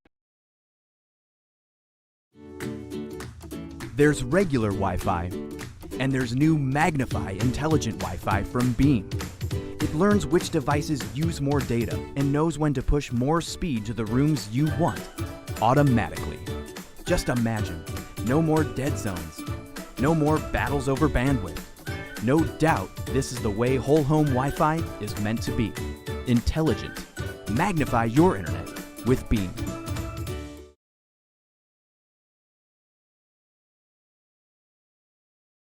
There's regular Wi-Fi, and there's new Magnify intelligent Wi-Fi from Beam. It learns which devices use more data and knows when to push more speed to the rooms you want, automatically. Just imagine, no more dead zones, no more battles over bandwidth. No doubt this is the way whole home Wi-Fi is meant to be. Intelligent. Magnify your internet with Beam.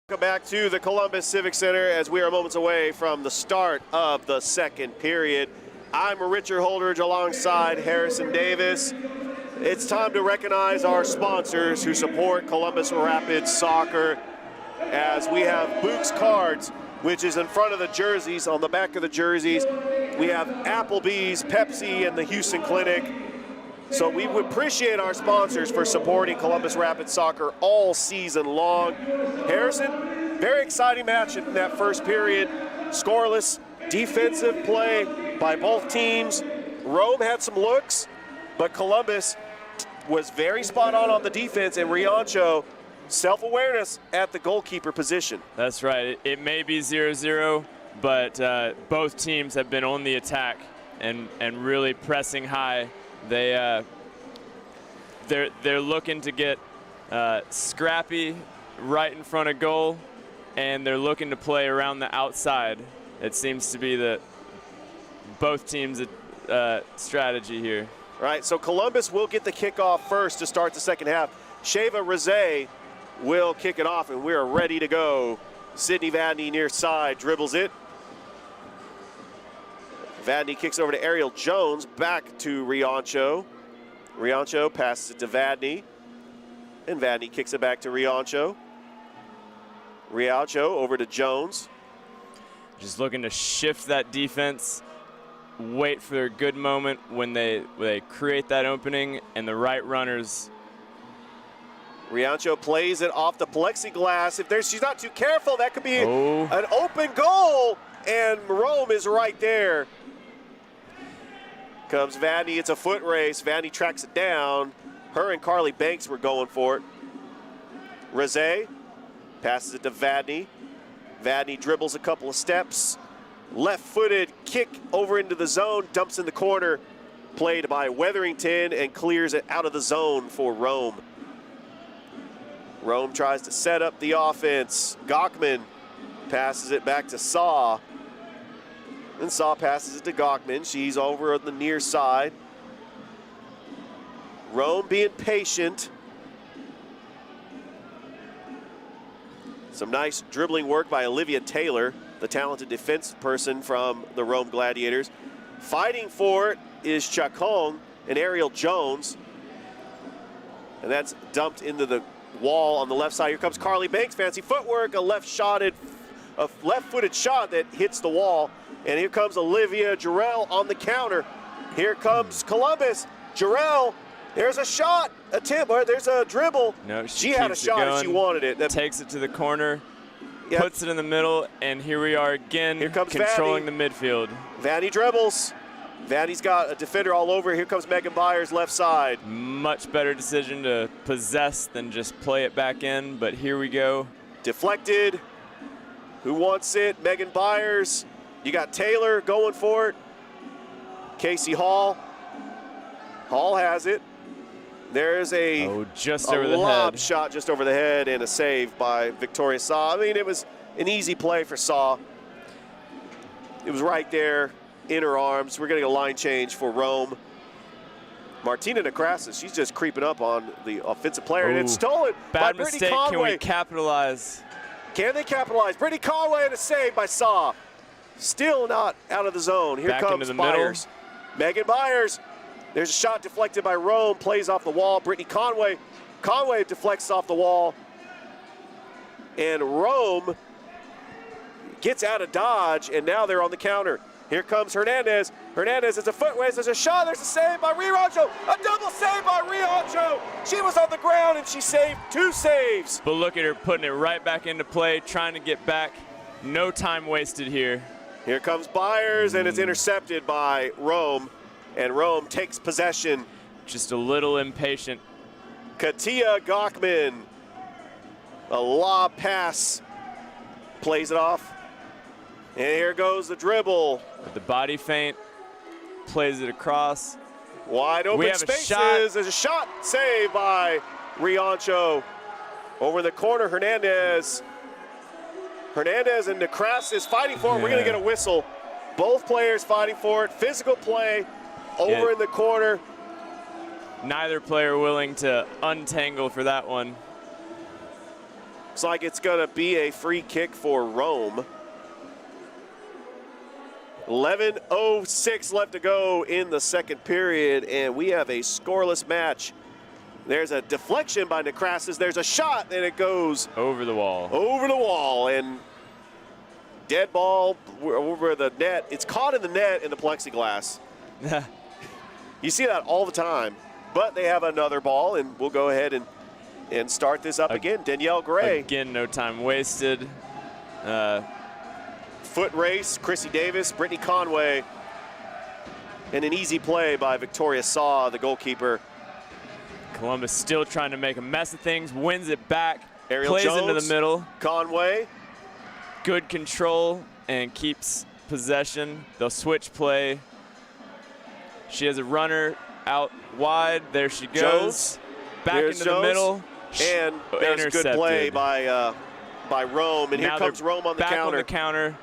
Welcome back to the Columbus Civic Center as we are moments away from the start of the second period. I'm Richard Holdridge alongside Harrison Davis. It's time to recognize our sponsors who support Columbus Rapids soccer, as we have Book's Cards, which is in front of the jerseys. On the back of the jerseys, we have Applebee's, Pepsi, and the Houston Clinic. So we would appreciate our sponsors for supporting Columbus Rapids soccer all season long. Harrison, very exciting match in that first period. Scoreless, defensive play by both teams. Rome had some looks, but Columbus was very spot on the defense, and Riancho, self-awareness at the goalkeeper position. That's right. It may be 0-0, but both teams have been on the attack and really pressing high. They're looking to get scrappy right in front of goal, and they're looking to play around the outside. It seems to be both teams' strategy here. Right, so Columbus will get the kickoff first to start the second half. Sheva Rizé will kick it off, and we're ready to go. Sidney Vadney near side, dribbles it. Vadney kicks over to Ariel Jones, back to Riancho. Riancho passes it to Vadney, and Vadney kicks it back to Riancho. Riancho over to Jones. Just looking to shift that defense, wait for a good moment when they create that opening, and the right runners. Riancho plays it off the plexiglass. If she's not too careful, that could be an open goal, and Rome is right there. Comes Vadney, it's a foot race. Vadney tracks it down. Her and Carly Banks were going for it. Rizé passes it to Vadney. Vadney dribbles a couple of steps. Left-footed kick over into the zone, dumps in the corner. Played by Wetherington and clears it out of the zone for Rome. Rome tries to set up the offense. Gachman passes it back to Saw. And Saw passes it to Gachman. She's over on the near side. Rome being patient. Some nice dribbling work by Olivia Taylor, the talented defense person from the Rome Gladiators. Fighting for it is Chacon and Ariel Jones. And that's dumped into the wall on the left side. Here comes Carly Banks, fancy footwork, a left-footed shot that hits the wall. And here comes Olivia Jarrell on the counter. Here comes Columbus. Jarrell, there's a shot, a tip, or there's a dribble. No, she had a shot if she wanted it. Takes it to the corner, puts it in the middle, and here we are again, here comes controlling Vadney. The midfield. Vadney dribbles. Vadney's got a defender all over. Here comes Megan Byers, left side. Much better decision to possess than just play it back in, but here we go. Deflected. Who wants it? Megan Byers. You got Taylor going for it. Casey Hall. Hall has it. There's a just over the lob head. Shot just over the head and a save by Victoria Saw. I mean, it was an easy play for Saw. It was right there in her arms. We're getting a line change for Rome. Martina Nekrasis, she's just creeping up on the offensive player, and it's stolen by Bad Brittany mistake. Conway. Can we capitalize? Can they capitalize? Brittany Conway and a save by Saw. Still not out of the zone. Here Back comes into the Byers. middle. Megan Byers There's a shot deflected by Rome, plays off the wall. Brittany Conway deflects off the wall. And Rome gets out of dodge, and now they're on the counter. Here comes Hernandez. Hernandez is a foot race. There's a shot. There's a save by Riancho. A double save by Riancho. She was on the ground, and she saved 2 saves. But look at her putting it right back into play, trying to get back. No time wasted here. Here comes Byers, and it's intercepted by Rome, and Rome takes possession. Just a little impatient. Katia Gachman, a lob pass, plays it off. And here goes the dribble. With the body feint, plays it across. Wide open spaces. There's a shot, saved by Riancho. Over in the corner, Hernandez. Hernandez and Necrasis fighting for it. We're going to get a whistle. Both players fighting for it. Physical play over in the corner. Neither player willing to untangle for that one. Looks like it's going to be a free kick for Rome. 11:06 left to go in the second period, and we have a scoreless match. There's a deflection by Necrasis. There's a shot, and it goes over the wall. Over the wall, and dead ball over the net. It's caught in the net in the plexiglass. You see that all the time. But they have another ball, and we'll go ahead and start this up again. Danielle Gray. Again, no time wasted. Foot race, Chrissy Davis, Brittany Conway, and an easy play by Victoria Saw, the goalkeeper. Columbus still trying to make a mess of things, wins it back, Ariel plays Jones, into the middle. Conway. Good control and keeps possession. They'll switch play. She has a runner out wide. There she goes. Jones. Back Here's into Jones. the middle. And there's a good play by Rome. And now here comes Rome on the back counter. On the counter.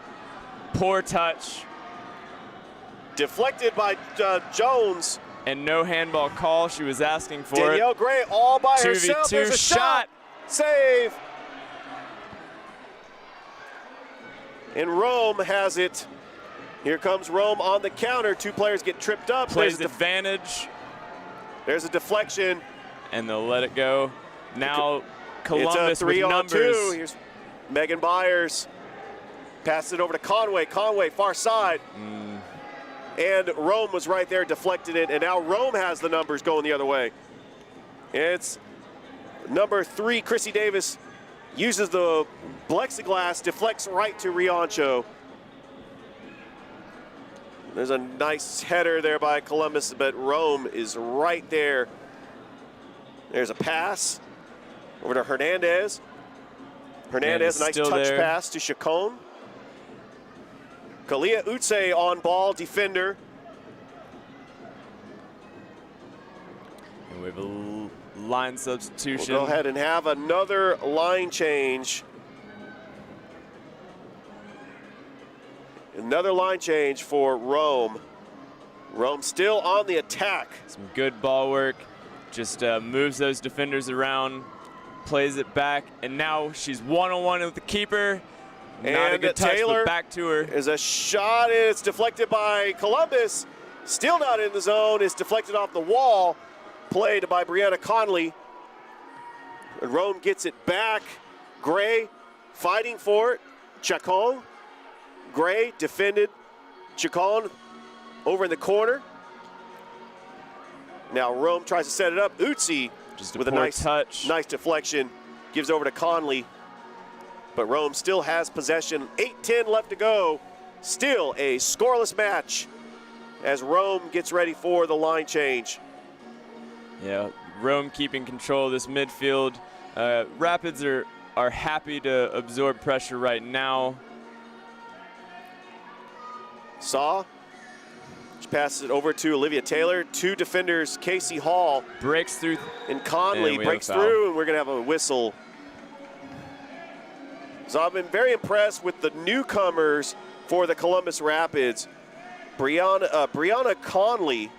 Poor touch. Deflected by Jones. And no handball call. She was asking for Danielle it. Gray all by 2v2 herself. There's a shot. Save. And Rome has it. Here comes Rome on the counter. 2 players get tripped up. Plays advantage. There's a deflection. And they'll let it go. Now Columbus it's a 3-on-2. with numbers. Here's Megan Byers. Passes it over to Conway. Conway, far side. And Rome was right there, deflected it. And now Rome has the numbers going the other way. It's number 3, Chrissy Davis, uses the plexiglass, deflects right to Riancho. There's a nice header there by Columbus, but Rome is right there. There's a pass over to Hernandez. Hernandez, nice touch pass to Chacon. Kalia Utse on ball, defender. And we have a line substitution. We'll go ahead and have another line change. Another line change for Rome. Rome still on the attack. Some good ball work. Just moves those defenders around, plays it back, and now she's one-on-one with the keeper. Not a good touch, Taylor but back to her. Is a shot, and it's deflected by Columbus. Still not in the zone. It's deflected off the wall. Played by Brianna Conley. And Rome gets it back. Gray fighting for it. Chacon. Gray defended. Chacon over in the corner. Now Rome tries to set it up. Utsi just with a nice touch. Nice deflection. Gives over to Conley. But Rome still has possession. 8:10 left to go. Still a scoreless match as Rome gets ready for the line change. Yeah, Rome keeping control of this midfield. Rapids are happy to absorb pressure right now. Saw. She passes it over to Olivia Taylor. 2 defenders, Casey Hall. Breaks through. And Conley breaks through, and we're going to have a whistle. So I've been very impressed with the newcomers for the Columbus Rapids. Brianna Conley,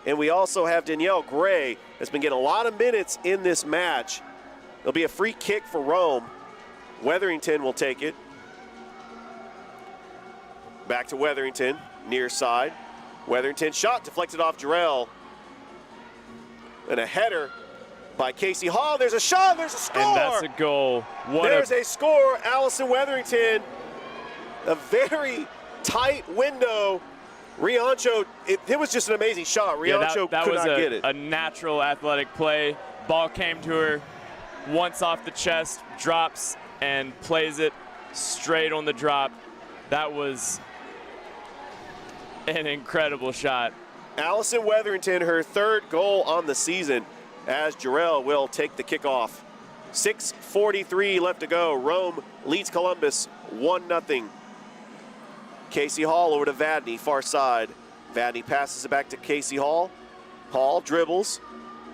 and we also have Danielle Gray that's been getting a lot of minutes in this match. There'll be a free kick for Rome. Weatherington will take it. Back to Weatherington, near side. Weatherington shot deflected off Jarrell. And a header by Casey Hall. There's a shot, there's a score! And that's a goal. There's a score, Allison Weatherington. A very tight window. Riancho, it was just an amazing shot. Riancho could not get it. A natural athletic play. Ball came to her once off the chest, drops, and plays it straight on the drop. That was an incredible shot. Allison Weatherington, her third goal on the season, as Jarrell will take the kickoff. 6:43 left to go. Rome leads Columbus 1-0. Casey Hall over to Vadney, far side. Vadney passes it back to Casey Hall. Hall dribbles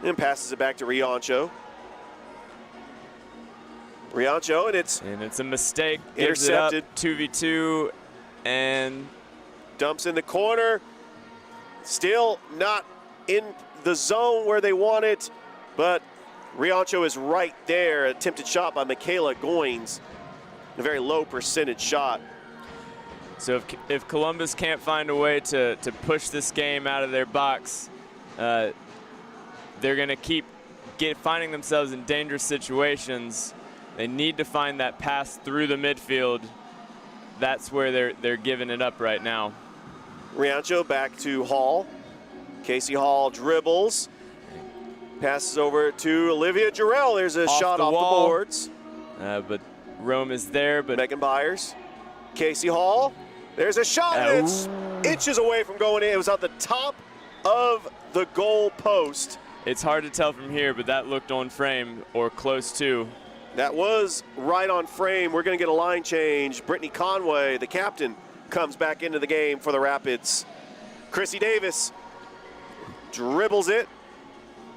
and passes it back to Riancho. Riancho, and it's a mistake. Intercepted. Gives it up, 2v2, and dumps in the corner. Still not in the zone where they want it, but Riancho is right there. Attempted shot by Michaela Goins. A very low percentage shot. So if Columbus can't find a way to push this game out of their box, they're going to keep finding themselves in dangerous situations. They need to find that pass through the midfield. That's where they're giving it up right now. Riancho back to Hall. Casey Hall dribbles. Passes over to Olivia Jarrell. There's a shot off the boards. But Rome is there. But Megan Byers. Casey Hall. There's a shot, and it's inches away from going in. It was at the top of the goal post. It's hard to tell from here, but that looked on frame or close to. That was right on frame. We're going to get a line change. Brittany Conway, the captain, comes back into the game for the Rapids. Chrissy Davis dribbles it,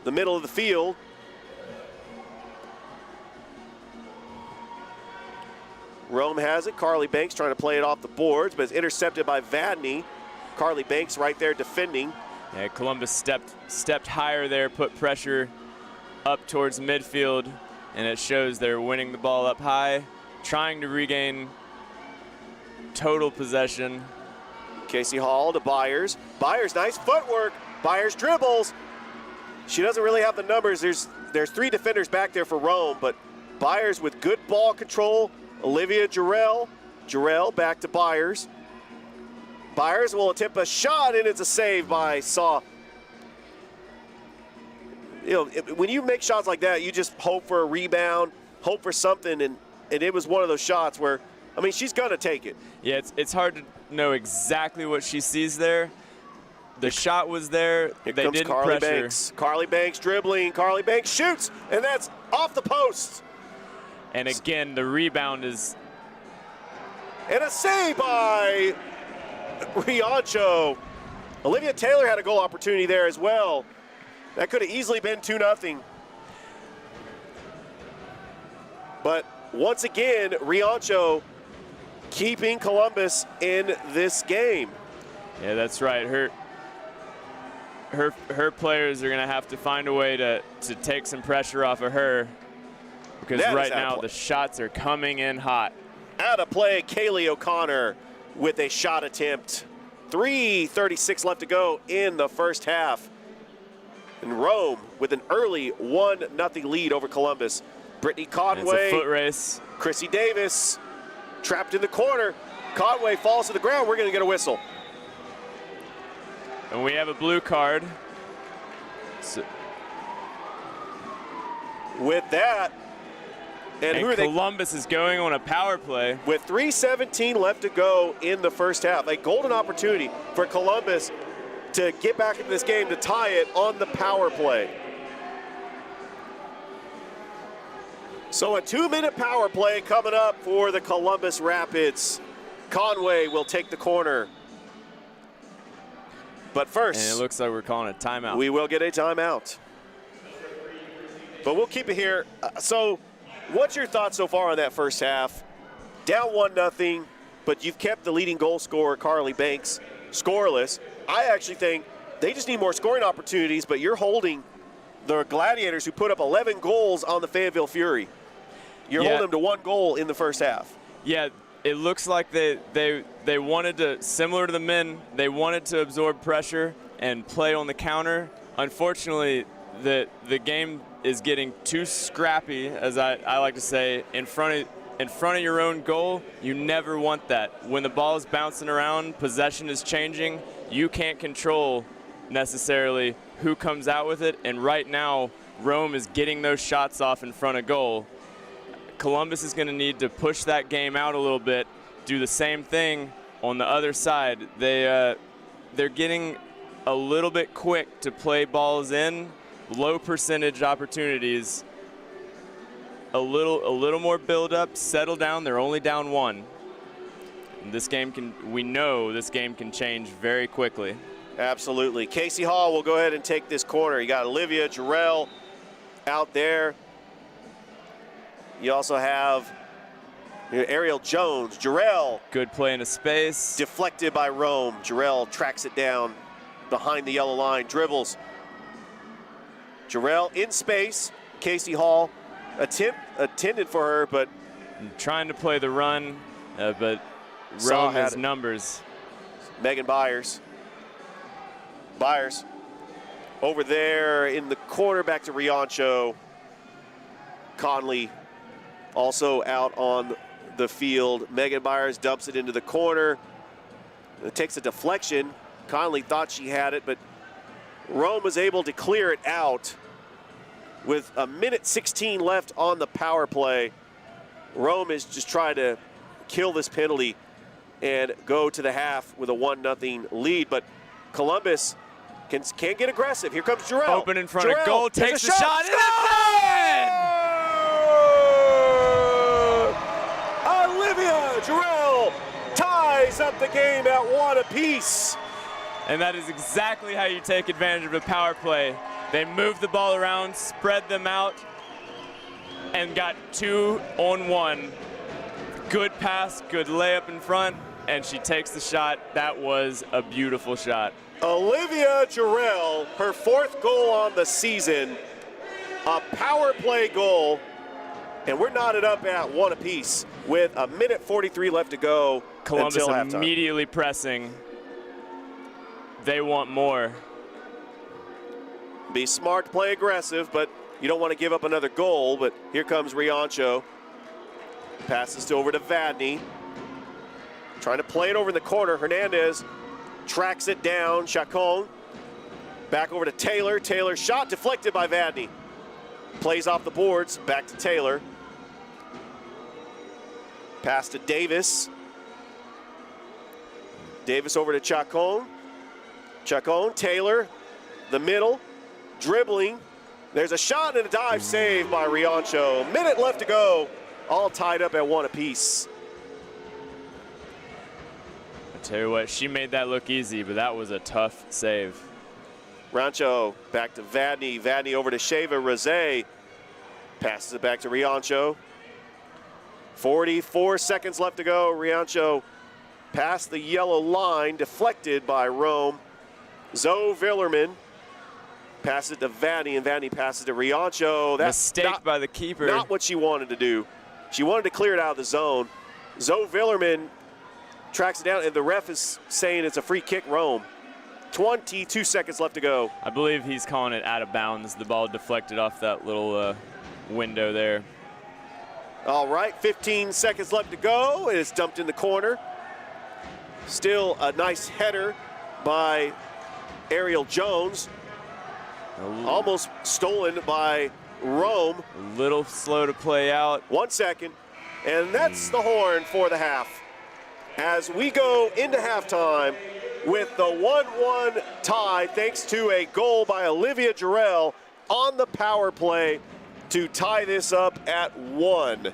the middle of the field. Rome has it. Carly Banks trying to play it off the boards, but it's intercepted by Vadney. Carly Banks right there defending. Yeah, Columbus stepped higher there, put pressure up towards midfield, and it shows they're winning the ball up high, trying to regain total possession. Casey Hall to Byers. Byers, nice footwork. Byers dribbles. She doesn't really have the numbers. There's three defenders back there for Rome, but Byers with good ball control. Olivia Jarrell. Jarrell back to Byers. Byers will attempt a shot, and it's a save by Saw. You know, when you make shots like that, you just hope for a rebound, hope for something, and it was one of those shots where, I mean, she's gonna take it. Yeah, it's hard to know exactly what she sees there. The shot was there. Here they comes didn't Carly pressure. Banks. Carly Banks dribbling. Carly Banks shoots, and that's off the post. And again, the rebound is. And a save by Riancho. Olivia Taylor had a goal opportunity there as well. That could have easily been 2-0. But once again, Riancho keeping Columbus in this game. Yeah, that's right. Her players are going to have to find a way to take some pressure off of her, because right now the shots are coming in hot. Out of play, Kaylee O'Connor with a shot attempt. 3:36 left to go in the first half. And Rome with an early 1-0 lead over Columbus. Brittany Conway. It's a foot race. Chrissy Davis trapped in the corner. Conway falls to the ground. We're going to get a whistle. And we have a blue card. So with that, and who are Columbus is going on a power play. With 3:17 left to go in the first half. A golden opportunity for Columbus to get back into this game to tie it on the power play. So a 2-minute power play coming up for the Columbus Rapids. Conway will take the corner. But first, and it looks like we're calling a timeout. We will get a timeout. But we'll keep it here. So what's your thoughts so far on that first half? Down 1-0, but you've kept the leading goal scorer, Carly Banks, scoreless. I actually think they just need more scoring opportunities, but you're holding the Gladiators, who put up 11 goals on the Fayetteville Fury. You're holding them to 1 goal in the first half. Yeah, it looks like they wanted to, similar to the men, they wanted to absorb pressure and play on the counter. Unfortunately, the game is getting too scrappy, as I like to say, in front of your own goal. You never want that. When the ball is bouncing around, possession is changing, you can't control necessarily who comes out with it, and right now Rome is getting those shots off in front of goal. Columbus is going to need to push that game out a little bit, do the same thing on the other side. They're getting a little bit quick to play balls in, low percentage opportunities. A little more build up, settle down. They're only down 1. And we know this game can change very quickly. Absolutely. Casey Hall will go ahead and take this corner. You got Olivia Jarrell out there. You also have Ariel Jones. Jarrell. Good play in a space. Deflected by Rome. Jarrell tracks it down behind the yellow line. Dribbles. Jarrell in space. Casey Hall attended for her, but trying to play the run, but Rome has numbers. Megan Byers. Byers over there in the corner, back to Riancho. Conley also out on the field. Megan Byers dumps it into the corner. It takes a deflection. Conley thought she had it, but Rome was able to clear it out with a minute 16 left on the power play. Rome is just trying to kill this penalty and go to the half with a 1-0 lead, but Columbus can get aggressive. Here comes Jarrell. Open in front of goal, takes the shot. Olivia Jarrell ties up the game at 1 apiece. And that is exactly how you take advantage of a power play. They moved the ball around, spread them out, and got 2-on-1. Good pass, good layup in front, and she takes the shot. That was a beautiful shot. Olivia Jarrell, her 4th goal on the season, a power play goal, and we're knotted up at 1 apiece with a minute 43 left to go. Columbus until halftime. Immediately pressing. They want more. Be smart to play aggressive, but you don't want to give up another goal. But here comes Riancho. Passes over to Vadney. Trying to play it over in the corner. Hernandez tracks it down. Chacon. Back over to Taylor. Taylor shot deflected by Vadney. Plays off the boards. Back to Taylor. Pass to Davis. Davis over to Chacon. Chacon, Taylor, the middle, dribbling. There's a shot and a dive save by Riancho. Minute left to go. All tied up at 1 apiece. I tell you what, she made that look easy, but that was a tough save. Riancho back to Vadney. Vadney over to Sheva Rosé. Passes it back to Riancho. 44 seconds left to go. Riancho past the yellow line, deflected by Rome. Zoe Villerman passes it to Vadney, and Vadney passes to Riancho. That's mistake by the keeper. Not what she wanted to do. She wanted to clear it out of the zone. Zoe Villerman tracks it down, and the ref is saying it's a free kick, Rome. 22 seconds left to go. I believe he's calling it out of bounds. The ball deflected off that little window there. All right, 15 seconds left to go. It is dumped in the corner. Still a nice header by Ariel Jones. Almost stolen by Rome. A little slow to play out. 1 second, and that's the horn for the half. As we go into halftime with the 1-1 tie, thanks to a goal by Olivia Jarrell on the power play to tie this up at 1.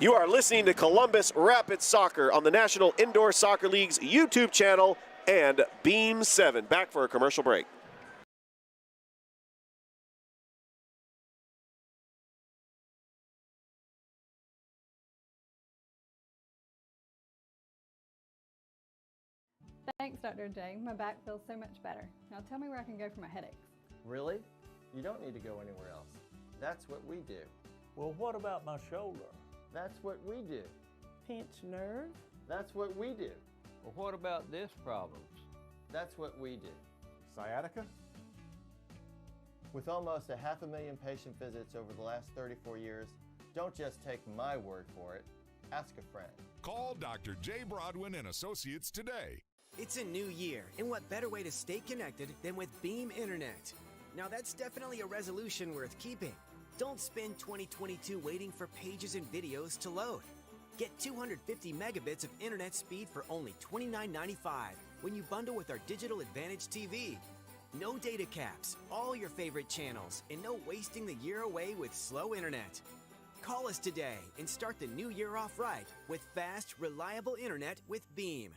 You are listening to Columbus Rapid Soccer on the National Indoor Soccer League's YouTube channel and Beam 7. Back for a commercial break. Thanks, Dr. J. My back feels so much better. Now tell me where I can go for my headaches. Really? You don't need to go anywhere else. That's what we do. Well, what about my shoulder? That's what we do. Pinched nerve? That's what we do. Well, what about disc problems? That's what we do. Sciatica? With almost 500,000 patient visits over the last 34 years, don't just take my word for it. Ask a friend. Call Dr. Jay Broadwin and Associates today. It's a new year, and what better way to stay connected than with Beam Internet? Now that's definitely a resolution worth keeping. Don't spend 2022 waiting for pages and videos to load. Get 250 megabits of internet speed for only $29.95 when you bundle with our Digital Advantage TV. No data caps, all your favorite channels, and no wasting the year away with slow internet. Call us today and start the new year off right with fast, reliable internet with Beam.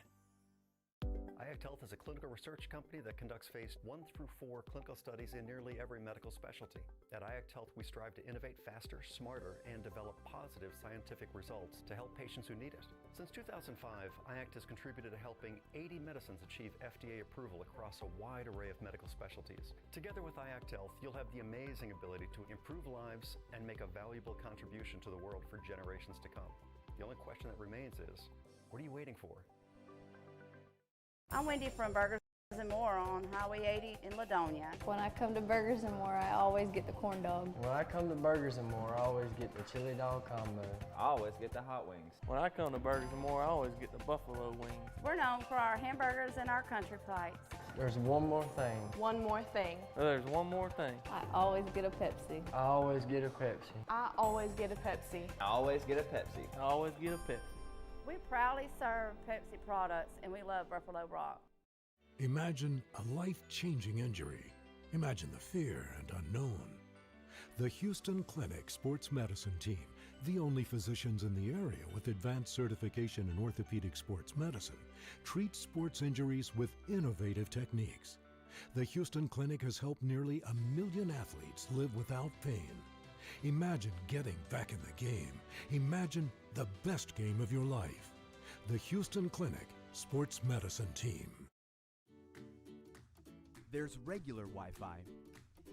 IACT Health is a clinical research company that conducts phase 1 through 4 clinical studies in nearly every medical specialty. At IACT Health, we strive to innovate faster, smarter, and develop positive scientific results to help patients who need it. Since 2005, IACT has contributed to helping 80 medicines achieve FDA approval across a wide array of medical specialties. Together with IACT Health, you'll have the amazing ability to improve lives and make a valuable contribution to the world for generations to come. The only question that remains is, what are you waiting for? I'm Wendy from Burgers and More on Highway 80 in Ladonia. When I come to Burgers and More, I always get the corn dog. When I come to Burgers and More, I always get the chili dog combo. I always get the hot wings. When I come to Burgers and More, I always get the buffalo wings. We're known for our hamburgers and our country plates. There's one more thing. One more thing. There's one more thing. I always get a Pepsi. I always get a Pepsi. I always get a Pepsi. I always get a Pepsi. I always get a Pepsi. We proudly serve Pepsi products, and we love Buffalo Rock. Imagine a life-changing injury. Imagine the fear and unknown. The Houston Clinic Sports Medicine Team, the only physicians in the area with advanced certification in orthopedic sports medicine, treats sports injuries with innovative techniques. The Houston Clinic has helped nearly 1 million athletes live without pain. Imagine getting back in the game. Imagine the best game of your life. The Houston Clinic Sports Medicine Team. There's regular Wi-Fi,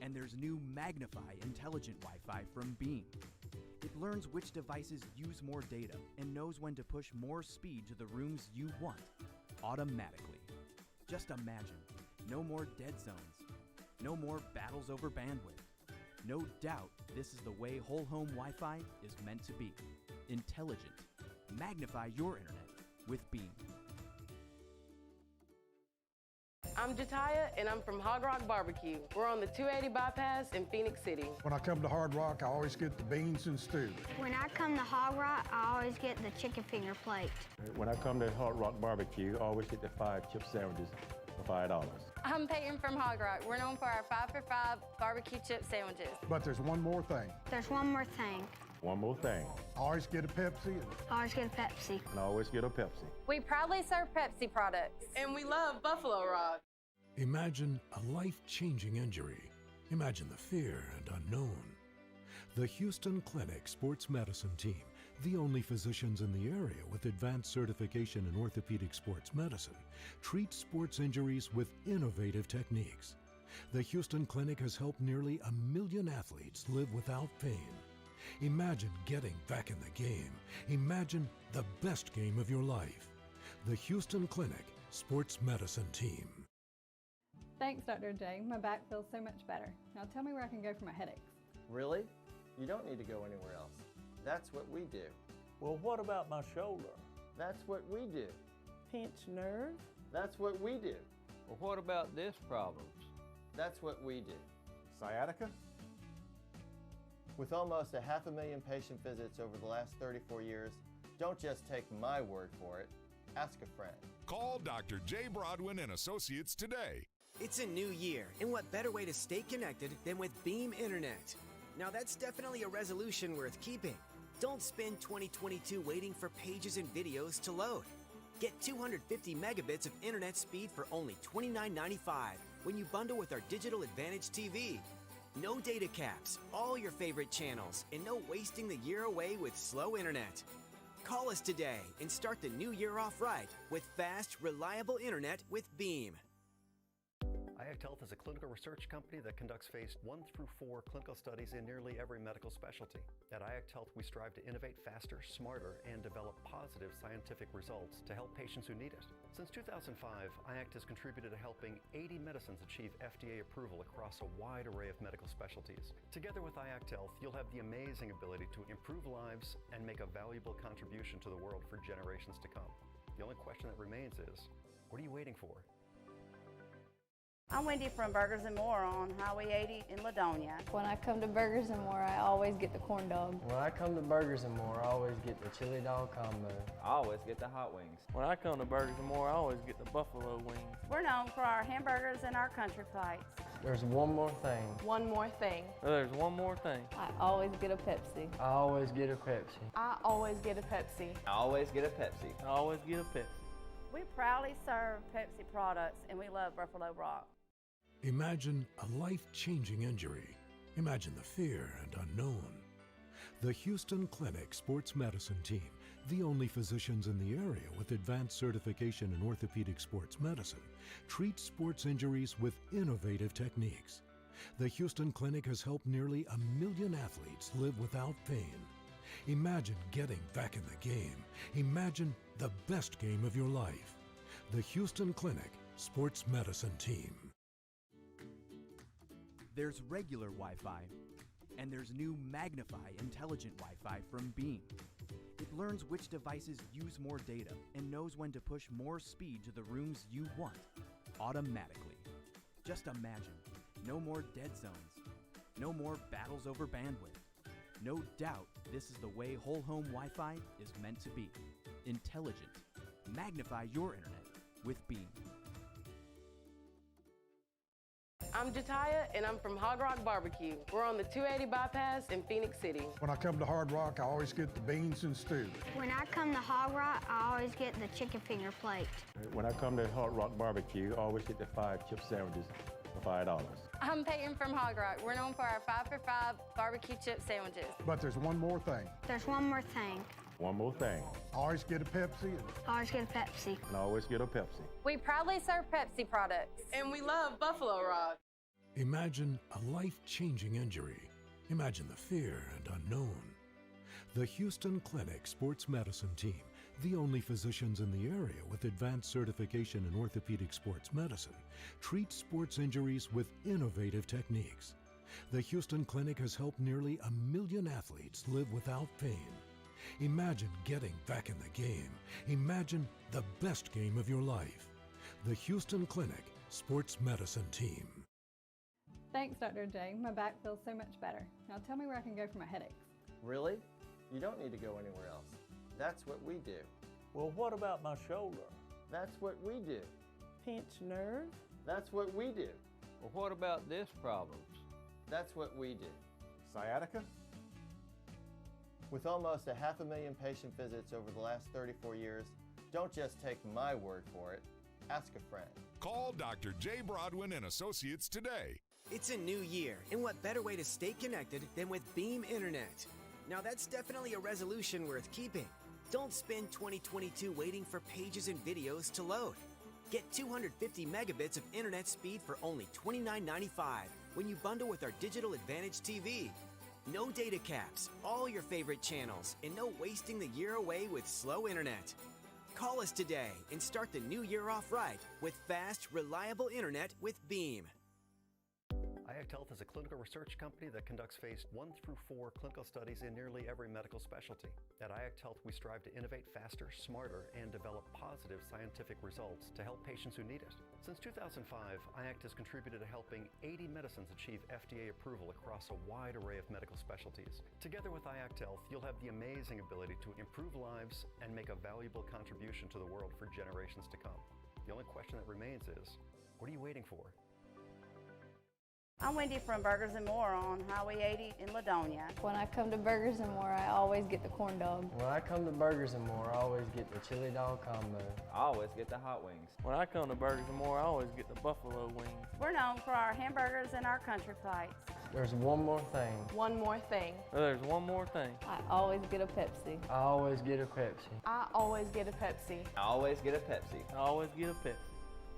and there's new Magnify intelligent Wi-Fi from Beam. It learns which devices use more data and knows when to push more speed to the rooms you want, automatically. Just imagine, no more dead zones, no more battles over bandwidth. No doubt this is the way whole home Wi-Fi is meant to be. Intelligent. Magnify your internet with Beam. I'm Jataya, and I'm from Hog Rock Barbecue. We're on the 280 bypass in Phoenix City. When I come to Hard Rock, I always get the beans and stew. When I come to Hog Rock, I always get the chicken finger plate. When I come to Hot Rock Barbecue, I always get the 5 chip sandwiches for $5. I'm Peyton from Hog Rock. We're known for our 5 for $5 barbecue chip sandwiches. But there's one more thing. There's one more thing. One more thing. I always get a Pepsi. I always get a Pepsi. And I always get a Pepsi. We proudly serve Pepsi products. And we love Buffalo Rock. Imagine a life-changing injury. Imagine the fear and unknown. The Houston Clinic Sports Medicine Team, the only physicians in the area with advanced certification in orthopedic sports medicine, treats sports injuries with innovative techniques. The Houston Clinic has helped nearly 1 million athletes live without pain. Imagine getting back in the game. Imagine the best game of your life. The Houston Clinic Sports Medicine Team. Thanks, Dr. J. My back feels so much better. Now tell me where I can go for my headaches. Really? You don't need to go anywhere else. That's what we do. Well, what about my shoulder? That's what we do. Pinched nerve? That's what we do. Well, what about disc problems? That's what we do. Sciatica? With almost 500,000 patient visits over the last 34 years, don't just take my word for it. Ask a friend. Call Dr. Jay Broadwin and Associates today. It's a new year, and what better way to stay connected than with Beam Internet? Now that's definitely a resolution worth keeping. Don't spend 2022 waiting for pages and videos to load. Get 250 megabits of internet speed for only $29.95 when you bundle with our Digital Advantage TV. No data caps, all your favorite channels, and no wasting the year away with slow internet. Call us today and start the new year off right with fast, reliable internet with Beam. IACT iAct Health is a clinical research company that conducts phase 1 through 4 clinical studies in nearly every medical specialty. At iAct Health, we strive to innovate faster, smarter, and develop positive scientific results to help patients who need it. Since 2005, iAct has contributed to helping 80 medicines achieve FDA approval across a wide array of medical specialties. Together with iAct Health, you'll have the amazing ability to improve lives and make a valuable contribution to the world for generations to come. The only question that remains is, what are you waiting for? I'm Wendy from Burgers and More on Highway 80 in Ladonia. When I come to Burgers and More, I always get the corn dog. When I come to Burgers and More, I always get the chili dog combo. I always get the hot wings. When I come to Burgers and More, I always get the buffalo wings. We're known for our hamburgers and our country plates. There's one more thing. One more thing. There's one more thing. I always get a Pepsi. I always get a Pepsi. I always get a Pepsi. I always get a Pepsi. I always get a Pepsi. We proudly serve Pepsi products and we love Buffalo Rock. Imagine a life-changing injury. Imagine the fear and unknown. The Houston Clinic Sports Medicine Team, the only physicians in the area with advanced certification in orthopedic sports medicine, treats sports injuries with innovative techniques. The Houston Clinic has helped nearly 1 million athletes live without pain. Imagine getting back in the game. Imagine the best game of your life. The Houston Clinic Sports Medicine Team. There's regular Wi-Fi, and there's new Magnify Intelligent Wi-Fi from Beam. It learns which devices use more data and knows when to push more speed to the rooms you want, automatically. Just imagine, no more dead zones, no more battles over bandwidth. No doubt this is the way whole home Wi-Fi is meant to be. Intelligent. Magnify your internet with Beam. I'm Jataya, and I'm from Hog Rock Barbecue. We're on the 280 bypass in Phoenix City. When I come to Hard Rock, I always get the beans and stew. When I come to Hog Rock, I always get the chicken finger plate. When I come to Hard Rock Barbecue, I always get the 5 chip sandwiches for $5. I'm Peyton from Hog Rock. We're known for our 5 for $5 barbecue chip sandwiches. But there's one more thing. There's one more thing. One more thing. I always get a Pepsi. I always get a Pepsi. And I always get a Pepsi. We proudly serve Pepsi products. And we love Buffalo Rock. Imagine a life-changing injury. Imagine the fear and unknown. The Houston Clinic Sports Medicine Team, the only physicians in the area with advanced certification in orthopedic sports medicine, treats sports injuries with innovative techniques. The Houston Clinic has helped nearly 1 million athletes live without pain. Imagine getting back in the game. Imagine the best game of your life. The Houston Clinic Sports Medicine Team. Thanks, Dr. J. My back feels so much better. Now tell me where I can go for my headaches. Really? You don't need to go anywhere else. That's what we do. Well, what about my shoulder? That's what we do. Pinched nerve? That's what we do. Well, what about disc problems? That's what we do. Sciatica? With almost 500,000 patient visits over the last 34 years, don't just take my word for it. Ask a friend. Call Dr. J. Broadwin and Associates today. It's a new year, and what better way to stay connected than with Beam Internet? Now that's definitely a resolution worth keeping. Don't spend 2022 waiting for pages and videos to load. Get 250 megabits of internet speed for only $29.95 when you bundle with our Digital Advantage TV. No data caps, all your favorite channels, and no wasting the year away with slow internet. Call us today and start the new year off right with fast, reliable internet with Beam. iAct Health is a clinical research company that conducts phase 1 through 4 clinical studies in nearly every medical specialty. At iAct Health, we strive to innovate faster, smarter, and develop positive scientific results to help patients who need it. Since 2005, iAct has contributed to helping 80 medicines achieve FDA approval across a wide array of medical specialties. Together with iAct Health, you'll have the amazing ability to improve lives and make a valuable contribution to the world for generations to come. The only question that remains is, what are you waiting for? I'm Wendy from Burgers and More on Highway 80 in Ladonia. When I come to Burgers and More, I always get the corn dog. When I come to Burgers and More, I always get the chili dog combo. I always get the hot wings. When I come to Burgers and More, I always get the buffalo wings. We're known for our hamburgers and our country plates. There's one more thing. One more thing. There's one more thing. I always get a Pepsi. I always get a Pepsi. I always get a Pepsi. I always get a Pepsi. I always get a Pepsi.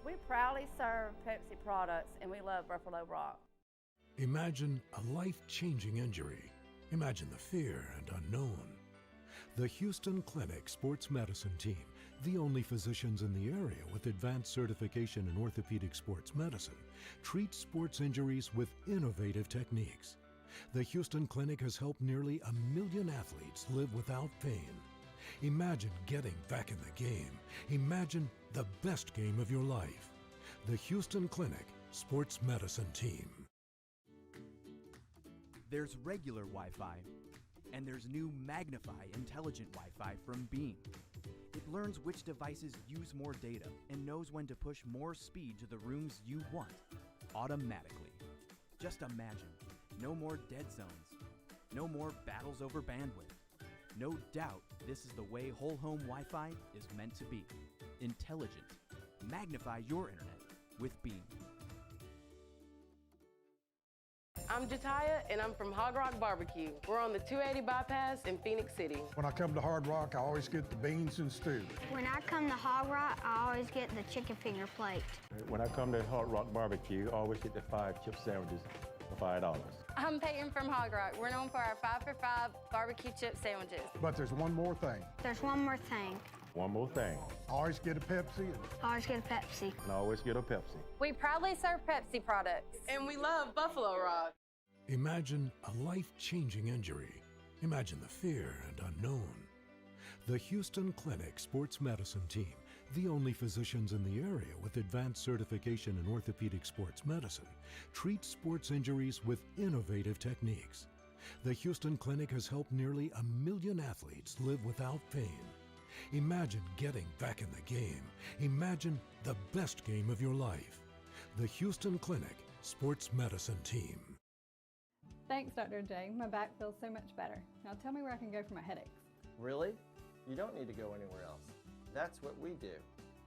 We proudly serve Pepsi products, and we love Buffalo Rock. Imagine a life-changing injury. Imagine the fear and unknown. The Houston Clinic Sports Medicine Team, the only physicians in the area with advanced certification in orthopedic sports medicine, treats sports injuries with innovative techniques. The Houston Clinic has helped nearly 1 million athletes live without pain. Imagine getting back in the game. Imagine the best game of your life. The Houston Clinic Sports Medicine Team. There's regular Wi-Fi, and there's new Magnify intelligent Wi-Fi from Beam. It learns which devices use more data and knows when to push more speed to the rooms you want, automatically. Just imagine, no more dead zones, no more battles over bandwidth. No doubt this is the way whole home Wi-Fi is meant to be. Intelligent. Magnify your internet with Beam. I'm Jataya, and I'm from Hog Rock Barbecue. We're on the 280 bypass in Phoenix City. When I come to Hard Rock, I always get the beans and stew. When I come to Hog Rock, I always get the chicken finger plate. When I come to Hard Rock Barbecue, I always get the 5 chip sandwiches for $5. I'm Peyton from Hog Rock. We're known for our 5 for $5 barbecue chip sandwiches. But there's one more thing. There's one more thing. One more thing. I always get a Pepsi. I always get a Pepsi. And I always get a Pepsi. We proudly serve Pepsi products. And we love Buffalo Rock. Imagine a life-changing injury. Imagine the fear and unknown. The Houston Clinic Sports Medicine Team, the only physicians in the area with advanced certification in orthopedic sports medicine, treats sports injuries with innovative techniques. The Houston Clinic has helped nearly 1 million athletes live without pain. Imagine getting back in the game. Imagine the best game of your life. The Houston Clinic Sports Medicine Team. Thanks, Dr. J. My back feels so much better. Now tell me where I can go for my headaches. Really? You don't need to go anywhere else. That's what we do.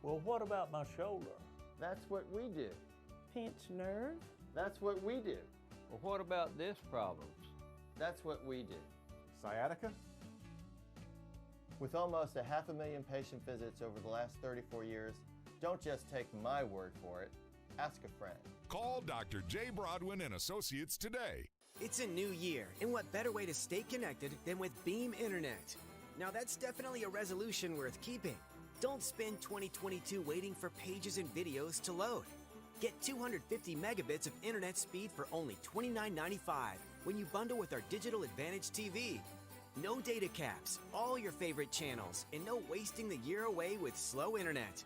Well, what about my shoulder? That's what we do. Pinched nerve? That's what we do. Well, what about disc problems? That's what we do. Sciatica? With almost 500,000 patient visits over the last 34 years, don't just take my word for it. Ask a friend. Call Dr. J. Broadwin and Associates today. It's a new year, and what better way to stay connected than with Beam Internet? Now that's definitely a resolution worth keeping. Don't spend 2022 waiting for pages and videos to load. Get 250 megabits of internet speed for only $29.95 when you bundle with our Digital Advantage TV. No data caps, all your favorite channels, and no wasting the year away with slow internet.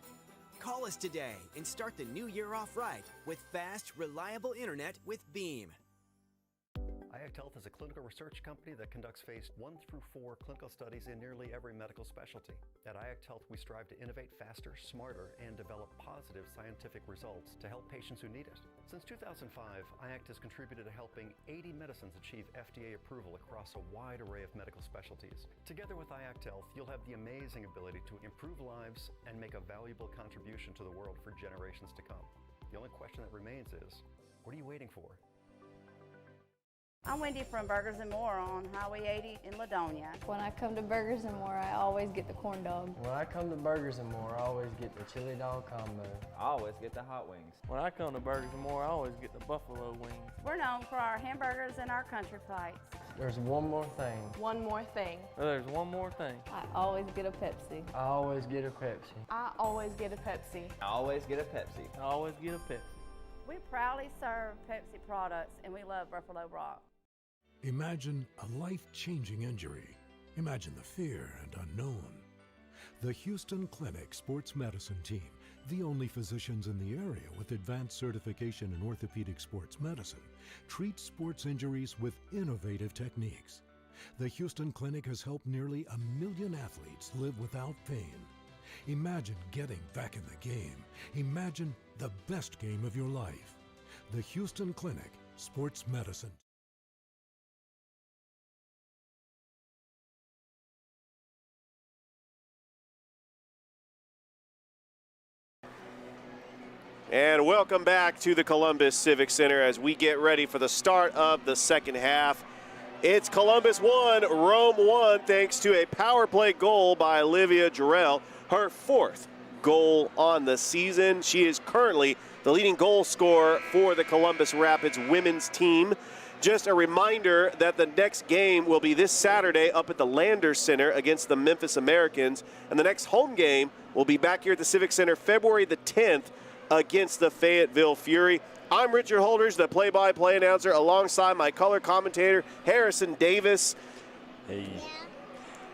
Call us today and start the new year off right with fast, reliable internet with Beam. IACT Health is a clinical research company that conducts phase 1 through 4 clinical studies in nearly every medical specialty. At IACT Health, we strive to innovate faster, smarter, and develop positive scientific results to help patients who need it. Since 2005, IACT has contributed to helping 80 medicines achieve FDA approval across a wide array of medical specialties. Together with IACT Health, you'll have the amazing ability to improve lives and make a valuable contribution to the world for generations to come. The only question that remains is, what are you waiting for? I'm Wendy from Burgers & More on Highway 80 in Ladonia. When I come to Burgers & More, I always get the corn dog. When I come to Burgers & More, I always get the chili dog combo. I always get the hot wings. When I come to Burgers & More, I always get the buffalo wings. We're known for our hamburgers and our country flights. There's one more thing. One more thing. There's one more thing. I always get a Pepsi. I always get a Pepsi. I always get a Pepsi. I always get a Pepsi. I always get a Pepsi. We proudly serve Pepsi products, and we love Buffalo Rock. Imagine a life-changing injury. Imagine the fear and unknown. The Houston Clinic Sports Medicine Team, the only physicians in the area with advanced certification in orthopedic sports medicine, treats sports injuries with innovative techniques. The Houston Clinic has helped nearly 1 million athletes live without pain. Imagine getting back in the game. Imagine the best game of your life. The Houston Clinic Sports Medicine. And welcome back to the Columbus Civic Center as we get ready for the start of the second half. It's Columbus 1, Rome 1, thanks to a power play goal by Olivia Jarrell, her 4th goal on the season. She is currently the leading goal scorer for the Columbus Rapids women's team. Just a reminder that the next game will be this Saturday up at the Landers Center against the Memphis Americans, and the next home game will be back here at the Civic Center February the 10th against the Fayetteville Fury. I'm Richard Holders, the play-by-play announcer, alongside my color commentator, Harrison Davis.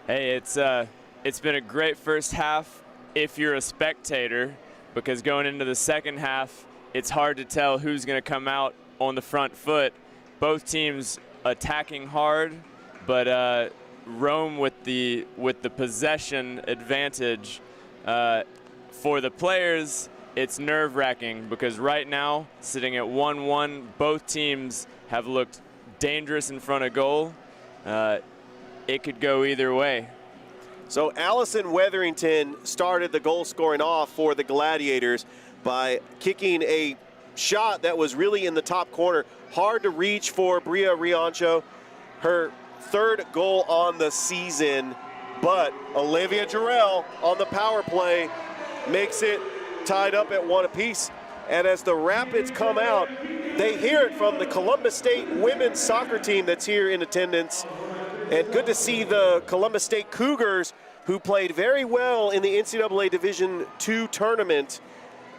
Hey, it's been a great first half if you're a spectator, because going into the second half, it's hard to tell who's going to come out on the front foot. Both teams attacking hard, but Rome with the possession advantage. For the players, it's nerve-wracking because right now, sitting at 1-1, both teams have looked dangerous in front of goal. It could go either way. So Allison Weatherington started the goal scoring off for the Gladiators by kicking a shot that was really in the top corner. Hard to reach for Bria Riancho. Her third goal on the season, but Olivia Jarrell on the power play makes it tied up at 1 apiece. And as the Rapids come out, they hear it from the Columbus State women's soccer team that's here in attendance. And good to see the Columbus State Cougars, who played very well in the NCAA Division II tournament,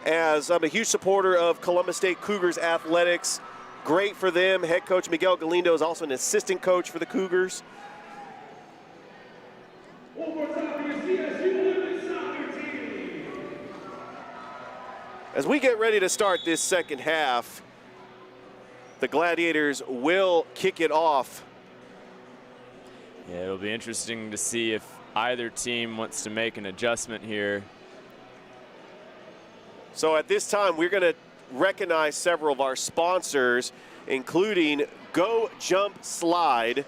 as I'm a huge supporter of Columbus State Cougars athletics. Great for them. Head coach Miguel Galindo is also an assistant coach for the Cougars. As we get ready to start this second half, the Gladiators will kick it off. Yeah, it'll be interesting to see if either team wants to make an adjustment here. So at this time, we're going to recognize several of our sponsors, including Go Jump Slide,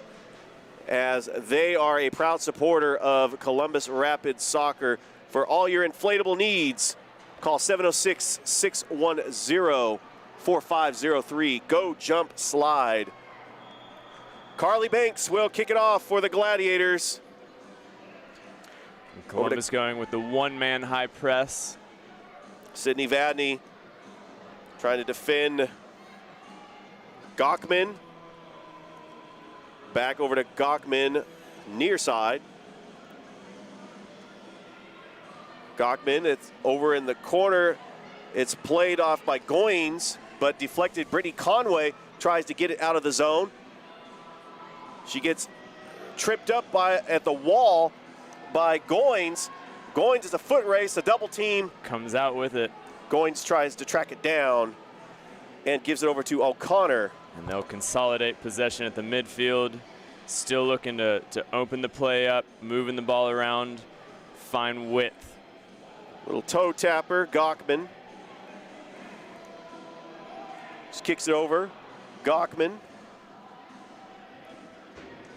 as they are a proud supporter of Columbus Rapids Soccer. For all your inflatable needs, call 706-610-4503. Go Jump Slide. Carly Banks will kick it off for the Gladiators. Columbus going with the one-man high press. Sydney Vadney trying to defend Gachman. Back over to Gachman, near side. Gachman, it's over in the corner. It's played off by Goins, but deflected. Brittany Conway tries to get it out of the zone. She gets tripped up at the wall by Goins. Goins is a foot race, a double team. Comes out with it. Goins tries to track it down and gives it over to O'Connor. And they'll consolidate possession at the midfield. Still looking to open the play up, moving the ball around, find width. Little toe tapper, Gachman. Just kicks it over. Gachman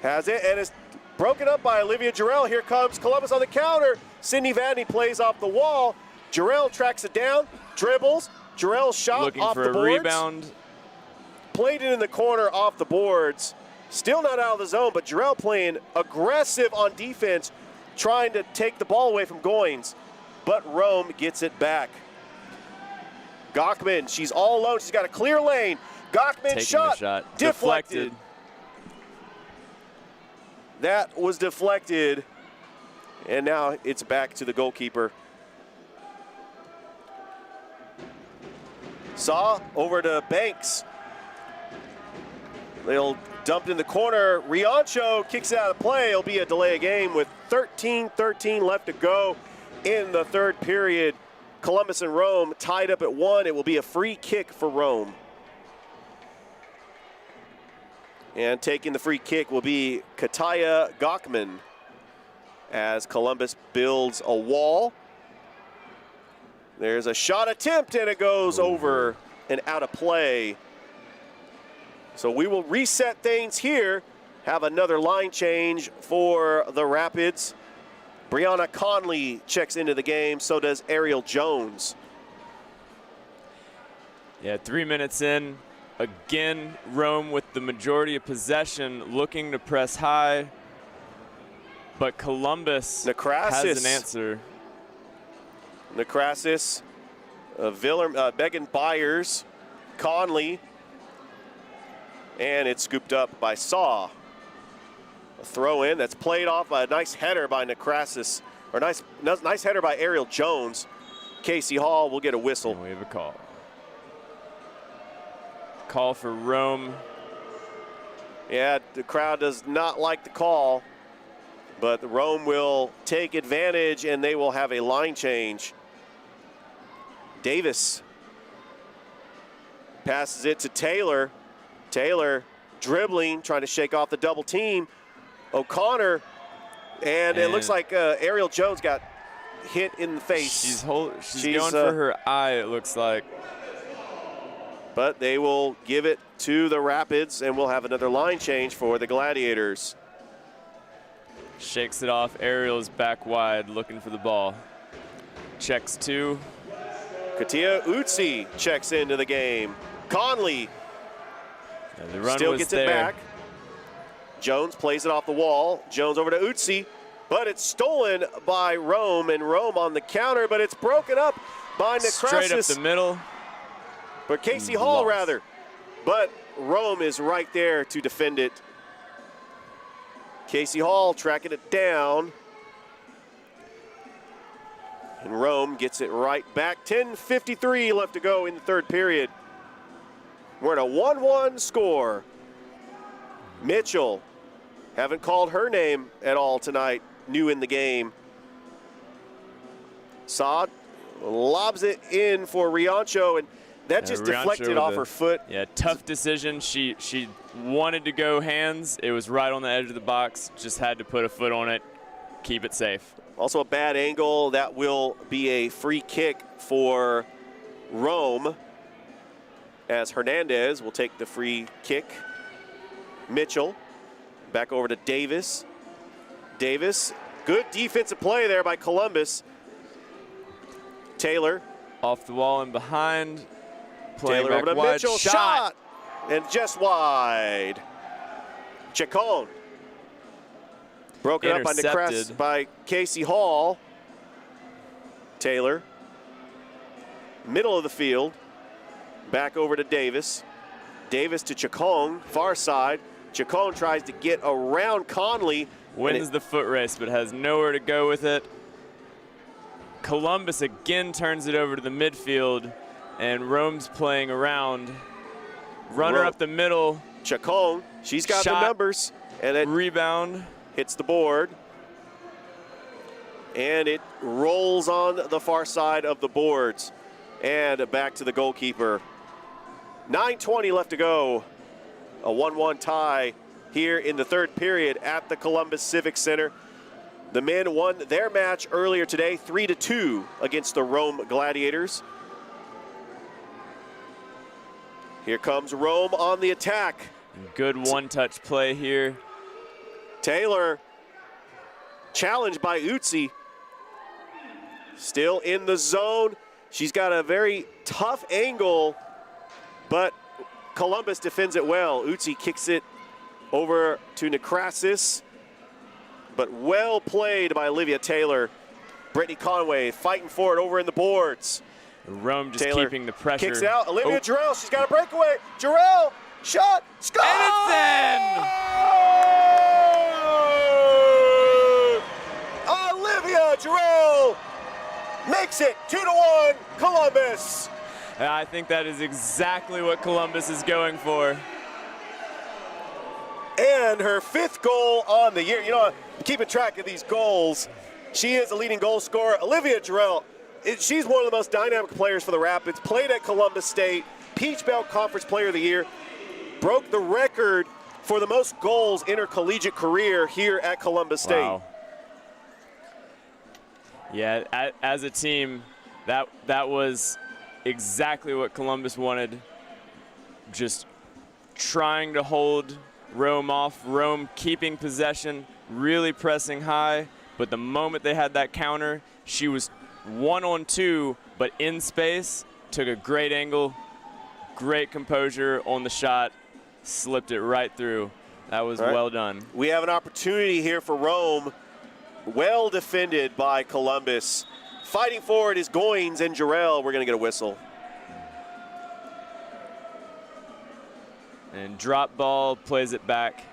has it, and it's broken up by Olivia Jarrell. Here comes Columbus on the counter. Sydney Vadney plays off the wall. Jarrell tracks it down, dribbles. Jarrell's shot looking off for the a boards. rebound. Played it in the corner off the boards. Still not out of the zone, but Jarrell playing aggressive on defense, trying to take the ball away from Goins. But Rome gets it back. Gachman, she's all alone. She's got a clear lane. Gachman shot, deflected. That was deflected. And now it's back to the goalkeeper. Saw over to Banks. They'll dump it in the corner. Riancho kicks it out of play. It'll be a delay of game with 13-13 left to go in the third period. Columbus and Rome tied up at 1. It will be a free kick for Rome. And taking the free kick will be Kataya Gachman as Columbus builds a wall. There's a shot attempt, and it goes over and out of play. So we will reset things here, have another line change for the Rapids. Brianna Conley checks into the game, so does Ariel Jones. Yeah, 3 minutes in. Again, Rome with the majority of possession, looking to press high. But Columbus has an answer. Necrasis, Began Byers, Conley, and it's scooped up by Saw. A throw in that's played off by a nice header by Necrasis, or nice header by Ariel Jones. Casey Hall will get a whistle. And we have a call. Call for Rome. Yeah, the crowd does not like the call, but the Rome will take advantage and they will have a line change. Davis passes it to Taylor. Taylor dribbling, trying to shake off the double team. O'Connor, and it looks like Ariel Jones got hit in the face. She's going for her eye, it looks like. But they will give it to the Rapids, and we'll have another line change for the Gladiators. Shakes it off. Ariel's back wide, looking for the ball. Checks 2. Katia Utsi checks into the game. Conley the run still was gets there. it back. Jones plays it off the wall. Jones over to Utsi, but it's stolen by Rome, and Rome on the counter, but it's broken up by Necrasis. Straight up the middle. But Casey Hall, rather. But Rome is right there to defend it. Casey Hall tracking it down. And Rome gets it right back. 10:53 left to go in the third period. We're at a 1-1 score. Mitchell, haven't called her name at all tonight, new in the game. Saad lobs it in for Riancho, and that just deflected off her foot. Yeah, tough decision. She wanted to go hands. It was right on the edge of the box. Just had to put a foot on it, keep it safe. Also a bad angle. That will be a free kick for Rome, as Hernandez will take the free kick. Mitchell back over to Davis. Davis, good defensive play there by Columbus. Taylor. Off the wall and behind. Playing Taylor back over to wide. Mitchell. Shot! And just wide. Chacon. Broken up by Necrasis by Casey Hall. Taylor. Middle of the field. Back over to Davis. Davis to Chacon, far side. Chacon tries to get around Conley. Wins the foot race, but has nowhere to go with it. Columbus again turns it over to the midfield, and Rome's playing around. Runner up the middle. Chacon, she's got the numbers. And then rebound. Hits the board. And it rolls on the far side of the boards. And back to the goalkeeper. 9:20 left to go. A 1-1 tie here in the third period at the Columbus Civic Center. The men won their match earlier today, 3-2 against the Rome Gladiators. Here comes Rome on the attack. Good one-touch play here. Taylor challenged by Utsi. Still in the zone. She's got a very tough angle, but Columbus defends it well. Utsi kicks it over to Necrasis, but well played by Olivia Taylor. Brittany Conway fighting for it over in the boards. Rome just Taylor keeping the pressure. Kicks out. Olivia Jarrell, she's got a breakaway. Jarrell, shot, score! And it's in! Olivia Jarrell makes it 2-1 Columbus. And I think that is exactly what Columbus is going for. And her 5th goal on the year. You know, keeping track of these goals, she is the leading goal scorer. Olivia Jarrell, she's one of the most dynamic players for the Rapids. Played at Columbus State, Peach Belt Conference Player of the Year. Broke the record for the most goals in her collegiate career here at Columbus State. Wow. Yeah, as a team, that was exactly what Columbus wanted. Just trying to hold Rome off, Rome keeping possession, really pressing high, but the moment they had that counter, she was 1-on-2, but in space, took a great angle, great composure on the shot, slipped it right through. That was well done. We have an opportunity here for Rome. Well defended by Columbus. Fighting for it is Goins and Jarrell. We're going to get a whistle. And drop ball, plays it back.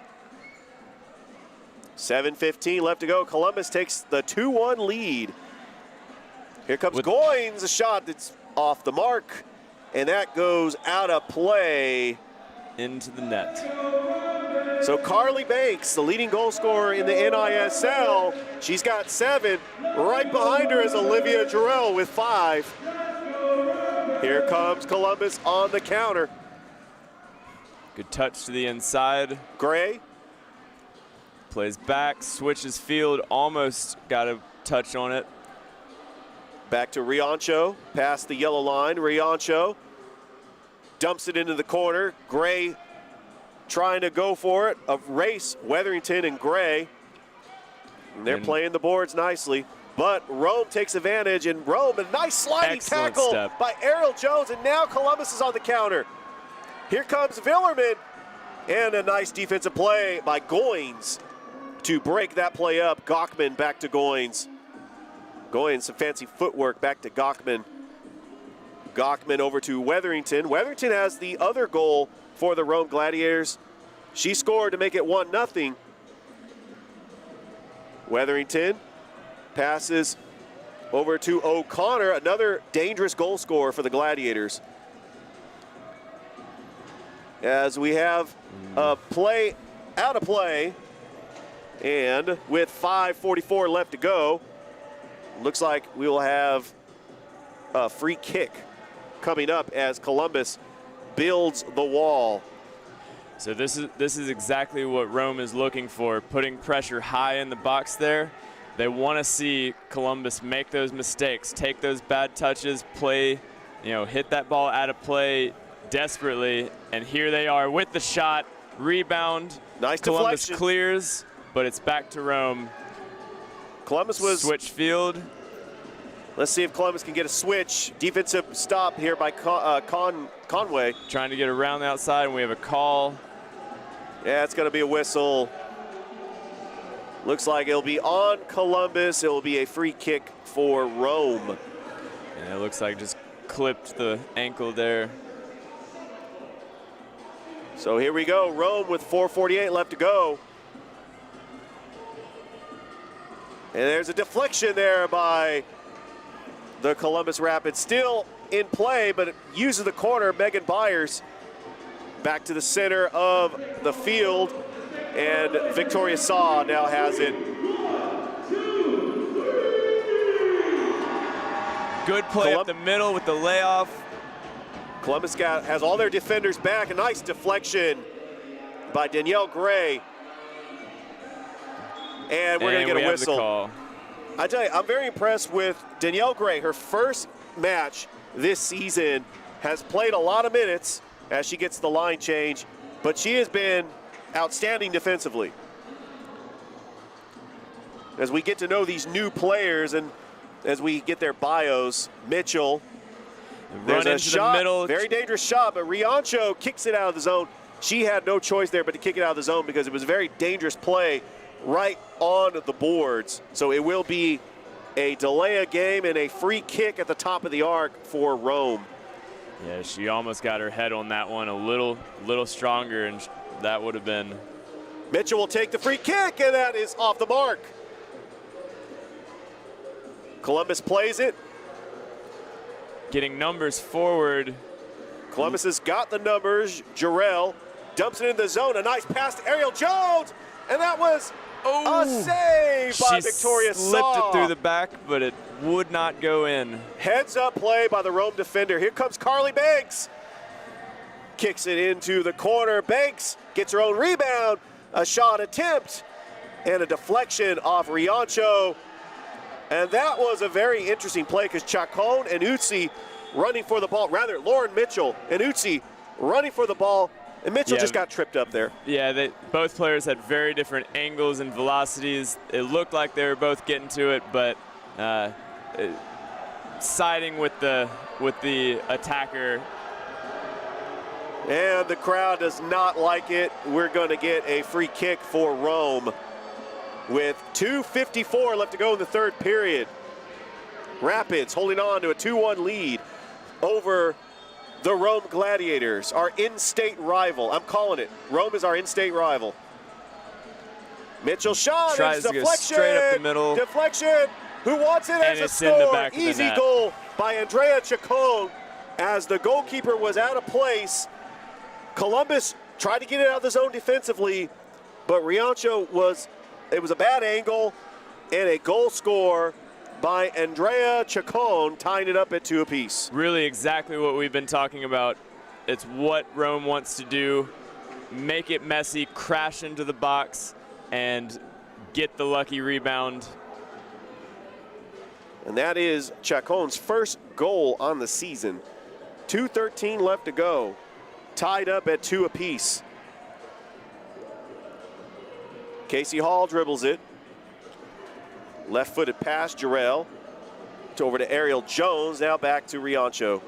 7:15 left to go. Columbus takes the 2-1 lead. Here comes Goins, a shot that's off the mark, and that goes out of play. Into the net. So Carly Banks, the leading goal scorer in the NISL, she's got 7. Right behind her is Olivia Jarrell with 5. Here comes Columbus on the counter. Good touch to the inside. Gray. Plays back, switches field, almost got a touch on it. Back to Riancho, past the yellow line. Riancho dumps it into the corner. Gray trying to go for it. A race, Weatherington and Gray. And they're playing the boards nicely. But Rome takes advantage, and Rome, a nice sliding tackle by Ariel Jones, and now Columbus is on the counter. Here comes Villerman, and a nice defensive play by Goins to break that play up. Gauckman back to Goins. Goins, some fancy footwork back to Gauckman. Gauckman over to Weatherington. Weatherington has the other goal for the Rome Gladiators. She scored to make it 1-0. Weatherington passes over to O'Connor, another dangerous goal scorer for the Gladiators. As we have a play out of play, and with 5:44 left to go, looks like we will have a free kick coming up as Columbus builds the wall. So this is exactly what Rome is looking for, putting pressure high in the box there. They want to see Columbus make those mistakes, take those bad touches, play, hit that ball out of play desperately, and here they are with the shot, rebound. Nice Columbus deflection. Clears, but it's back to Rome. Columbus was switch field. Let's see if Columbus can get a switch. Defensive stop here by Conway. Trying to get around the outside, and we have a call. Yeah, it's going to be a whistle. Looks like it'll be on Columbus. It will be a free kick for Rome. And it looks like just clipped the ankle there. So here we go. Rome with 4:48 left to go. And there's a deflection there by the Columbus Rapids. Still in play, but it uses the corner. Megan Byers back to the center of the field. And Victoria Saw now has it. Good play up the middle with the layoff. Columbus has all their defenders back. A nice deflection by Danielle Gray. And we're going to get a whistle. I tell you, I'm very impressed with Danielle Gray. Her first match this season, has played a lot of minutes as she gets the line change, but she has been outstanding defensively. As we get to know these new players and as we get their bios, Mitchell, there's a shot, middle. Very dangerous shot, but Riancho kicks it out of the zone. She had no choice there but to kick it out of the zone because it was a very dangerous play right on the boards. So it will be a delay of game and a free kick at the top of the arc for Rome. Yeah, she almost got her head on that one a little stronger, and that would have been. Mitchell will take the free kick, and that is off the mark. Columbus plays it. Getting numbers forward. Columbus has got the numbers. Jarrell dumps it in the zone. A nice pass to Ariel Jones, and that was a save by Victoria Saw. She slipped it through the back, but it would not go in. Heads up play by the Rome defender. Here comes Carly Banks. Kicks it into the corner. Banks gets her own rebound. A shot attempt and a deflection off Riancho. And that was a very interesting play because Chacon and Utsi running for the ball. Rather, Lauren Mitchell and Utsi running for the ball. And Mitchell just got tripped up there. Yeah, both players had very different angles and velocities. It looked like they were both getting to it, but siding with the attacker. And the crowd does not like it. We're going to get a free kick for Rome with 2:54 left to go in the third period. Rapids holding on to a 2-1 lead over the Rome Gladiators, our in-state rival. I'm calling it. Rome is our in-state rival. Mitchell shot. Tries to go straight up the middle. Deflection. Who wants it And as a it's in the score? back of the Easy net. goal by Andrea Chacon as the goalkeeper was out of place. Columbus tried to get it out of the zone defensively, but Riancho was a bad angle and a goal score by Andrea Chacon, tying it up at 2 apiece. Really exactly what we've been talking about. It's what Rome wants to do. Make it messy, crash into the box, and get the lucky rebound. And that is Chacon's first goal on the season. 2:13 left to go. Tied up at 2 apiece. Casey Hall dribbles it. Left-footed pass, Jarrell. Over to Ariel Jones, now back to Riancho.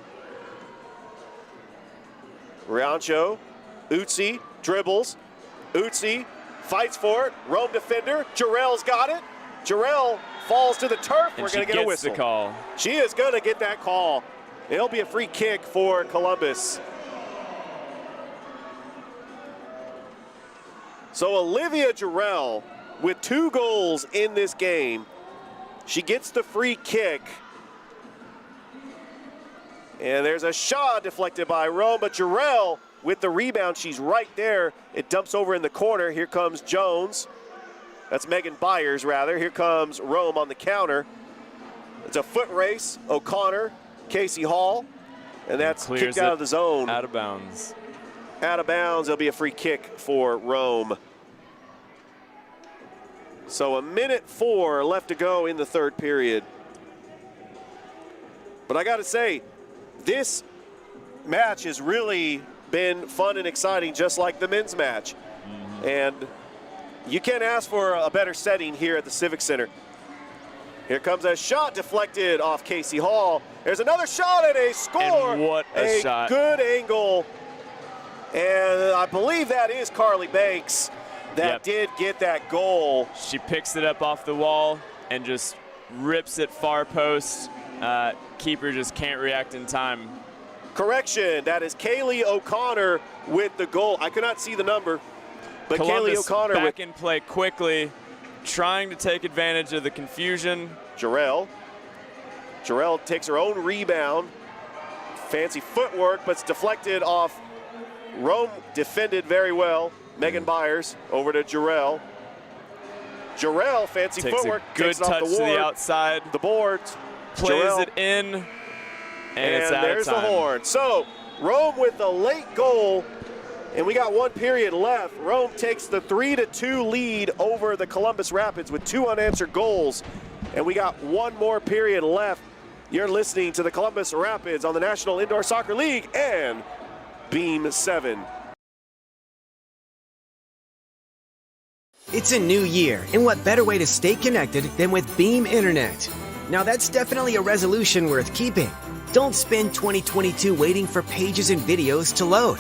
Riancho, Utsi dribbles. Utsi fights for it. Rome defender, Jarrell's got it. Jarrell falls to the turf. And We're going to she get a gets whistle. the call. She is going to get that call. It'll be a free kick for Columbus. So Olivia Jarrell with 2 goals in this game. She gets the free kick. And there's a shot deflected by Rome, but Jarrell with the rebound, she's right there. It dumps over in the corner. Here comes Jones. That's Megan Byers, rather. Here comes Rome on the counter. It's a foot race. O'Connor, Casey Hall, and that's kicked out of the zone. Out of bounds. Out of bounds. It'll be a free kick for Rome. So 1:04 left to go in the third period. But I got to say, this match has really been fun and exciting, just like the men's match. And you can't ask for a better setting here at the Civic Center. Here comes a shot deflected off Casey Hall. There's another shot and a score. And what a shot. Good angle. And I believe that is Carly Banks that did get that goal. She picks it up off the wall and just rips it far post. Keeper just can't react in time. Correction, that is Kaylee O'Connor with the goal. I could not see the number, but Columbus Kaylee O'Connor back with in play quickly, trying to take advantage of the confusion. Jarrell takes her own rebound. Fancy footwork, but it's deflected off. Rome defended very well. Megan Byers over to Jarrell. Jarrell, fancy Takes footwork. a good takes it off touch the to ward. the outside. The boards. Plays Jarrell. it in, and it's out there's of time. the horn. So Rome with a late goal, and we got 1 period left. Rome takes the 3-2 lead over the Columbus Rapids with 2 unanswered goals, and we got 1 more period left. You're listening to the Columbus Rapids on the National Indoor Soccer League and Beam 7. It's a new year, and what better way to stay connected than with Beam Internet? Now that's definitely a resolution worth keeping. Don't spend 2022 waiting for pages and videos to load.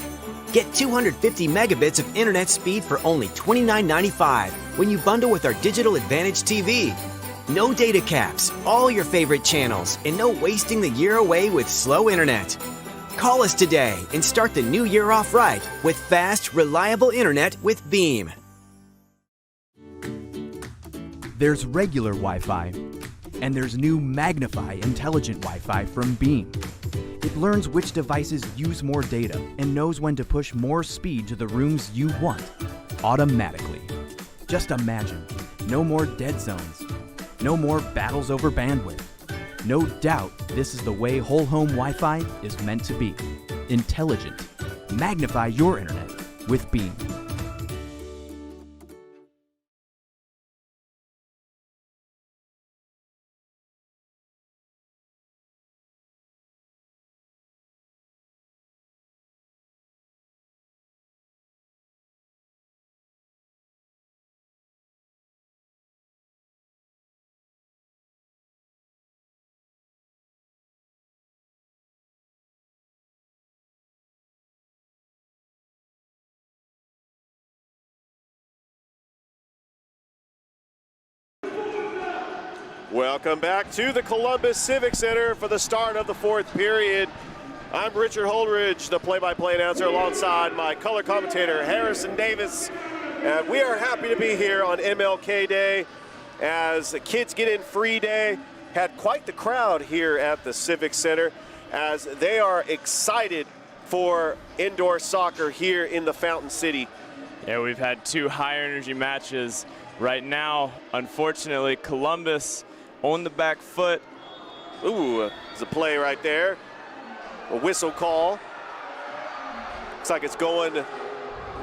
Get 250 megabits of internet speed for only $29.95 when you bundle with our Digital Advantage TV. No data caps, all your favorite channels, and no wasting the year away with slow internet. Call us today and start the new year off right with fast, reliable internet with Beam. There's regular Wi-Fi, and there's new Magnify intelligent Wi-Fi from Beam. It learns which devices use more data and knows when to push more speed to the rooms you want, automatically. Just imagine, no more dead zones, no more battles over bandwidth. No doubt this is the way whole home Wi-Fi is meant to be. Intelligent. Magnify your internet with Beam. Welcome back to the Columbus Civic Center for the start of the fourth period. I'm Richard Holdridge, the play-by-play announcer, alongside my color commentator, Harrison Davis. And we are happy to be here on MLK Day as the Kids Get In Free Day. Had quite the crowd here at the Civic Center as they are excited for indoor soccer here in the Fountain City. Yeah, we've had two high-energy matches. Right now, unfortunately, Columbus on the back foot. Ooh, there's a play right there. A whistle call. Looks like it's going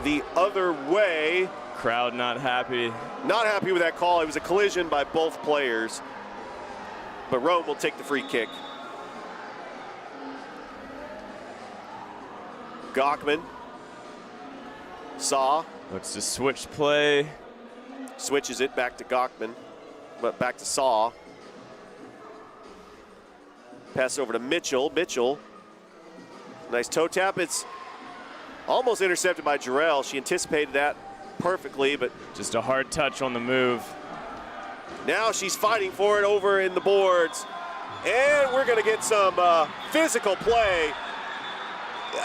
the other way. Crowd not happy. Not happy with that call. It was a collision by both players. But Rome will take the free kick. Gachman. Saw. Looks to switch play. Switches it back to Gachman, but back to Saw. Pass over to Mitchell. Mitchell. Nice toe tap. It's almost intercepted by Jarrell. She anticipated that perfectly, but just a hard touch on the move. Now she's fighting for it over in the boards. And we're going to get some physical play.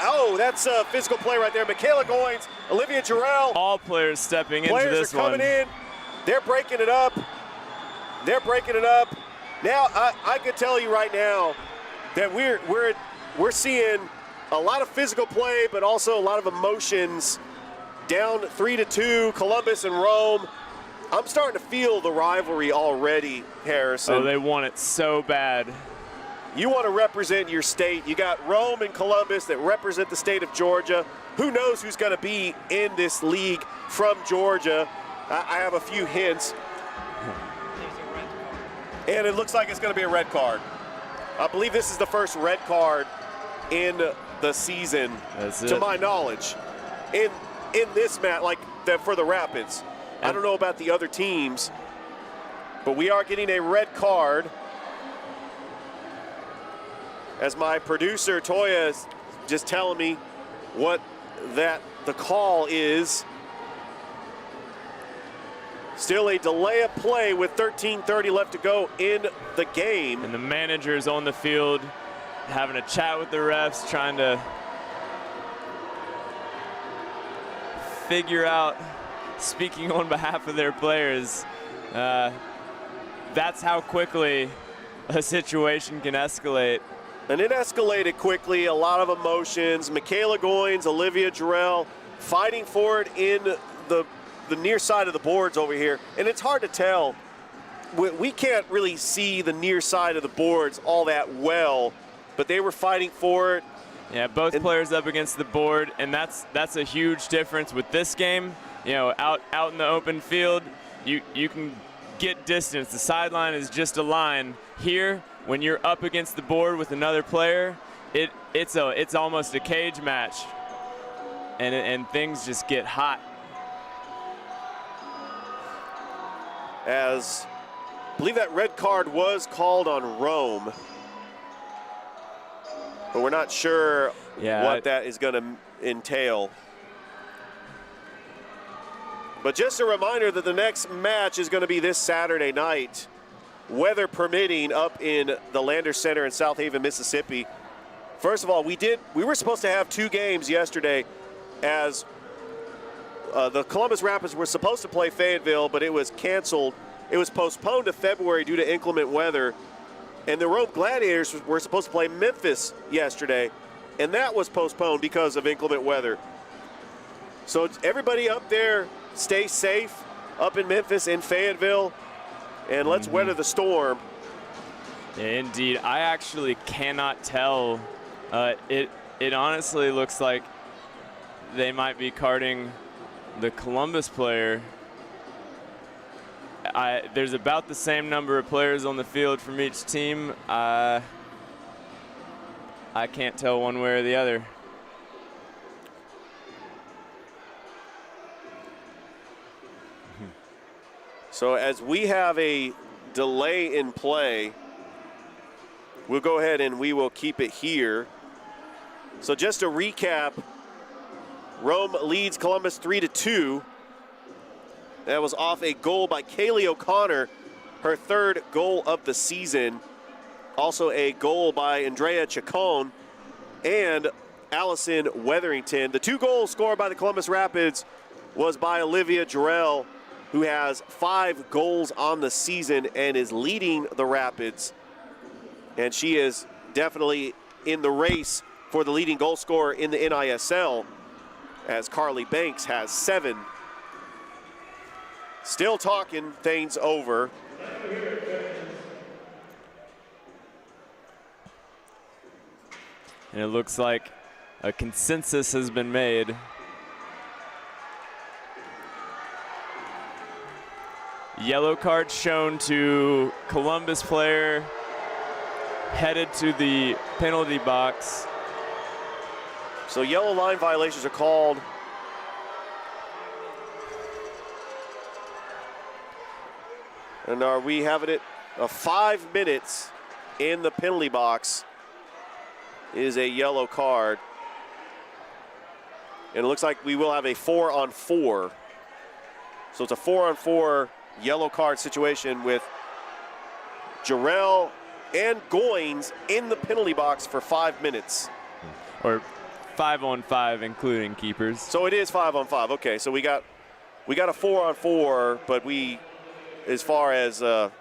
Oh, that's a physical play right there. Michaela Goins, Olivia Jarrell. All players stepping into Players this are coming one. in. They're breaking it up. They're breaking it up. Now, I can tell you right now that we're seeing a lot of physical play, but also a lot of emotions. Down 3-2, Columbus and Rome. I'm starting to feel the rivalry already, Harrison. Oh, they want it so bad. You want to represent your state. You got Rome and Columbus that represent the state of Georgia. Who knows who's going to be in this league from Georgia? I have a few hints. And it looks like it's going to be a red card. I believe this is the first red card in the season, to my knowledge, in this match, like for the Rapids. I don't know about the other teams, but we are getting a red card. As my producer, Toya, is just telling me what the call is. Still a delay of play with 13:30 left to go in the game. And the manager's on the field having a chat with the refs, trying to figure out, speaking on behalf of their players. That's how quickly a situation can escalate. And it escalated quickly, a lot of emotions. Michaela Goins, Olivia Jarrell fighting for it in the near side of the boards over here. And it's hard to tell. We can't really see the near side of the boards all that well, but they were fighting for it. Yeah, both players up against the board, and that's a huge difference with this game. You know, out in the open field, you can get distance. The sideline is just a line. Here, when you're up against the board with another player, it's almost a cage match, and things just get hot. As I believe that red card was called on Rome, but we're not sure what that is going to entail. But just a reminder that the next match is going to be this Saturday night, weather permitting, up in the Landers Center in South Haven, Mississippi. First of all, we were supposed to have two games yesterday, as the Columbus Rapids were supposed to play Fayetteville, but it was canceled. It was postponed to February due to inclement weather. And the Rome Gladiators were supposed to play Memphis yesterday, and that was postponed because of inclement weather. So everybody up there, stay safe up in Memphis and Fayetteville, and let's weather the storm. Yeah, indeed. I actually cannot tell. It honestly looks like they might be carting the Columbus player. There's about the same number of players on the field from each team. I can't tell one way or the other. So as we have a delay in play, we'll go ahead and we will keep it here. So just to recap, Rome leads Columbus 3-2. That was off a goal by Kaylee O'Connor her third goal of the season. Also a goal by Andrea Chacon and Allison Weatherington. The 2 goals scored by the Columbus Rapids was by Olivia Jarrell, who has 5 goals on the season and is leading the Rapids. And she is definitely in the race for the leading goal scorer in the NISL, as Carly Banks has 7. Still talking things over. And it looks like a consensus has been made. Yellow card shown to Columbus player headed to the penalty box. So yellow line violations are called. And are we having it 5 minutes in the penalty box is a yellow card. And it looks like we will have a 4-on-4. So it's a 4-on-4 yellow card situation with Jarrell and Goins in the penalty box for 5 minutes. Or 5-on-5, including keepers. So it is 5-on-5. Okay, so we got a 4-on-4, but we, as far as the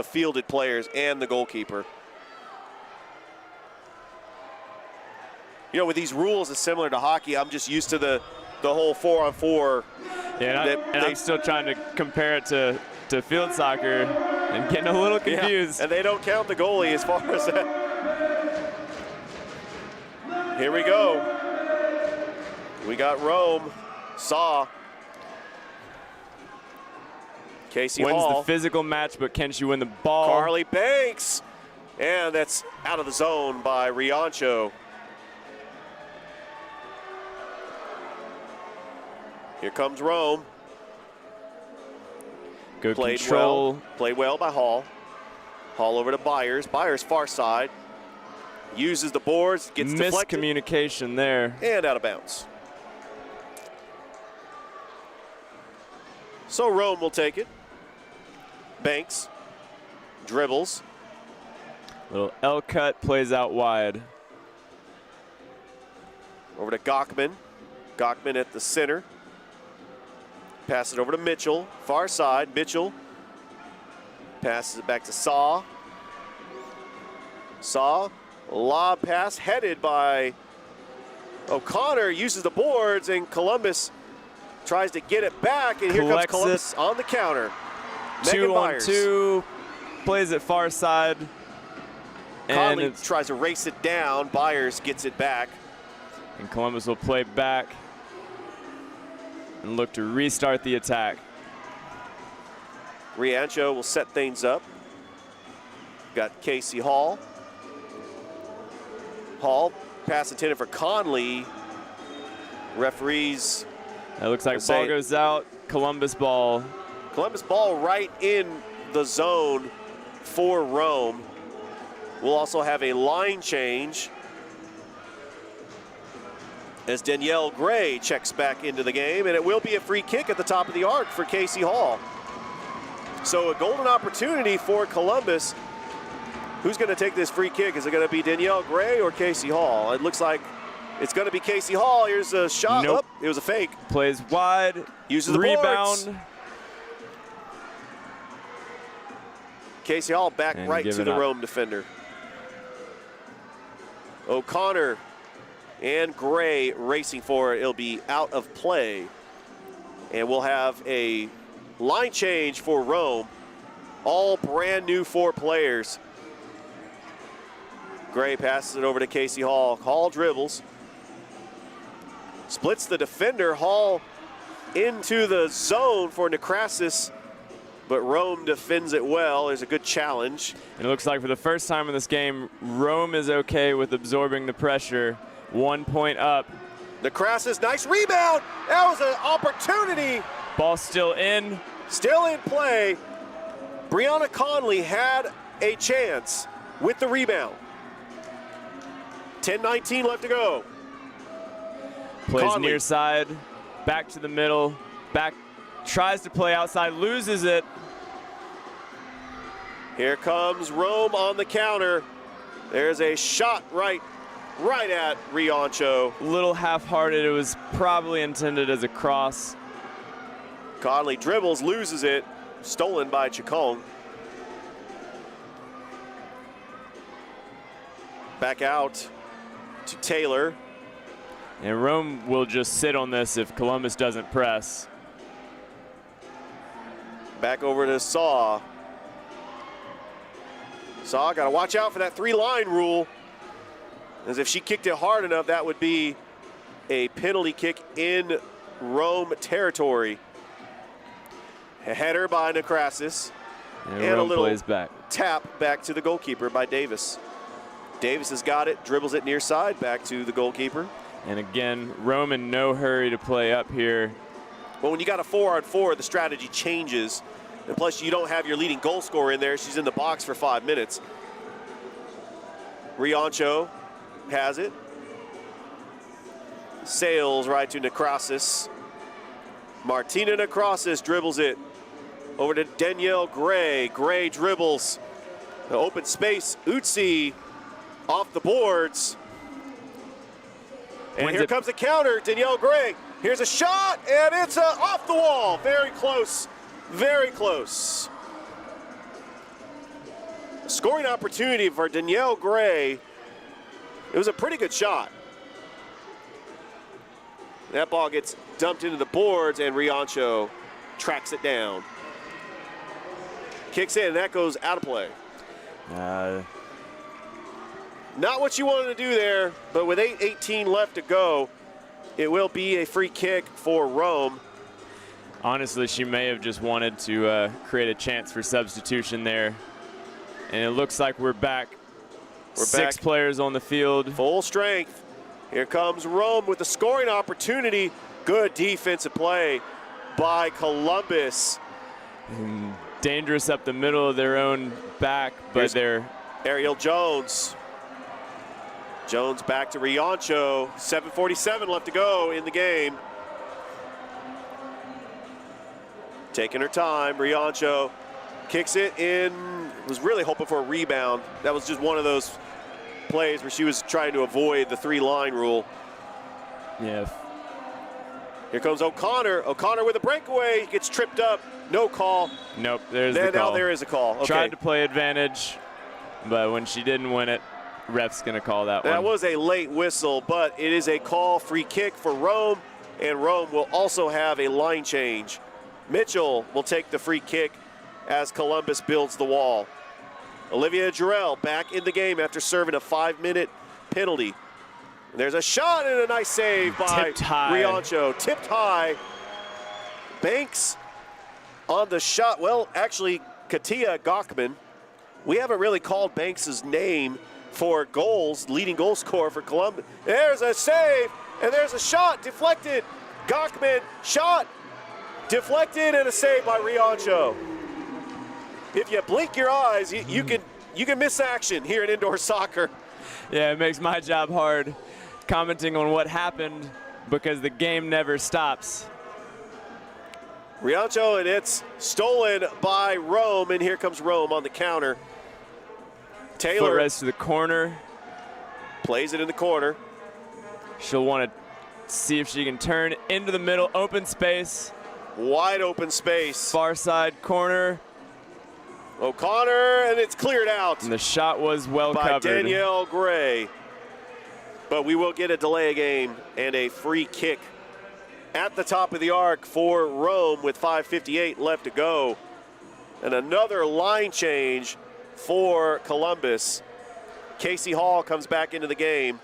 fielded players and the goalkeeper. You know, with these rules, it's similar to hockey. I'm just used to the whole 4-on-4. Yeah, and I'm still trying to compare it to field soccer and getting a little confused. Yeah, and they don't count the goalie as far as that. Here we go. We got Rome, Saw. Casey Wins Hall. the physical match, but can she win the ball? Carly Banks. And that's out of the zone by Riancho. Here comes Rome. Good Played control. well. Played well by Hall. Hall over to Byers. Byers far side. Uses the boards. Gets deflected. Miscommunication there. And out of bounds. So Rome will take it. Banks. Dribbles. Little L cut, plays out wide. Over to Gockman. Gockman at the center. Pass it over to Mitchell. Far side. Mitchell passes it back to Saw. Saw. Lob pass headed by O'Connor. Uses the boards, and Columbus tries to get it back. And here comes Columbus on the counter. 2-on-2. Plays it far side. Conley tries to race it down. Byers gets it back. And Columbus will play back and look to restart the attack. Riancho will set things up. Got Casey Hall. Hall, pass intended for Conley. Referees. That looks like ball goes out. Columbus ball. Columbus ball right in the zone for Rome. We'll also have a line change as Danielle Gray checks back into the game, and it will be a free kick at the top of the arc for Casey Hall. So a golden opportunity for Columbus. Who's going to take this free kick? Is it going to be Danielle Gray or Casey Hall? It looks like it's going to be Casey Hall. Here's a shot. Nope. It was a fake. Plays wide. Uses the rebound. boards. Casey Hall back And right to the up. Rome defender. O'Connor and Gray racing for it. It'll be out of play. And we'll have a line change for Rome. All brand new 4 players. Gray passes it over to Casey Hall. Hall dribbles. Splits the defender. Hall into the zone for Nekrasis. But Rome defends it well. There's a good challenge. And it looks like for the first time in this game, Rome is okay with absorbing the pressure. 1 point up. Nekrasis, nice rebound. That was an opportunity. Ball still in. Still in play. Brianna Conley had a chance with the rebound. 10:19 left to go. Plays Conley. near side, back to the middle, back, tries to play outside, loses it. Here comes Rome on the counter. There's a shot right at Riancho. A little half-hearted. It was probably intended as a cross. Conley dribbles, loses it. Stolen by Chacon. Back out to Taylor. And Rome will just sit on this if Columbus doesn't press. Back over to Saw. Saw got to watch out for that 3-line rule. As if she kicked it hard enough, that would be a penalty kick in Rome territory. A header by Necrasis. And a Rome little plays back. Tap back to the goalkeeper by Davis. Davis has got it, dribbles it near side, back to the goalkeeper. And again, Rome in no hurry to play up here. Well, when you got a 4-on-4, the strategy changes. And plus, you don't have your leading goal scorer in there. She's in the box for 5 minutes. Riancho has it. Sails right to Necrasis. Martina Necrasis dribbles it over to Danielle Gray. Gray dribbles. The open space. Utsi off the boards. And here comes the counter. Danielle Gray. Here's a shot, and it's off the wall. Very close. Very close. Scoring opportunity for Danielle Gray. It was a pretty good shot. That ball gets dumped into the boards, and Riancho tracks it down. Kicks in, and that goes out of play. Not what you wanted to do there, but with 8:18 left to go, it will be a free kick for Rome. Honestly, she may have just wanted to create a chance for substitution there. And it looks like we're back. Six players on the field. Full strength. Here comes Rome with the scoring opportunity. Good defensive play by Columbus. Dangerous up the middle of their own back, but they're... Ariel Jones. Jones back to Riancho. 7:47 left to go in the game. Taking her time, Riancho kicks it in. Was really hoping for a rebound. That was just one of those plays where she was trying to avoid the 3-line rule. Yeah. Here comes O'Connor. O'Connor with a breakaway. He gets tripped up. No call. Nope, there's the call. Now there is a call. Okay. Tried to play advantage, but when she didn't win it, ref's going to call that one. That was a late whistle, but it is a call free kick for Rome, and Rome will also have a line change. Mitchell will take the free kick as Columbus builds the wall. Olivia Jarrell back in the game after serving a 5-minute penalty. And there's a shot and a nice save by Riancho. Tipped high. Banks on the shot. Well, actually, Katia Gachman. We haven't really called Banks' name for goals, leading goal scorer for Columbus. There's a save, and there's a shot deflected. Gachman shot deflected, and a save by Riancho. If you blink your eyes, you can miss action here in indoor soccer. Yeah, it makes my job hard commenting on what happened because the game never stops. Riancho, and it's stolen by Rome, and here comes Rome on the counter. Taylor foot rest to the corner. Plays it in the corner. She'll want to see if she can turn into the middle, open space. Wide open space. Far side corner. O'Connor, and it's cleared out. And the shot was well by covered. Danielle Gray. But we will get a delay game and a free kick at the top of the arc for Rome with 5:58 left to go. And another line change for Columbus. Casey Hall comes back into the game.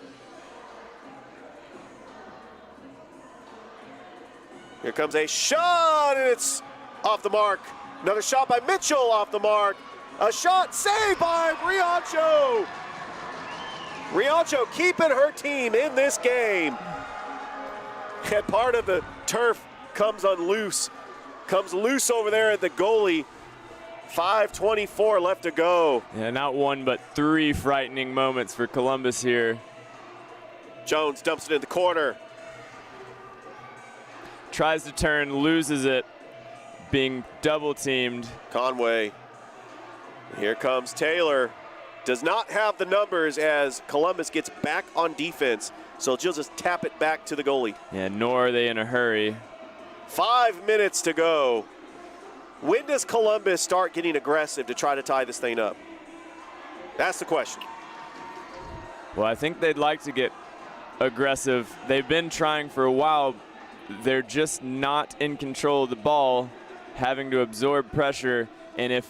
Here comes a shot, and it's off the mark. Another shot by Mitchell off the mark. A shot saved by Riancho. Riancho keeping her team in this game. And part of the turf comes loose over there at the goalie. 5:24 left to go. Yeah, not one but three frightening moments for Columbus here. Jones dumps it in the corner. Tries to turn, loses it, being double teamed. Conway Here comes Taylor. Does not have the numbers as Columbus gets back on defense, so she'll just tap it back to the goalie. Yeah, nor are they in a hurry. 5 minutes to go. When does Columbus start getting aggressive to try to tie this thing up? That's the question. Well, I think they'd like to get aggressive. They've been trying for a while. They're just not in control of the ball, having to absorb pressure. And if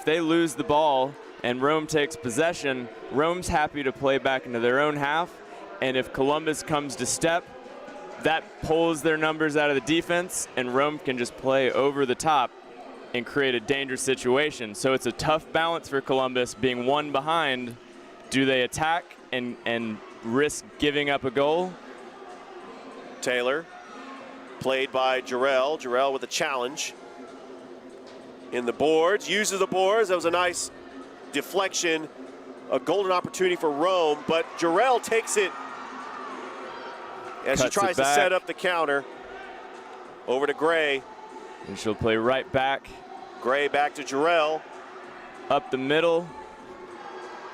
they lose the ball and Rome takes possession, Rome's happy to play back into their own half. And if Columbus comes to step, that pulls their numbers out of the defense, and Rome can just play over the top and create a dangerous situation. So it's a tough balance for Columbus, being one behind. Do they attack and risk giving up a goal? Taylor, played by Jarrell. Jarrell with a challenge. In the boards, uses the boards. That was a nice deflection, a golden opportunity for Rome, but Jarrell takes it as she tries to set up the counter. Over to Gray. And she'll play right back. Gray back to Jarrell. Up the middle.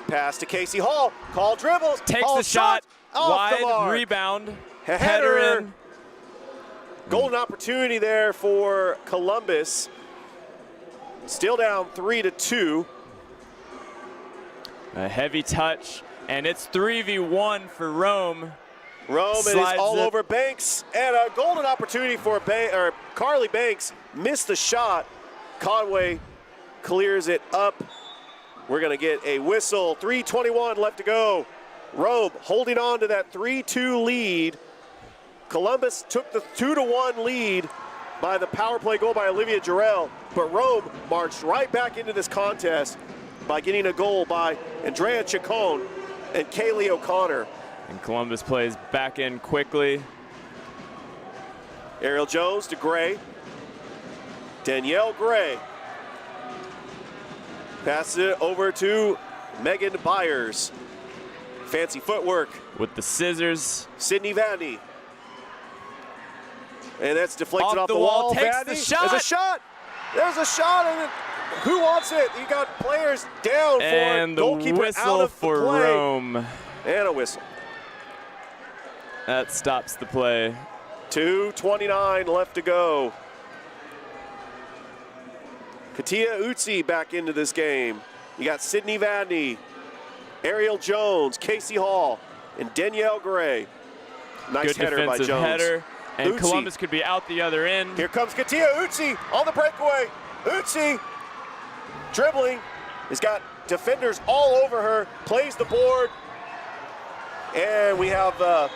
Pass to Casey Hall. Call dribbles. Takes the shot. Wide rebound. Header in. Golden opportunity there for Columbus. Still down 3-2. A heavy touch, and it's 3v1 for Rome. Rome is all over Banks, and a golden opportunity for Carly Banks. Missed the shot. Conway clears it up. We're going to get a whistle. 3:21 left to go. Rome holding on to that 3-2 lead. Columbus took the 2-1 lead by the power play goal by Olivia Jarrell, but Rome marched right back into this contest by getting a goal by Andrea Chacon and Kaylee O'Connor. And Columbus plays back in quickly. Ariel Jones to Gray. Danielle Gray passes it over to Megan Byers. Fancy footwork. With the scissors. Sydney Vandy. And that's deflected off the wall. Takes Vandy. the shot. There's a shot. There's a shot. And who wants it? You got players down and for it. Goalkeeper out of for the play. Rome. And a whistle. That stops the play. 2:29 left to go. Katia Utsi back into this game. You got Sydney Vandy, Ariel Jones, Casey Hall, and Danielle Gray. Nice Good header by defensive Jones. Header, and Utsi. Columbus could be out the other end. Here comes Katia Utsi on the breakaway. Utsi dribbling. Has got defenders all over her. Plays the board. And we have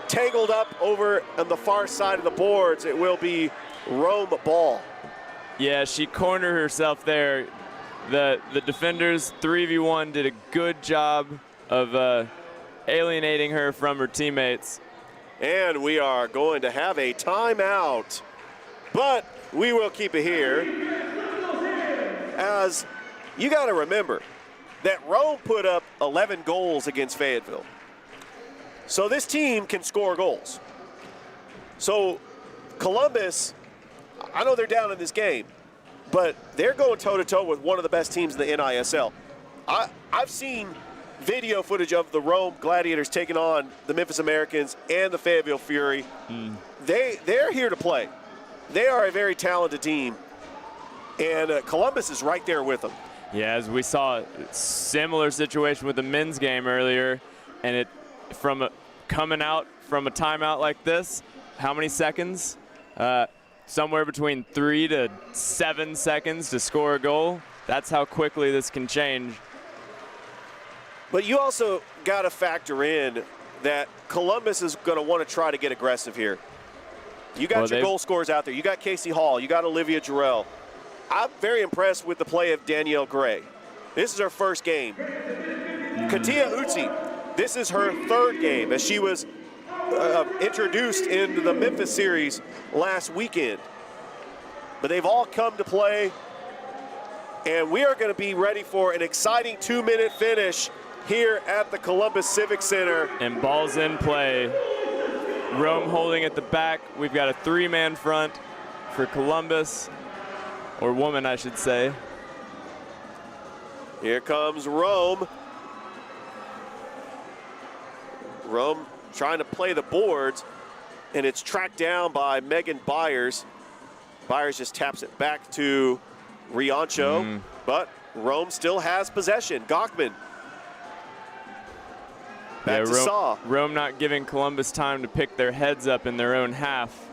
tangled up over on the far side of the boards. It will be Rome ball. Yeah, she cornered herself there. The defenders, 3v1, did a good job of alienating her from her teammates. And we are going to have a timeout. But we will keep it here. As you got to remember that Rome put up 11 goals against Fayetteville. So this team can score goals. So Columbus, I know they're down in this game, but they're going toe-to-toe with one of the best teams in the NISL. I've seen video footage of the Rome Gladiators taking on the Memphis Americans and the Fayetteville Fury. They're here to play. They are a very talented team, and Columbus is right there with them. Yeah, as we saw a similar situation with the men's game earlier, and it coming out from a timeout like this, how many seconds? Somewhere between 3 to 7 seconds to score a goal. That's how quickly this can change. But you also got to factor in that Columbus is going to want to try to get aggressive here. You got your goal scorers out there. You got Casey Hall. You got Olivia Jarrell. I'm very impressed with the play of Danielle Gray. This is her first game. Katia Utsi, this is her third game as she was introduced into the Memphis series last weekend. But they've all come to play, and we are going to be ready for an exciting 2-minute finish here at the Columbus Civic Center. And ball's in play. Rome holding at the back. We've got a 3-man front for Columbus, or woman, I should say. Here comes Rome. Rome trying to play the boards, and it's tracked down by Megan Byers. Byers just taps it back to Riancho, but Rome still has possession. Gachman. Back to Saw. Rome not giving Columbus time to pick their heads up in their own half.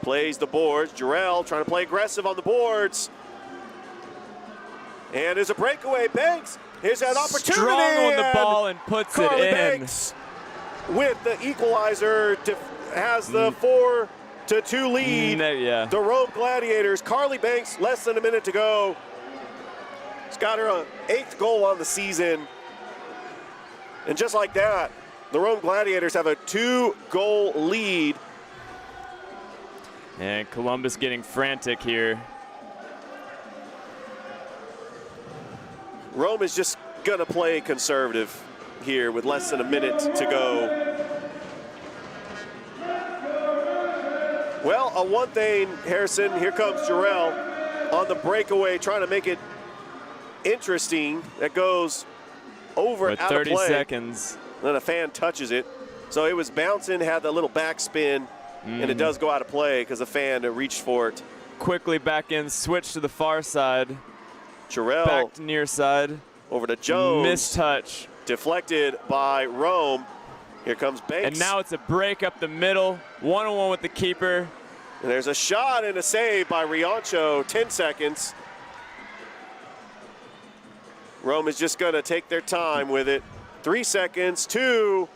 Plays the boards. Jarrell trying to play aggressive on the boards. And there's a breakaway. Banks. Here's that opportunity. Strong on the ball and puts Carly it in. Banks with the equalizer has the 4-2 lead. The Rome Gladiators. Carly Banks, less than a minute to go. She's got her 8th goal on the season. And just like that, the Rome Gladiators have a 2-goal lead. And Columbus getting frantic here. Rome is just gonna play conservative here with less than a minute to go. Well, on one thing, Harrison, here comes Jarrell on the breakaway, trying to make it interesting. That goes over With out 30 of play. seconds. Then a fan touches it. So it was bouncing, had that little backspin, and it does go out of play because the fan reached for it. Quickly back in, switch to the far side. Jarrell back to near side. Over to Jones. Mistouch. Deflected by Rome. Here comes Banks. And now it's a break up the middle. One-on-one with the keeper. And there's a shot and a save by Riancho. 10 seconds. Rome is just going to take their time with it. 3 seconds, 2,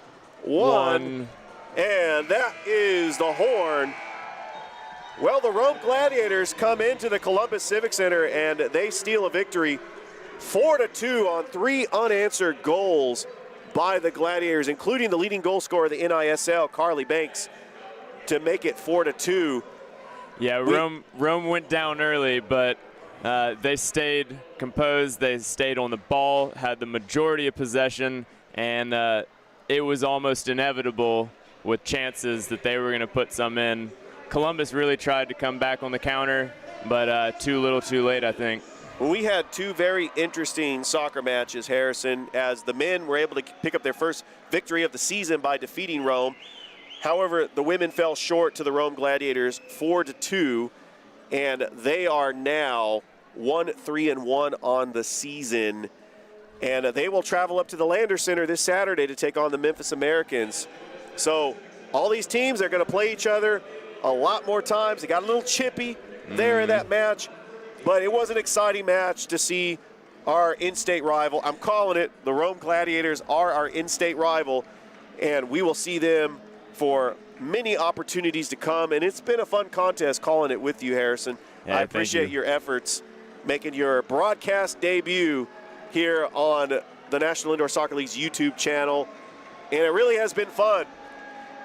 1. And that is the horn. Well, the Rome Gladiators come into the Columbus Civic Center and they steal a victory 4-2 on 3 unanswered goals by the Gladiators, including the leading goal scorer of the NISL, Carly Banks, to make it 4-2. Yeah, Rome went down early, but they stayed composed. They stayed on the ball, had the majority of possession, and it was almost inevitable with chances that they were going to put some in. Columbus really tried to come back on the counter, but too little too late, I think. Well, we had 2 very interesting soccer matches, Harrison, as the men were able to pick up their first victory of the season by defeating Rome. However, the women fell short to the Rome Gladiators 4-2, and they are now 1-3-1 on the season. And they will travel up to the Lander Center this Saturday to take on the Memphis Americans. So all these teams are going to play each other a lot more times. They got a little chippy there in that match, but it was an exciting match to see our in-state rival. I'm calling it. The Rome Gladiators are our in-state rival, and we will see them for many opportunities to come. And it's been a fun contest calling it with you, Harrison. Yeah, I appreciate your efforts making your broadcast debut here on the National Indoor Soccer League's YouTube channel, and it really has been fun.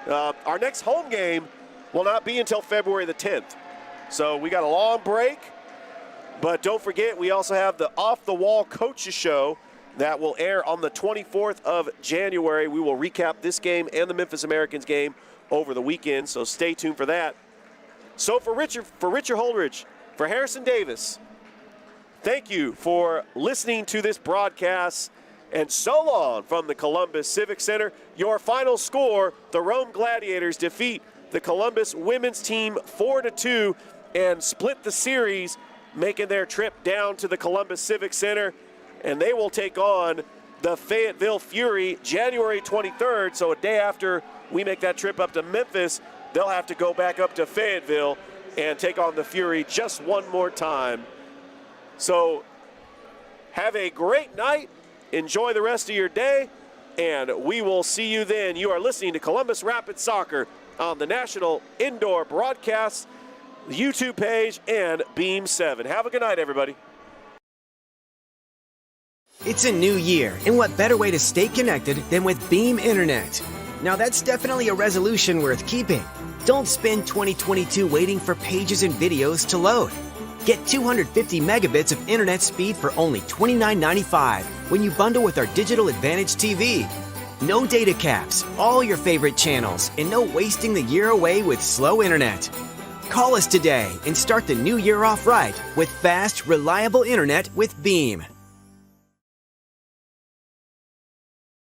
Our next home game will not be until February the 10th. So we got a long break, but don't forget we also have the Off the Wall Coaches Show that will air on the 24th of January. We will recap this game and the Memphis Americans game over the weekend, so stay tuned for that. So for Richard Holdridge, for Harrison Davis, thank you for listening to this broadcast, and so long from the Columbus Civic Center. Your final score, the Rome Gladiators defeat the Columbus women's team 4-2 and split the series, making their trip down to the Columbus Civic Center, and they will take on the Fayetteville Fury January 23rd, so a day after we make that trip up to Memphis, they'll have to go back up to Fayetteville and take on the Fury just one more time. So have a great night, enjoy the rest of your day, and we will see you then. You are listening to Columbus Rapids Soccer on the National Indoor Broadcast, the YouTube page, and Beam 7. Have a good night, everybody. It's a new year, and what better way to stay connected than with Beam Internet? Now that's definitely a resolution worth keeping. Don't spend 2022 waiting for pages and videos to load. Get 250 megabits of internet speed for only $29.95 when you bundle with our Digital Advantage TV. No data caps, all your favorite channels, and no wasting the year away with slow internet. Call us today and start the new year off right with fast, reliable internet with Beam.